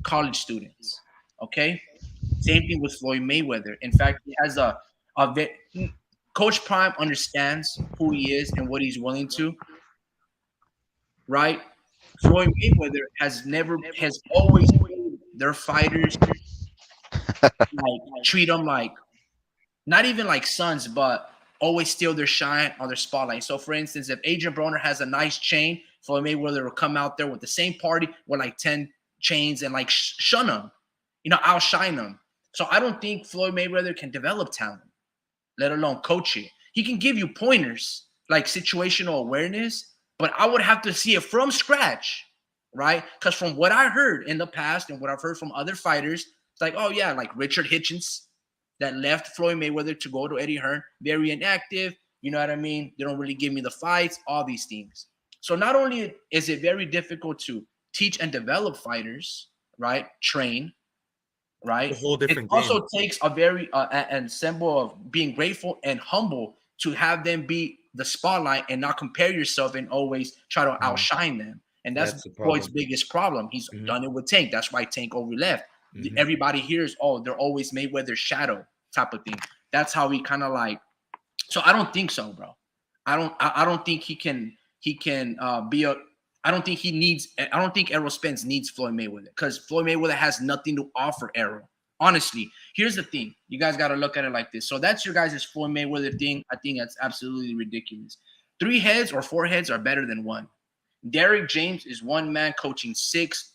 college students. Okay? Same thing with Floyd Mayweather. In fact, he has Coach Prime understands who he is and what he's willing to. Right? Floyd Mayweather has always made their fighters treat them like not even like sons, but always steal their shine on their spotlight. So, for instance, if Adrian Broner has a nice chain, Floyd Mayweather will come out there with the same party with like 10 chains and like shun them, outshine them. So I don't think Floyd Mayweather can develop talent, let alone coach it. He can give you pointers like situational awareness, but I would have to see it from scratch, right? Because from what I heard in the past and what I've heard from other fighters, it's like, oh yeah, like Richard Hitchens that left Floyd Mayweather to go to Eddie Hearn, very inactive, you know what I mean? They don't really give me the fights, all these things. So not only is it very difficult to teach and develop fighters, right? Train, right? A whole different it also takes a very and symbol of being grateful and humble to have them be the spotlight and not compare yourself and always try to outshine them. And that's Floyd's biggest problem. He's done it with Tank. That's why Tank over left. Everybody hears, oh, they're always Mayweather's shadow type of thing. That's how he kind of like. So I don't think so, bro. I don't think he can be a. I don't think Errol Spence needs Floyd Mayweather because Floyd Mayweather has nothing to offer Errol. Honestly, here's the thing. You guys got to look at it like this. So that's your guys' Floyd Mayweather thing. I think that's absolutely ridiculous. 3 heads or 4 heads are better than 1. Derrick James is one man coaching 6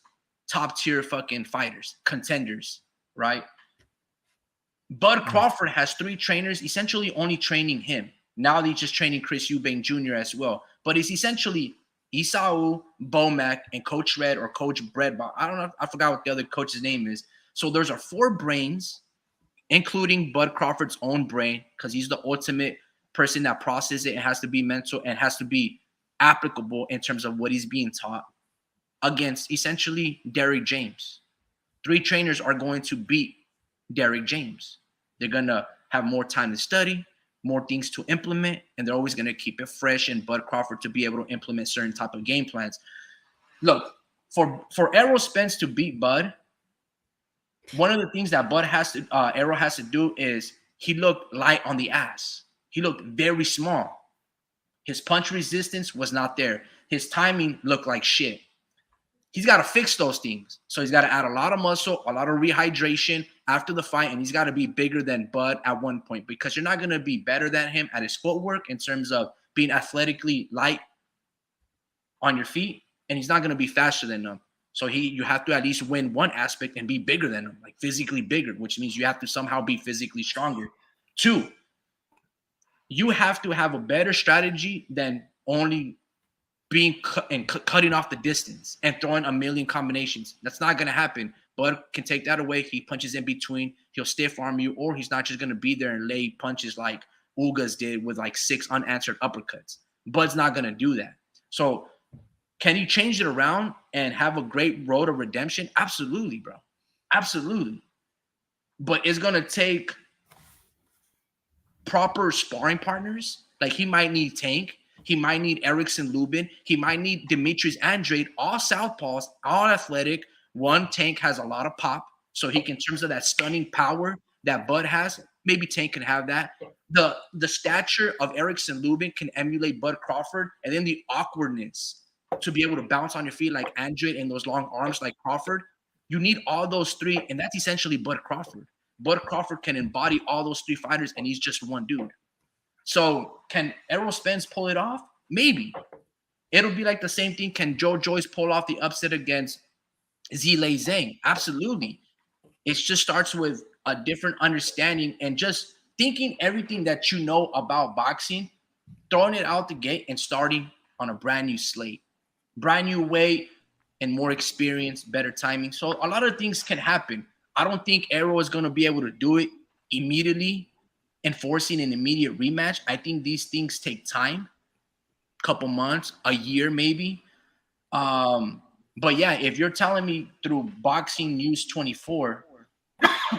top-tier fucking fighters, contenders, right? Bud Crawford has 3 trainers, essentially only training him. Now he's just training Chris Eubank Jr. as well. But it's essentially Isao, Bomac, and Coach Red or Coach Brett. I don't know. I forgot what the other coach's name is. So there's 4 brains, including Bud Crawford's own brain, because he's the ultimate person that processes it. It has to be mental and has to be applicable in terms of what he's being taught against essentially Derrick James. 3 trainers are going to beat Derrick James. They're going to have more time to study, more things to implement, and they're always going to keep it fresh and Bud Crawford to be able to implement certain type of game plans. Look, for Errol Spence to beat Bud, one of the things that Errol has to do is he looked light on the ass. He looked very small. His punch resistance was not there. His timing looked like shit. He's got to fix those things. So he's got to add a lot of muscle, a lot of rehydration after the fight, and he's got to be bigger than Bud at one point because you're not going to be better than him at his footwork in terms of being athletically light on your feet, and he's not going to be faster than them. So you have to at least win one aspect and be bigger than him, like physically bigger, which means you have to somehow be physically stronger. 2, you have to have a better strategy than only being cutting off the distance and throwing a million combinations. That's not going to happen. Bud can take that away. He punches in between. He'll stiff arm you, or he's not just going to be there and lay punches like Ugas did with like 6 unanswered uppercuts. Bud's not going to do that. So can he change it around and have a great road of redemption? Absolutely, bro. Absolutely. But it's going to take proper sparring partners. Like he might need Tank, he might need Erickson Lubin, he might need Demetrius Andrade, all southpaws, all athletic. One, Tank has a lot of pop, so he can, in terms of that stunning power that Bud has, maybe Tank can have that. The stature of Erickson Lubin can emulate Bud Crawford, and then the awkwardness to be able to bounce on your feet like Andrade and those long arms like Crawford. You need all those three, and that's essentially Bud Crawford. Bud Crawford can embody all those three fighters, and he's just one dude. So can Errol Spence pull it off? Maybe. It'll be like the same thing. Can Joe Joyce pull off the upset against Zhilei Zhang? Absolutely. It just starts with a different understanding and just thinking everything that you know about boxing, throwing it out the gate and starting on a brand new slate, brand new way and more experience, better timing. So a lot of things can happen. I don't think Errol is going to be able to do it immediately, enforcing an immediate rematch. I think these things take time, couple months, a year maybe. But yeah, if you're telling me through Boxing News 24,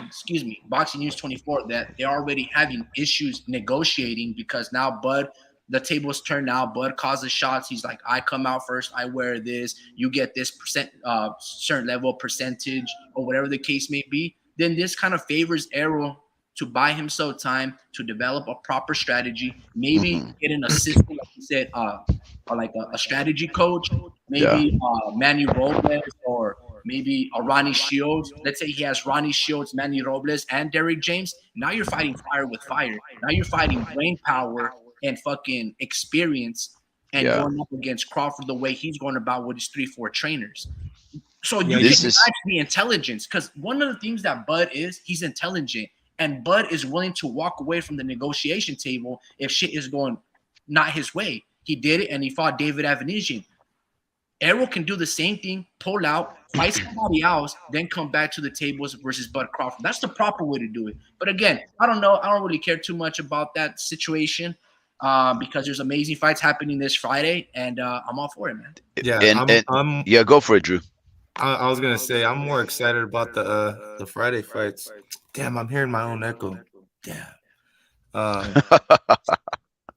excuse me, Boxing News 24, that they're already having issues negotiating because now Bud, the tables turn now. Bud causes shots. He's like, I come out first. I wear this. You get this percent, certain level of percentage, or whatever the case may be. Then this kind of favors Errol to buy himself time to develop a proper strategy. Maybe get an assistant, like you said, like a strategy coach. Maybe Manny Robles or maybe a Ronnie Shields. Let's say he has Ronnie Shields, Manny Robles, and Derrick James. Now you're fighting fire with fire. Now you're fighting brain power and fucking experience and going up against Crawford the way he's going about with his 3-4 trainers. So you can match the intelligence, because one of the things that Bud is, he's intelligent, and Bud is willing to walk away from the negotiation table if shit is going not his way. He did it, and he fought David Avanesian. Errol can do the same thing, pull out, fight somebody else, then come back to the tables versus Bud Crawford. That's the proper way to do it. But again, I don't know. I don't really care too much about that situation because there's amazing fights happening this Friday, and I'm all for it, man. Yeah, go for it, Drew. I was gonna say I'm more excited about the Friday fights. Damn, I'm hearing my own echo. Damn.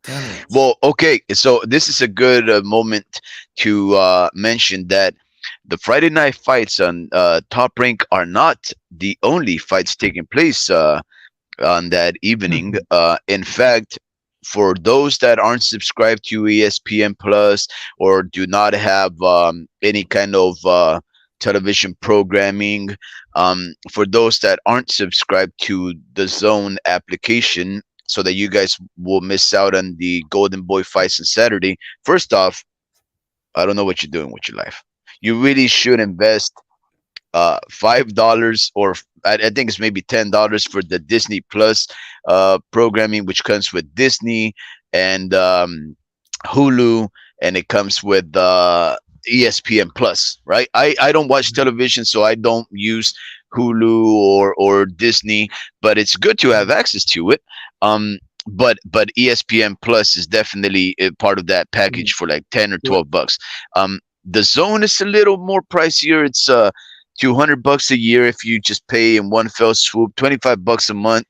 Damn it. Well, okay, so this is a good moment to mention that the Friday night fights on Top Rank are not the only fights taking place on that evening. In fact, for those that aren't subscribed to ESPN Plus or do not have any kind of television programming, for those that aren't subscribed to the Zone application, so that you guys will miss out on the Golden Boy fights on Saturday. First off, I don't know what you're doing with your life. You really should invest $5 or I think it's maybe $10 for the Disney Plus programming, which comes with Disney and Hulu, and it comes with ESPN Plus, right? I don't watch television, so I don't use Hulu or Disney, but it's good to have access to it. But ESPN Plus is definitely a part of that package for like 10 or 12 bucks. The Zone is a little more pricier. It's $200 a year if you just pay in one fell swoop, $25 a month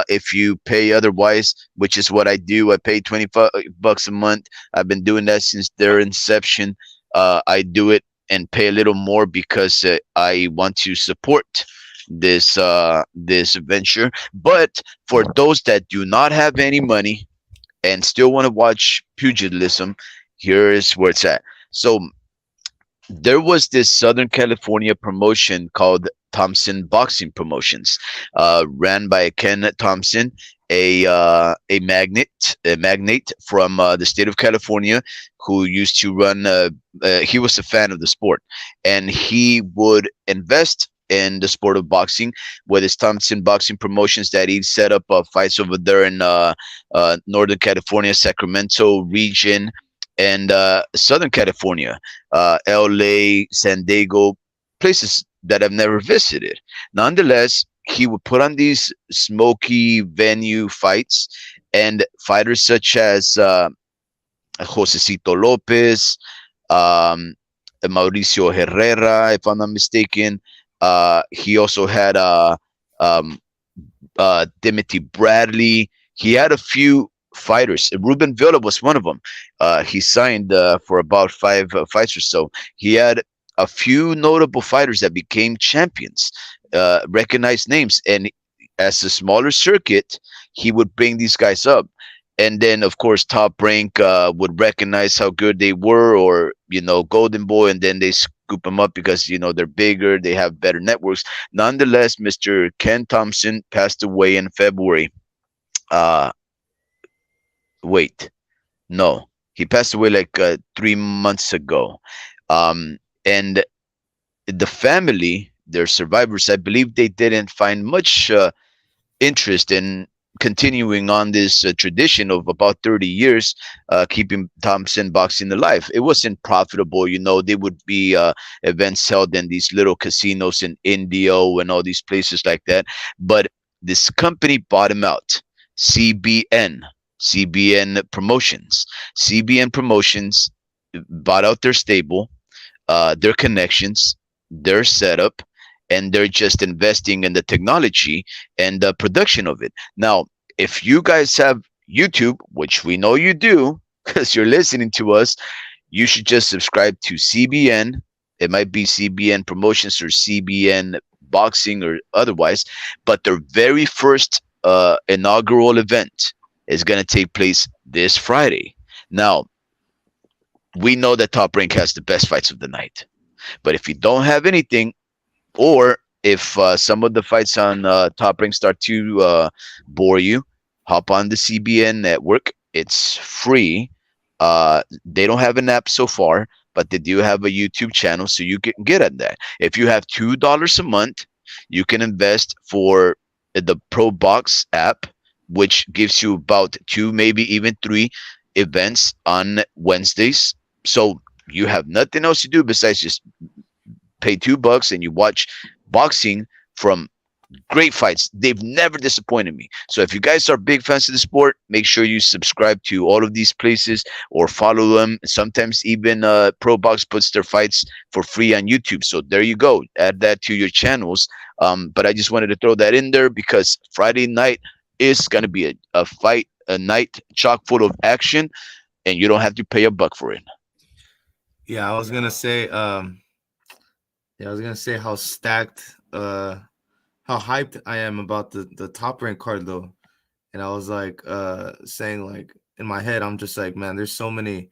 if you pay otherwise, which is what I do. I pay $25 a month. I've been doing that since their inception. I do it and pay a little more because I want to support this venture. But for those that do not have any money and still want to watch pugilism, here is where it's at. So there was this Southern California promotion called Thompson Boxing Promotions, ran by Ken Thompson, a magnate from the state of California, who used to run. He was a fan of the sport, and he would invest in the sport of boxing with his Thompson Boxing Promotions that he set up fights over there in Northern California, Sacramento region, and Southern California, LA, San Diego, places that I've never visited. Nonetheless, he would put on these smoky venue fights, and fighters such as Josecito Lopez, Mauricio Herrera, if I'm not mistaken. He also had Timothy Bradley. he had a few fighters. Ruben Villa was one of them. He signed for about five fights or so. He had a few notable fighters that became champions, recognized names, and as a smaller circuit, he would bring these guys up. And then, of course, Top Rank would recognize how good they were, or Golden Boy, and then they scoop them up because they're bigger, they have better networks. Nonetheless, Mr. Ken Thompson passed away in February. Uh, wait, no, he passed away like 3 months ago. And the family, their survivors, I believe they didn't find much interest in continuing on this tradition of about 30 years, keeping Thompson boxing alive. It wasn't profitable. They would be events held in these little casinos in Indio and all these places like that. But this company bought him out. CBN, CBN Promotions. CBN Promotions bought out their stable, their connections, their setup, and they're just investing in the technology and the production of it. Now, if you guys have YouTube, which we know you do because you're listening to us, you should just subscribe to CBN. It might be CBN Promotions or CBN Boxing or otherwise, but their very first inaugural event is going to take place this Friday. Now, we know that Top Rank has the best fights of the night, but if you don't have anything, or if some of the fights on Top Rank start to bore you, hop on the CBN network. It's free. They don't have an app so far, but they do have a YouTube channel, so you can get at that. If you have $2 a month, you can invest for the Pro Box app, which gives you about 2, maybe even 3 events on Wednesdays. So you have nothing else to do besides just pay $2 and you watch boxing from great fights. They've never disappointed me. So if you guys are big fans of the sport, make sure you subscribe to all of these places or follow them. Sometimes even Pro Box puts their fights for free on YouTube. So there you go. Add that to your channels. But I just wanted to throw that in there because Friday night is going to be a night chock full of action, and you don't have to pay $1 for it. Yeah, I was gonna say, how stacked, how hyped I am about the Top Rank card though, and I was like, saying like in my head, I'm just like, man, there's so many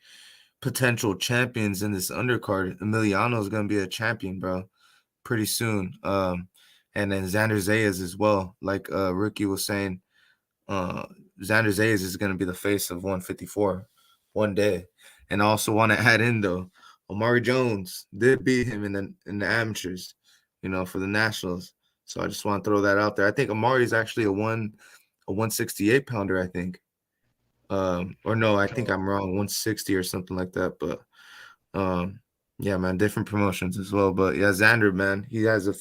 potential champions in this undercard. Emiliano is gonna be a champion, bro, pretty soon. And then Xander Zayas as well. Like Ricky was saying, Xander Zayas is gonna be the face of 154 one day. And I also want to add in though, Omari Jones did beat him in the amateurs, for the nationals. So I just want to throw that out there. I think Omari is actually a 168 pounder, I think. Or no, I think I'm wrong, 160 or something like that. But yeah, man, different promotions as well. But yeah, Xander, man, he has a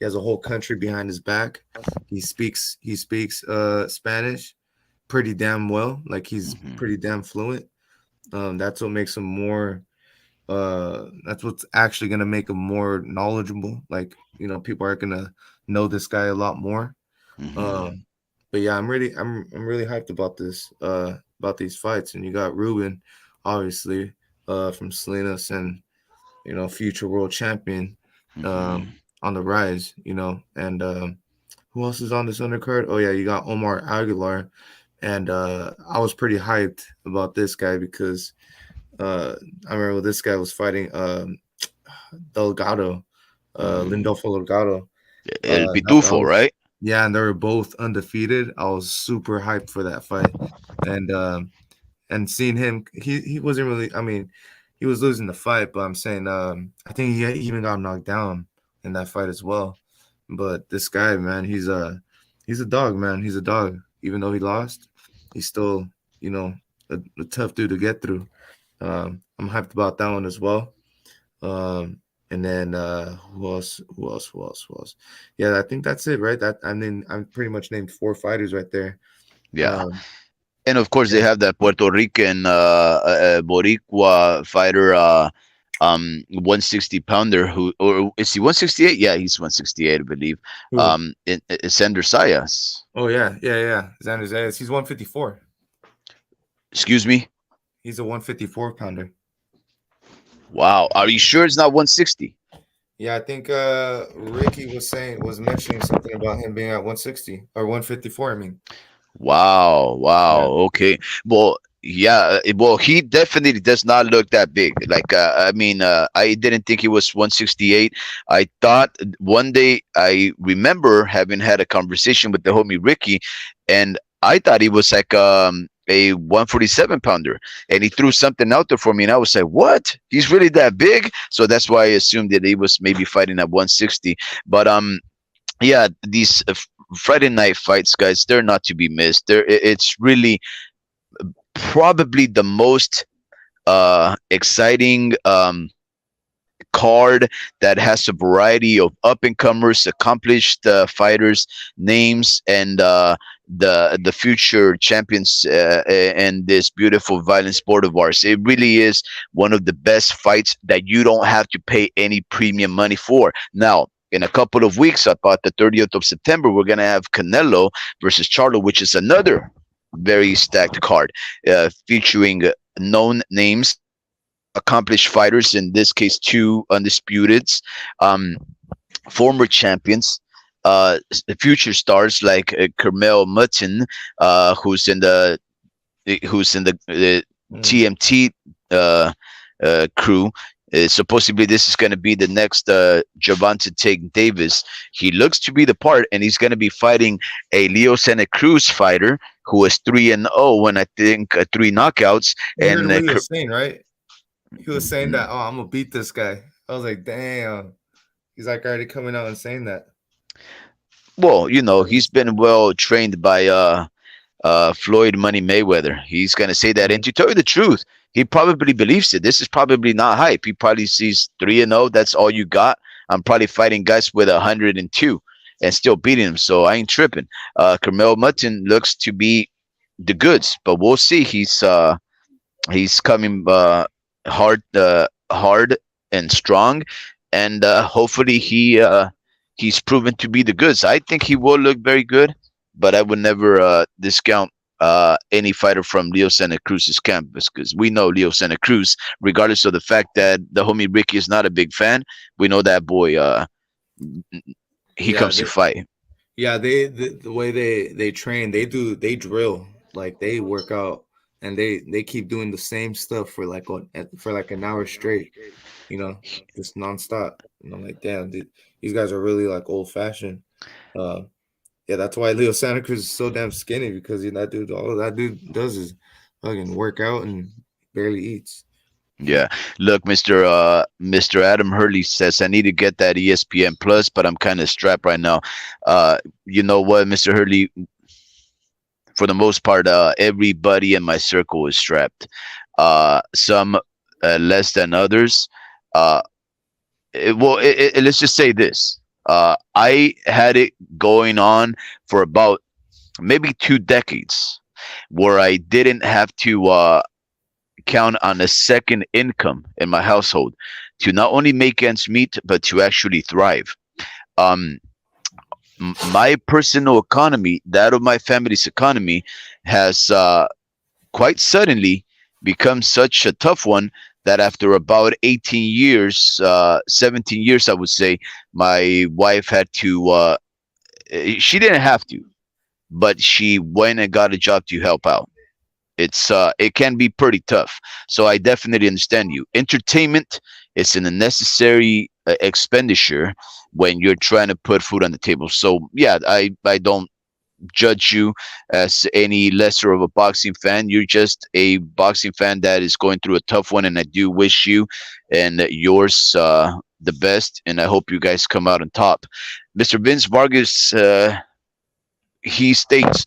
whole country behind his back. He speaks Spanish pretty damn well. Like he's pretty damn fluent. That's what makes him more. That's what's actually gonna make him more knowledgeable. Like people are gonna know this guy a lot more. But yeah, I'm really hyped about this. About these fights, and you got Ruben, obviously, from Salinas, and future world champion, on the rise. And who else is on this undercard? Oh yeah, you got Omar Aguilar, and I was pretty hyped about this guy because. I remember this guy was fighting Delgado, Lindolfo Delgado. El Pitufo, right? Yeah, and they were both undefeated. I was super hyped for that fight, and seeing him, he wasn't really. I mean, he was losing the fight, but I'm saying, I think he even got knocked down in that fight as well. But this guy, man, he's a dog, man. He's a dog. Even though he lost, he's still, a tough dude to get through. I'm hyped about that one as well. And then who else? Yeah, I think that's it, right? I'm pretty much named 4 fighters right there. Yeah. And of course, they have that Puerto Rican Boricua fighter, 160 pounder who, or is he 168? Yeah, he's 168, I believe. Who? Sander Sayas. Oh yeah. Xander Zayas. He's 154. Excuse me. He's a 154 pounder. Wow, are you sure it's not 160? Yeah, I think Ricky was mentioning something about him being at 160 or 154. I mean, Wow, wow. yeah, Okay. Well, yeah. Well, he definitely does not look that big. Like, I mean, I didn't think he was 168. I thought one day I remember having had a conversation with the homie Ricky, and I thought he was like a 147 pounder, and he threw something out there for me, and I was like, "What? He's really that big?" So that's why I assumed that he was maybe fighting at 160. But yeah, these Friday night fights, guys, they're not to be missed. It's really probably the most exciting card that has a variety of up and comers, accomplished fighters, names, and the future champions in this beautiful violent sport of ours. It really is one of the best fights that you don't have to pay any premium money for. Now, in a couple of weeks, about the 30th of September, we're gonna have Canelo versus Charlo, which is another very stacked card featuring known names, accomplished fighters, in this case two undisputeds, um, former champions, future stars like Kermel Mutton, who's in the Mm. TMT crew. Supposedly, this is going to be the next Javante Tank Davis. He looks to be the part, and he's going to be fighting a Leo Santa Cruz fighter who is 3-0, and I think three knockouts. you heard And what he was saying, right? He was saying that, oh, I'm gonna beat this guy. I was like, damn. He's like already coming out and saying that. well, he's been well trained by Floyd Money Mayweather. He's gonna say that, and Mhm. to tell you the truth, he probably believes it. This is probably not hype. He probably sees 3-0. That's all you got. I'm probably fighting guys with 102 and still beating him. So I ain't tripping. Carmel Mutton looks to be the goods, but we'll see. He's coming hard and strong, and hopefully he's proven to be the goods. I think he will look very good, but I would never discount any fighter from Leo Santa Cruz's camp, because we know Leo Santa Cruz, regardless of the fact that the homie Ricky is not a big fan, we know that boy. He Yeah, comes to fight. yeah, the way they train, they drill, like they work out, and they keep doing the same stuff for for like an hour straight, you know, just nonstop. And I'm like, damn, dude, these guys are really like old fashioned. Uh, yeah, that's why Leo Santa Cruz is so damn skinny, because that dude, all that dude does is fucking work out and barely eats. Yeah. Look, Mr. Adam Hurley says I need to get that ESPN Plus, but I'm kind of strapped right now. You know what, Mr. Hurley? For the most part, everybody in my circle is strapped. Some less than others. Uh, let's just say this. I had it going on for about maybe 2 decades, where I didn't have to count on a second income in my household to not only make ends meet, but to actually thrive. Um, my personal economy, that of my family's economy, has quite suddenly become such a tough one that after about 18 years, 17 years, I would say, my wife had to, she didn't have to, but she went and got a job to help out. It can be pretty tough. So I definitely understand you. Entertainment is a necessary expenditure when you're trying to put food on the table. So yeah, I don't judge you as any lesser of a boxing fan. You're just a boxing fan that is going through a tough one, and I do wish you and yours the best, and I hope you guys come out on top. Mr. Vince Vargas, he states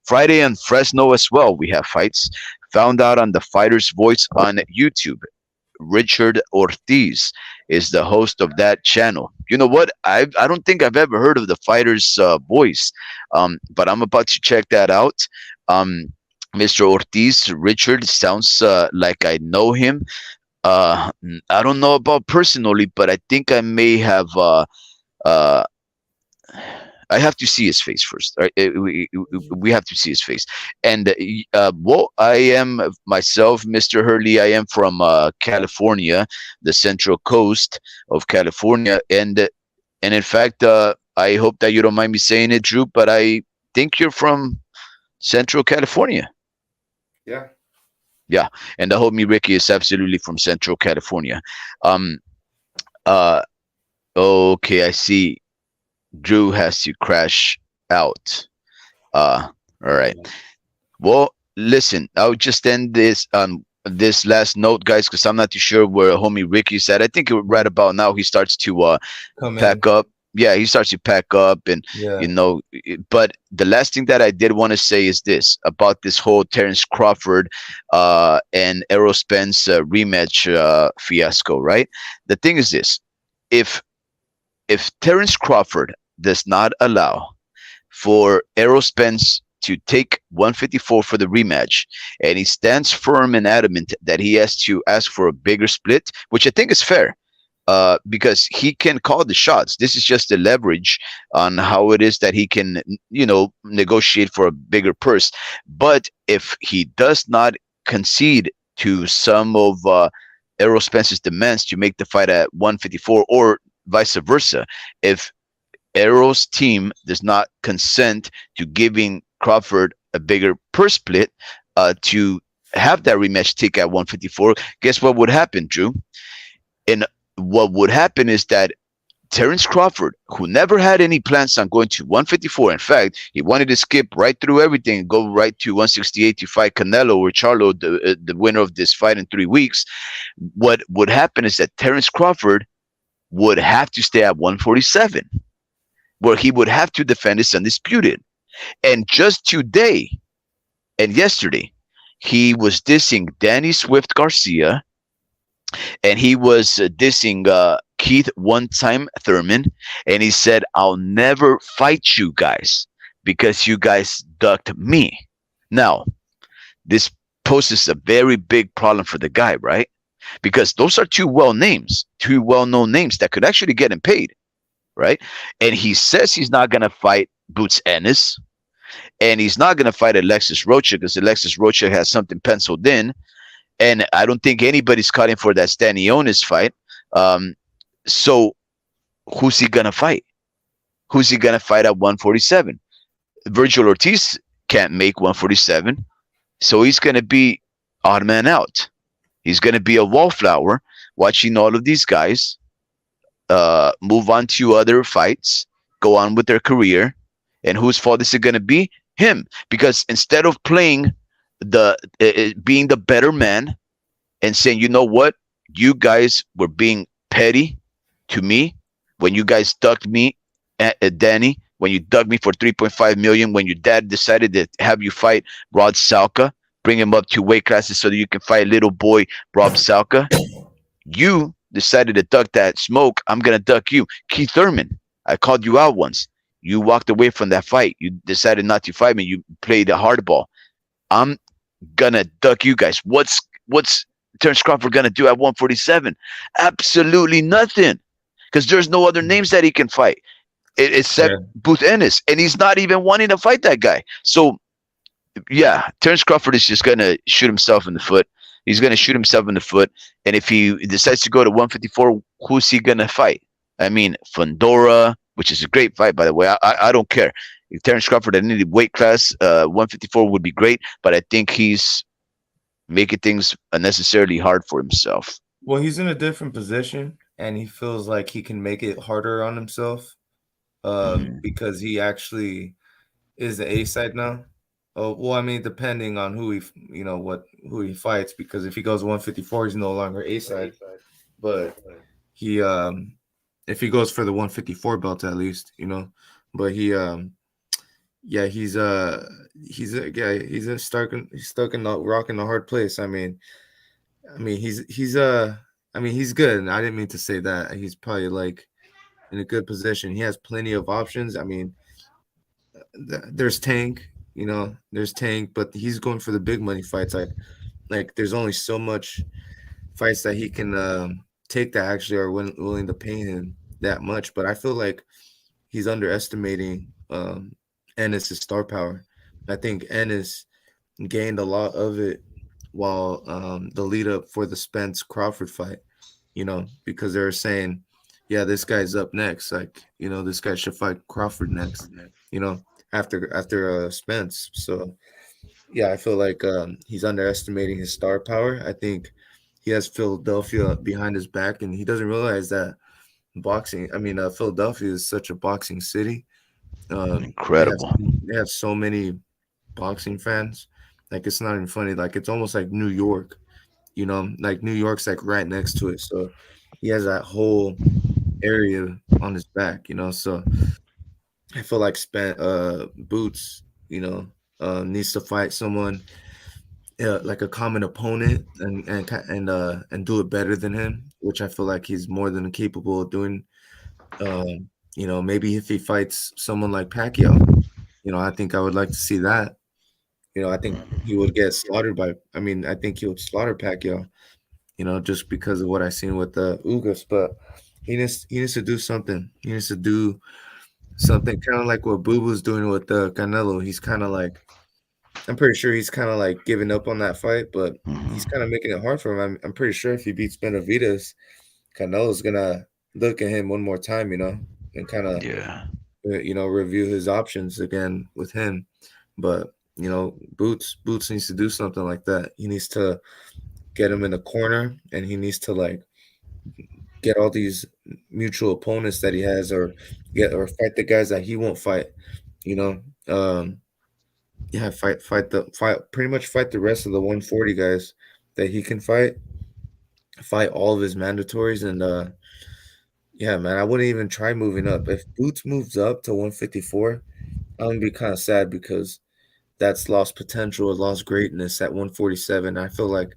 Friday in Fresno as well. We have fights. Found out on the Fighter's Voice on YouTube. Richard Ortiz is the host of that channel. You know what? I don't think I've ever heard of the Fighter's Voice, but I'm about to check that out. Mr. Ortiz, Richard sounds like I know him. I don't know about personally, but I think I may have. Uh, I have to see his face first. Right? We have to see his face. And well, I am myself, Mr. Hurley. I am from California, the Central Coast of California, and in fact, I hope that you don't mind me saying it, Drew, but I think you're from Central California. Yeah. Yeah, and the homie Ricky is absolutely from Central California. Um. Uh. Okay, I see. Drew has to crash out. All right. Well, listen, I'll just end this on this last note, guys, because I'm not too sure where homie Ricky's at. I think right about now he starts to Come in. pack up. Yeah, he starts to pack up, and Yeah. But the last thing that I did want to say is this about this whole Terrence Crawford and Errol Spence rematch fiasco, right? The thing is this: if Terrence Crawford does not allow for Errol Spence to take 154 for the rematch, and he stands firm and adamant that he has to ask for a bigger split, which I think is fair. Because he can call the shots. This is just the leverage on how it is that he can, negotiate for a bigger purse. But if he does not concede to some of Errol Spence's demands to make the fight at 154, or vice versa, if Errol's team does not consent to giving Crawford a bigger purse split to have that rematch take at 154, guess what would happen, Drew? And what would happen is that Terrence Crawford, who never had any plans on going to 154, in fact, he wanted to skip right through everything and go right to 168 to fight Canelo or Charlo, the winner of this fight in 3 weeks. What would happen is that Terrence Crawford would have to stay at 147, where he would have to defend his undisputed. And just today and yesterday, he was dissing Danny Swift Garcia, and he was dissing Keith One Time Thurman, and he said, "I'll never fight you guys because you guys ducked me." Now, this poses a very big problem for the guy, right? Because those are two well-known names that could actually get him paid, right? And he says he's not gonna fight Boots Ennis, and he's not gonna fight Alexis Rocha because Alexis Rocha has something penciled in, and I don't think anybody's cutting for that Stanionis fight. So who's he gonna fight? Who's he gonna fight at 147? Virgil Ortiz can't make 147, so he's gonna be odd man out. He's gonna be a wallflower watching all of these guys move on to other fights, go on with their career, and whose fault is it gonna be? Him, because instead of playing the being the better man and saying, you know what, you guys were being petty to me when you guys ducked me, Danny, when you dug me for 3.5 million, when your dad decided to have you fight Rod Salka, bring him up to weight classes so that you can fight little boy Rob Salka. You decided to duck that smoke. I'm gonna duck you. Keith Thurman, I called you out once. You walked away from that fight. You decided not to fight me. You played a hardball. I'm gonna duck you guys. What's Terrence Crawford gonna do at 147? Absolutely nothing, because there's no other names that he can fight except Booth Ennis, and he's not even wanting to fight that guy. So yeah, Terrence Crawford is just gonna shoot himself in the foot. He's gonna shoot himself in the foot, and if he decides to go to 154, who's he gonna fight? I mean, Fundora, which is a great fight, by the way. I don't care. If Terrence Crawford at any weight class, 154 would be great, but I think he's making things unnecessarily hard for himself. Well, he's in a different position, and he feels like he can make it harder on himself because he actually is the A side now. Oh, well, I mean, depending on who who he fights, because if he goes 154, he's no longer A side. But he if he goes for the 154 belt at least, but he's stuck in the rock in the hard place. I mean he's good. I didn't mean to say that. He's probably like in a good position. He has plenty of options. I mean, there's Tank, there's Tank, but he's going for the big money fights. Like there's only so much fights that he can take that actually are willing to pay him that much. But I feel like he's underestimating Ennis' star power. I think Ennis gained a lot of it while the lead up for the Spence Crawford fight, because they were saying, yeah, this guy's up next. Like, this guy should fight Crawford next, you know, after Spence. So yeah, I feel like he's underestimating his star power. I think he has Philadelphia behind his back, and he doesn't realize that Philadelphia is such a boxing city. They have Incredible. they have so many boxing fans. Like, it's not even funny. Like, it's almost like New York. Like New York's like right next to it. So he has that whole area on his back. So I feel like Boots, needs to fight someone like a common opponent and do it better than him, which I feel like he's more than capable of doing. Maybe if he fights someone like Pacquiao, I think I would like to see that. I think he would get slaughtered I think he would slaughter Pacquiao, just because of what I've seen with the Ugas. But he needs to do something. He needs to do something kind of like what Boo Boo's doing with Canelo. He's kind of like, I'm pretty sure he's kind of like giving up on that fight, but he's Mhm. kind of making it hard for him. I'm pretty sure if he beats Benavidez, Canelo's gonna look at him one more time, and kind of Yeah. review his options again with him. But Boots needs to do something like that. He needs to get him in the corner, and he needs to like get all these mutual opponents that he has, or fight the guys that he won't fight. You know, yeah, pretty much fight the rest of the 140 guys that he can fight all of his mandatories, and yeah, man, I wouldn't even try moving up. If Boots moves up to 154, I'm gonna be kind of sad because that's lost potential, lost greatness at 147. I feel like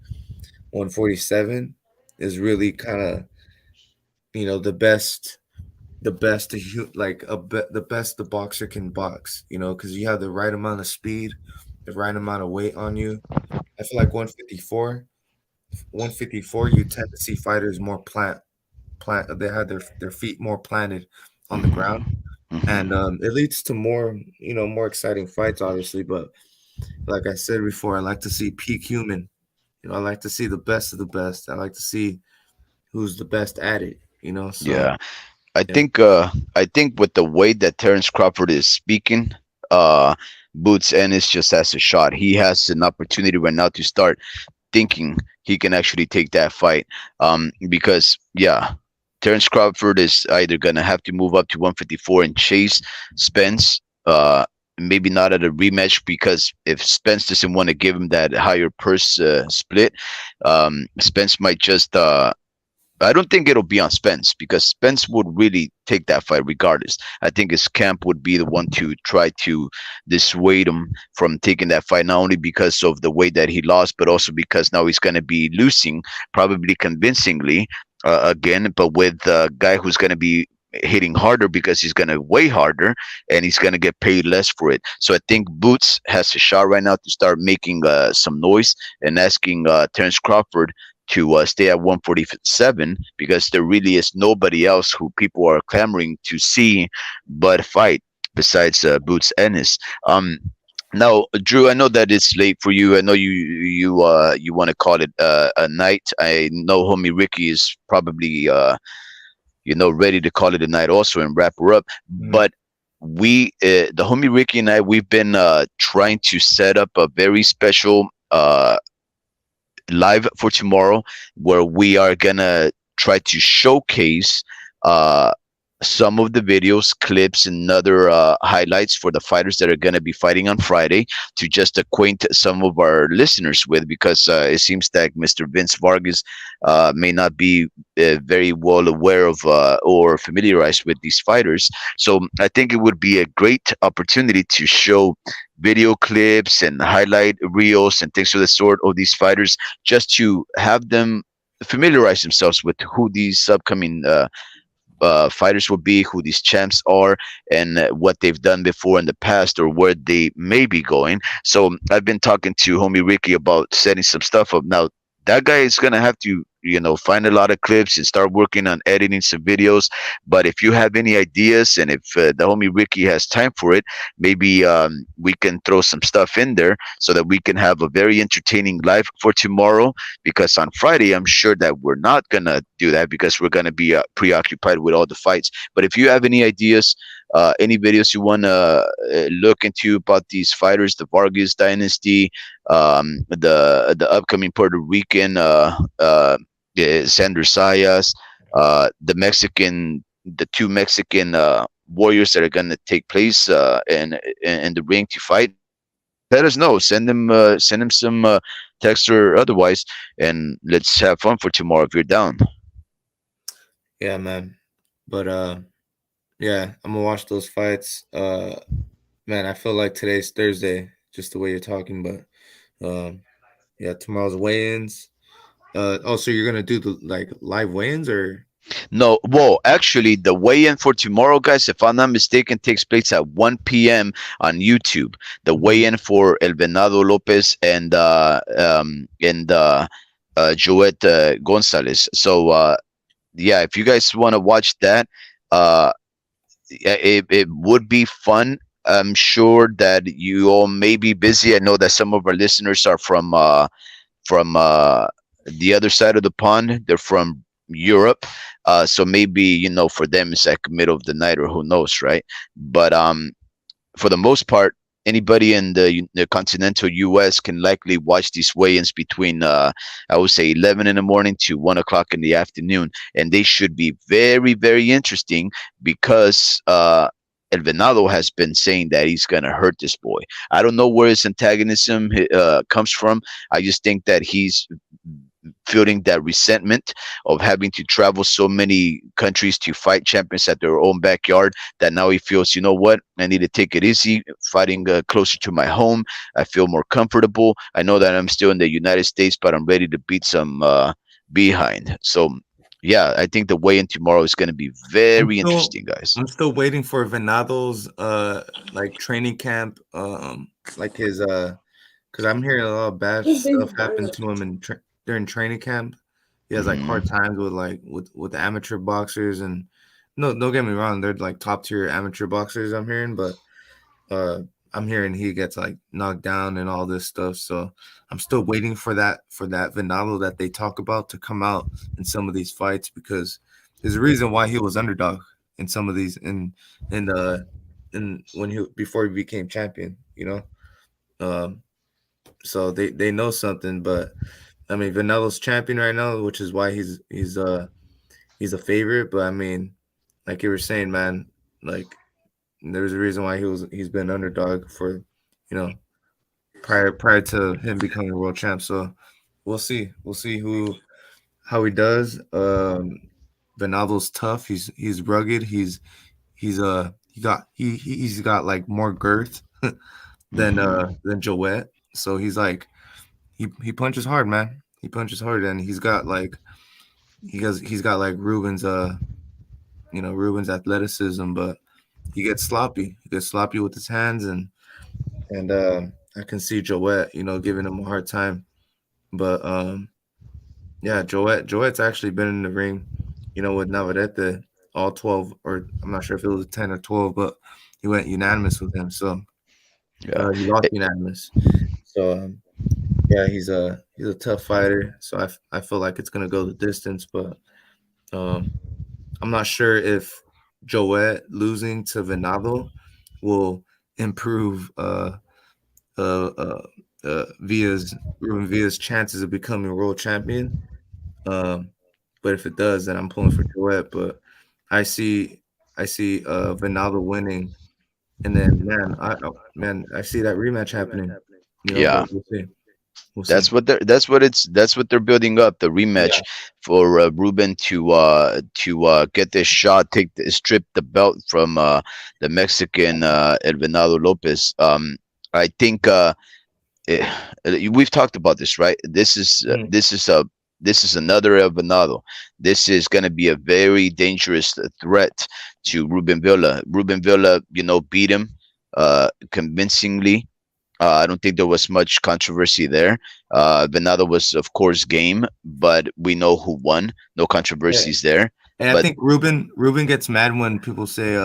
147 is really kind of, the best the best the boxer can box, because you have the right amount of speed, the right amount of weight on you. I feel like 154, you tend to see fighters more they have their feet more planted on the ground, Mhm. and Mhm. it leads to more exciting fights, obviously. But like I said before, I like to see peak human. I like to see the best of the best. I like to see who's the best at it. So Yeah. I yeah. think I think with the way that Terrence Crawford is speaking, Boots Ennis just has a shot. He has an opportunity right now to start thinking he can actually take that fight. Because yeah, Terrence Crawford is either gonna have to move up to 154 and chase Spence. Maybe not at a rematch, because if Spence doesn't want to give him that higher purse split, Spence might just I don't think it'll be on Spence, because Spence would really take that fight regardless. I think his camp would be the one to try to dissuade him from taking that fight, not only because of the way that he lost, but also because now he's going to be losing, probably convincingly again, but with a guy who's going to be hitting harder because he's going to weigh harder and he's going to get paid less for it. So I think Boots has a shot right now to start making some noise and asking Terence Crawford to stay at 147, because there really is nobody else who people are clamoring to see but fight besides Boots Ennis. Now, Drew, I know that it's late for you. I know you want to call it a night. I know homie Ricky is probably ready to call it a night also and wrap her up. Mhm. But the homie Ricky and I, we've been trying to set up a very special live for tomorrow, where we are gonna try to showcase uh some of the videos, clips, and other highlights for the fighters that are going to be fighting on Friday, to just acquaint some of our listeners with, because it seems that Mr. Vince Vargas may not be very well aware of or familiarized with these fighters. So I think it would be a great opportunity to show video clips and highlight reels and things of the sort of these fighters, just to have them familiarize themselves with who these upcoming fighters will be, who these champs are, and what they've done before in the past, or where they may be going. So I've been talking to homie Ricky about setting some stuff up. Now, that guy is going to have to find a lot of clips and start working on editing some videos. But if you have any ideas, and if the homie Ricky has time for it, maybe we can throw some stuff in there so that we can have a very entertaining live for tomorrow. Because on Friday, I'm sure that we're not gonna do that because we're gonna be preoccupied with all the fights. But if you have any ideas, any videos you want to look into about these fighters, the Vargas dynasty, the upcoming Puerto Rican Sanders Sayas, the two Mexican warriors that are going to take place in the ring to fight. Let us know. Send them some text or otherwise, and let's have fun for tomorrow if you're down. Yeah, man. But yeah, I'm gonna watch those fights. Man, I feel like today's Thursday, just the way you're talking. But yeah, tomorrow's weigh-ins. Oh, so you're gonna do the like live weigh-ins or? No, well, actually, the weigh-in for tomorrow, guys, if I'm not mistaken, takes place at 1 p.m. on YouTube. The weigh-in for El Venado Lopez and Joet Gonzales. So yeah, if you guys want to watch that, yeah, it would be fun. I'm sure that you all may be busy. I know that some of our listeners are from the other side of the pond. They're from Europe, so maybe for them it's like middle of the night or who knows, right? But for the most part, anybody in the continental U.S. can likely watch these weigh-ins between I would say 11 in the morning to 1 o'clock in the afternoon, and they should be very, very interesting because El Venado has been saying that he's gonna hurt this boy. I don't know where his antagonism comes from. I just think that he's feeling that resentment of having to travel so many countries to fight champions at their own backyard, that now he feels, you know what, I need to take it easy, fighting closer to my home. I feel more comfortable. I know that I'm still in the United States, but I'm ready to beat some behind. So yeah, I think the weigh-in tomorrow is going to be very interesting, guys. I'm still waiting for Venado's like training camp, like his because I'm hearing a lot of bad stuff happen to him during training camp. He has like hard times with with amateur boxers, and no, don't get me wrong, they're like top tier amateur boxers. I'm hearing, but I'm hearing he gets like knocked down and all this stuff. So I'm still waiting for that Venado that they talk about to come out in some of these fights, because there's a reason why he was underdog in some of these in when he before he became champion, so they know something. But I mean, Venado's champion right now, which is why he's a favorite. But I mean, like you were saying, man, like there's a reason why he's been underdog for, prior to him becoming a world champ. So we'll see how he does. Venado's tough. He's rugged. He's got like more girth than Joet. So he's like he punches hard, man. He punches hard, and he's got like Ruben's Ruben's athleticism, but he gets sloppy. He gets sloppy with his hands, and I can see Joet, giving him a hard time. But yeah, Joet's actually been in the ring, with Navarrete all 12, or I'm not sure if it was 10 or 12, but he went unanimous with him. So Yeah. he lost unanimous. So yeah, he's a tough fighter. So I feel like it's gonna go the distance, but I'm not sure if Joet losing to Venado will improve Ruben Villa's chances of becoming world champion. But if it does, then I'm pulling for Joet. But I see Venado winning, and then I see that rematch happening. Yeah. But we'll see. We'll see. That's what they're building up, the rematch for Ruben to get this shot, strip the belt from the Mexican El Venado Lopez. I think we've talked about this, right? This is another El Venado. This is going to be a very dangerous threat to Ruben Villa. Ruben Villa, beat him convincingly I don't think there was much controversy there. Venado was, of course, game, but we know who won. No Yeah. controversies there. And I But think Ruben gets mad when people say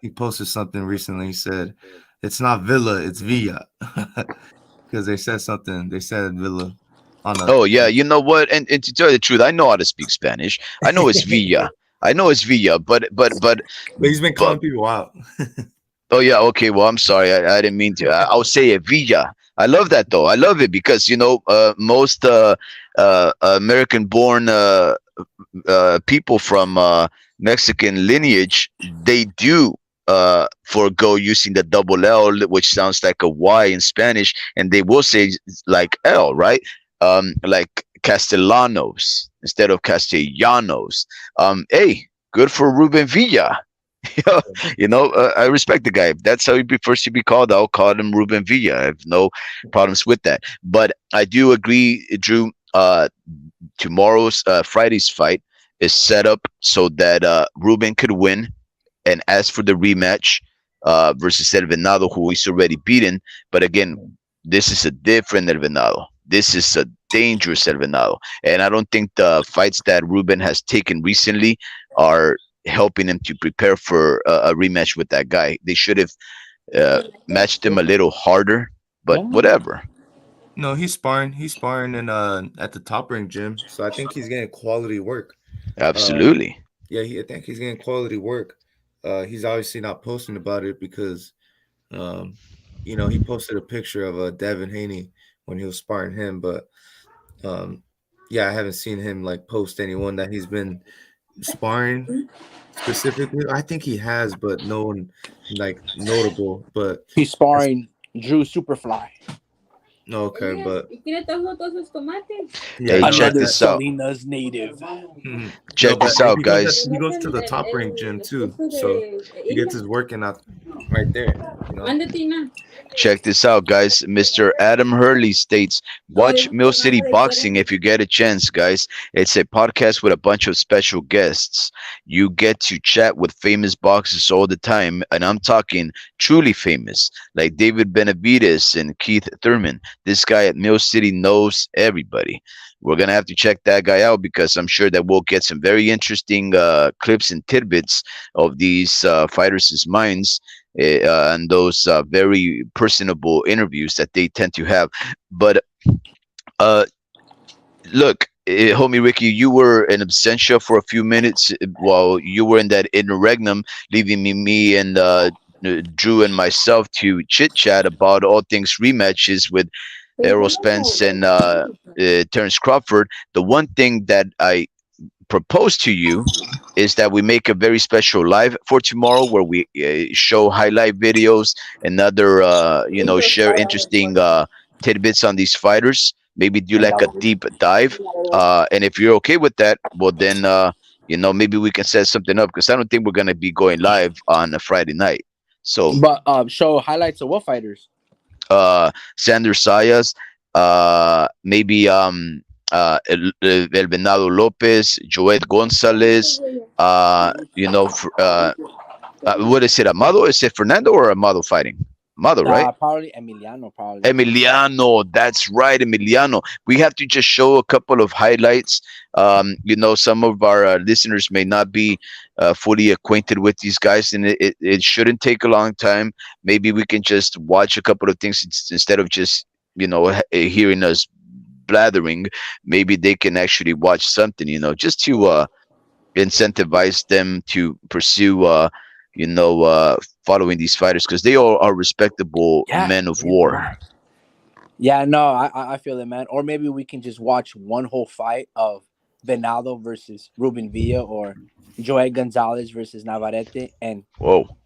he posted something recently. He said it's not Villa, it's Villa. Because they said something. They said Villa on a oh yeah, you know what? And to tell you the truth, I know how to speak Spanish. I know it's Villa. I know it's Villa, but he's been but calling people out. oh yeah, okay. Well, I'm sorry. I didn't mean to. I'll say it, Villa. I love that though. I love it because most American-born people from Mexican lineage, they do forego using the double L, which sounds like a Y in Spanish, and they will say like L, right? Like Castellanos instead of Castellanos. Hey, good for Ruben Villa. I respect the guy. If that's how he prefers to be called, I'll call him Ruben Villa. I have no problems with that. But I do agree, Drew. Tomorrow's Friday's fight is set up so that Ruben could win and ask for the rematch versus El Venado, who he's already beaten. But again, this is a different El Venado. This is a dangerous El Venado. And I don't think the fights that Ruben has taken recently are helping him to prepare for a rematch with that guy. They should have matched him a little harder, but whatever. No, he's sparring. He's sparring in at the Top Rank gym. So I think he's getting quality work. Absolutely. Yeah, I think he's getting quality work. He's obviously not posting about it because, he posted a picture of Devin Haney when he was sparring him. But yeah, I haven't seen him like post anyone that he's been sparring specifically. I think he has, but no one like notable. But He's sparring Drew Superfly. okay, but Hey, yeah, check Another this out. Salinas native. Check this out, guys. He goes to the Top Rank gym too, so he gets his working out right there. Check this out, guys. Mr. Adam Hurley states, watch Mill City Boxing if you get a chance, guys. It's a podcast with a bunch of special guests. You get to chat with famous boxers all the time, and I'm talking truly famous, like David Benavides and Keith Thurman. This guy at Mill City knows everybody. We're going to have to check that guy out because I'm sure that we'll get some very interesting clips and tidbits of these fighters' minds and those very personable interviews that they tend to have. But look, homie Ricky, you were in absentia for a few minutes while you were in that interregnum, leaving me and Drew and myself to chit chat about all things rematches with Errol Spence and Terrence Crawford. The one thing that I propose to you is that we make a very special live for tomorrow where we show highlight videos and other share interesting tidbits on these fighters, maybe do like a deep dive, and if you're okay with that, well then maybe we can set something up because I don't think we're going to be going live on a Friday night. So But show highlights of what fighters? Sanders Sayas, maybe El Venado Lopez, Joet Gonzales, what is it, Amado? Is it Fernando or Amado fighting? Amado, right? Probably Emiliano. Emiliano, that's right, Emiliano. We have to just show a couple of highlights. Some of our listeners may not be fully acquainted with these guys, and it shouldn't take a long time. Maybe we can just watch a couple of things instead of just hearing us blathering. Maybe they can actually watch something, just to incentivize them to pursue following these fighters because they all are respectable men of war. Yeah, no, I feel it, man. Or maybe we can just watch one whole fight of Venado versus Ruben Villa or Joet Gonzales versus Navarrete and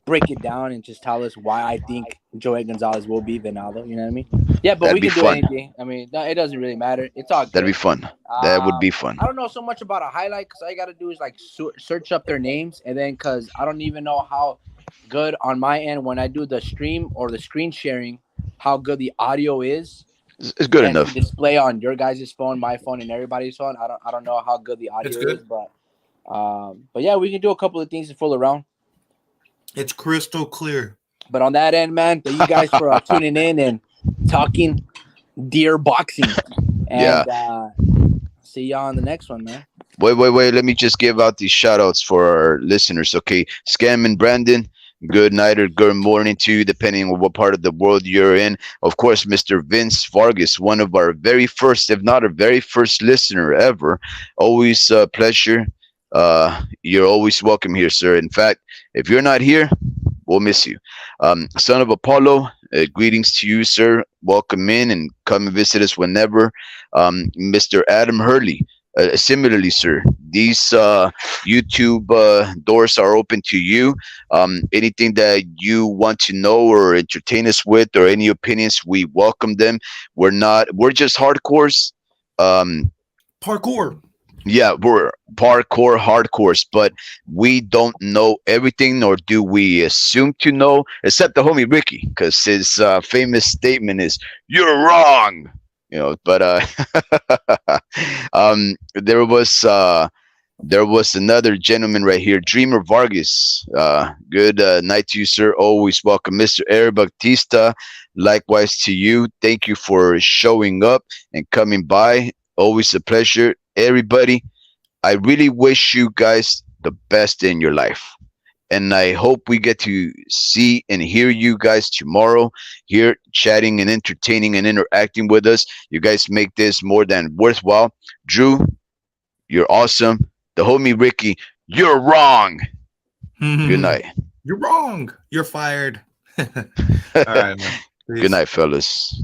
break it down and just tell us why I think Joet Gonzales will beat Venado. You know what I mean? Yeah, but we can do anything. I mean, it doesn't really matter. It's all good. That'd be fun. That would be fun. I don't know so much about a highlight because all I got to do is like search up their names. And then because I don't even know how good on my end when I do the stream or the screen sharing, how good the audio is. It's good enough. Display on your guys' phone, my phone, and everybody's phone. I don't know how good the audio is, but yeah, we can do a couple of things to fool around. It's crystal clear. But on that end, man, thank you guys for tuning in and talking deer boxing. Yeah. And see y'all on the next one, man. Wait. Let me just give out these shout outs for our listeners. Okay. Scam and Brandon, good night or good morning to you, depending on what part of the world you're in. Of course, Mr. Vince Vargas, one of our very first, if not our very first listener ever. Always a pleasure. You're always welcome here, sir. In fact, if you're not here, we'll miss you. Son of Apollo, greetings to you, sir. Welcome in and come and visit us whenever. Mr. Adam Hurley, similarly, sir. These YouTube doors are open to you. Anything that you want to know or entertain us with, or any opinions, we welcome them. We're just hardcores. Parkour. Yeah, we're parkour hardcores, but we don't know everything, nor do we assume to know, except the homie Ricky, because his famous statement is "You're wrong," But there was another gentleman right here, Dreamer Vargas. Good night to you, sir. Always welcome, Mr. Eric Bautista. Likewise to you. Thank you for showing up and coming by. Always a pleasure. Everybody, I really wish you guys the best in your life. And I hope we get to see and hear you guys tomorrow here chatting and entertaining and interacting with us. You guys make this more than worthwhile. Drew, you're awesome. The homie Ricky, you're wrong. Good night. You're wrong. You're fired. All right, man. Peace. Good night, fellas.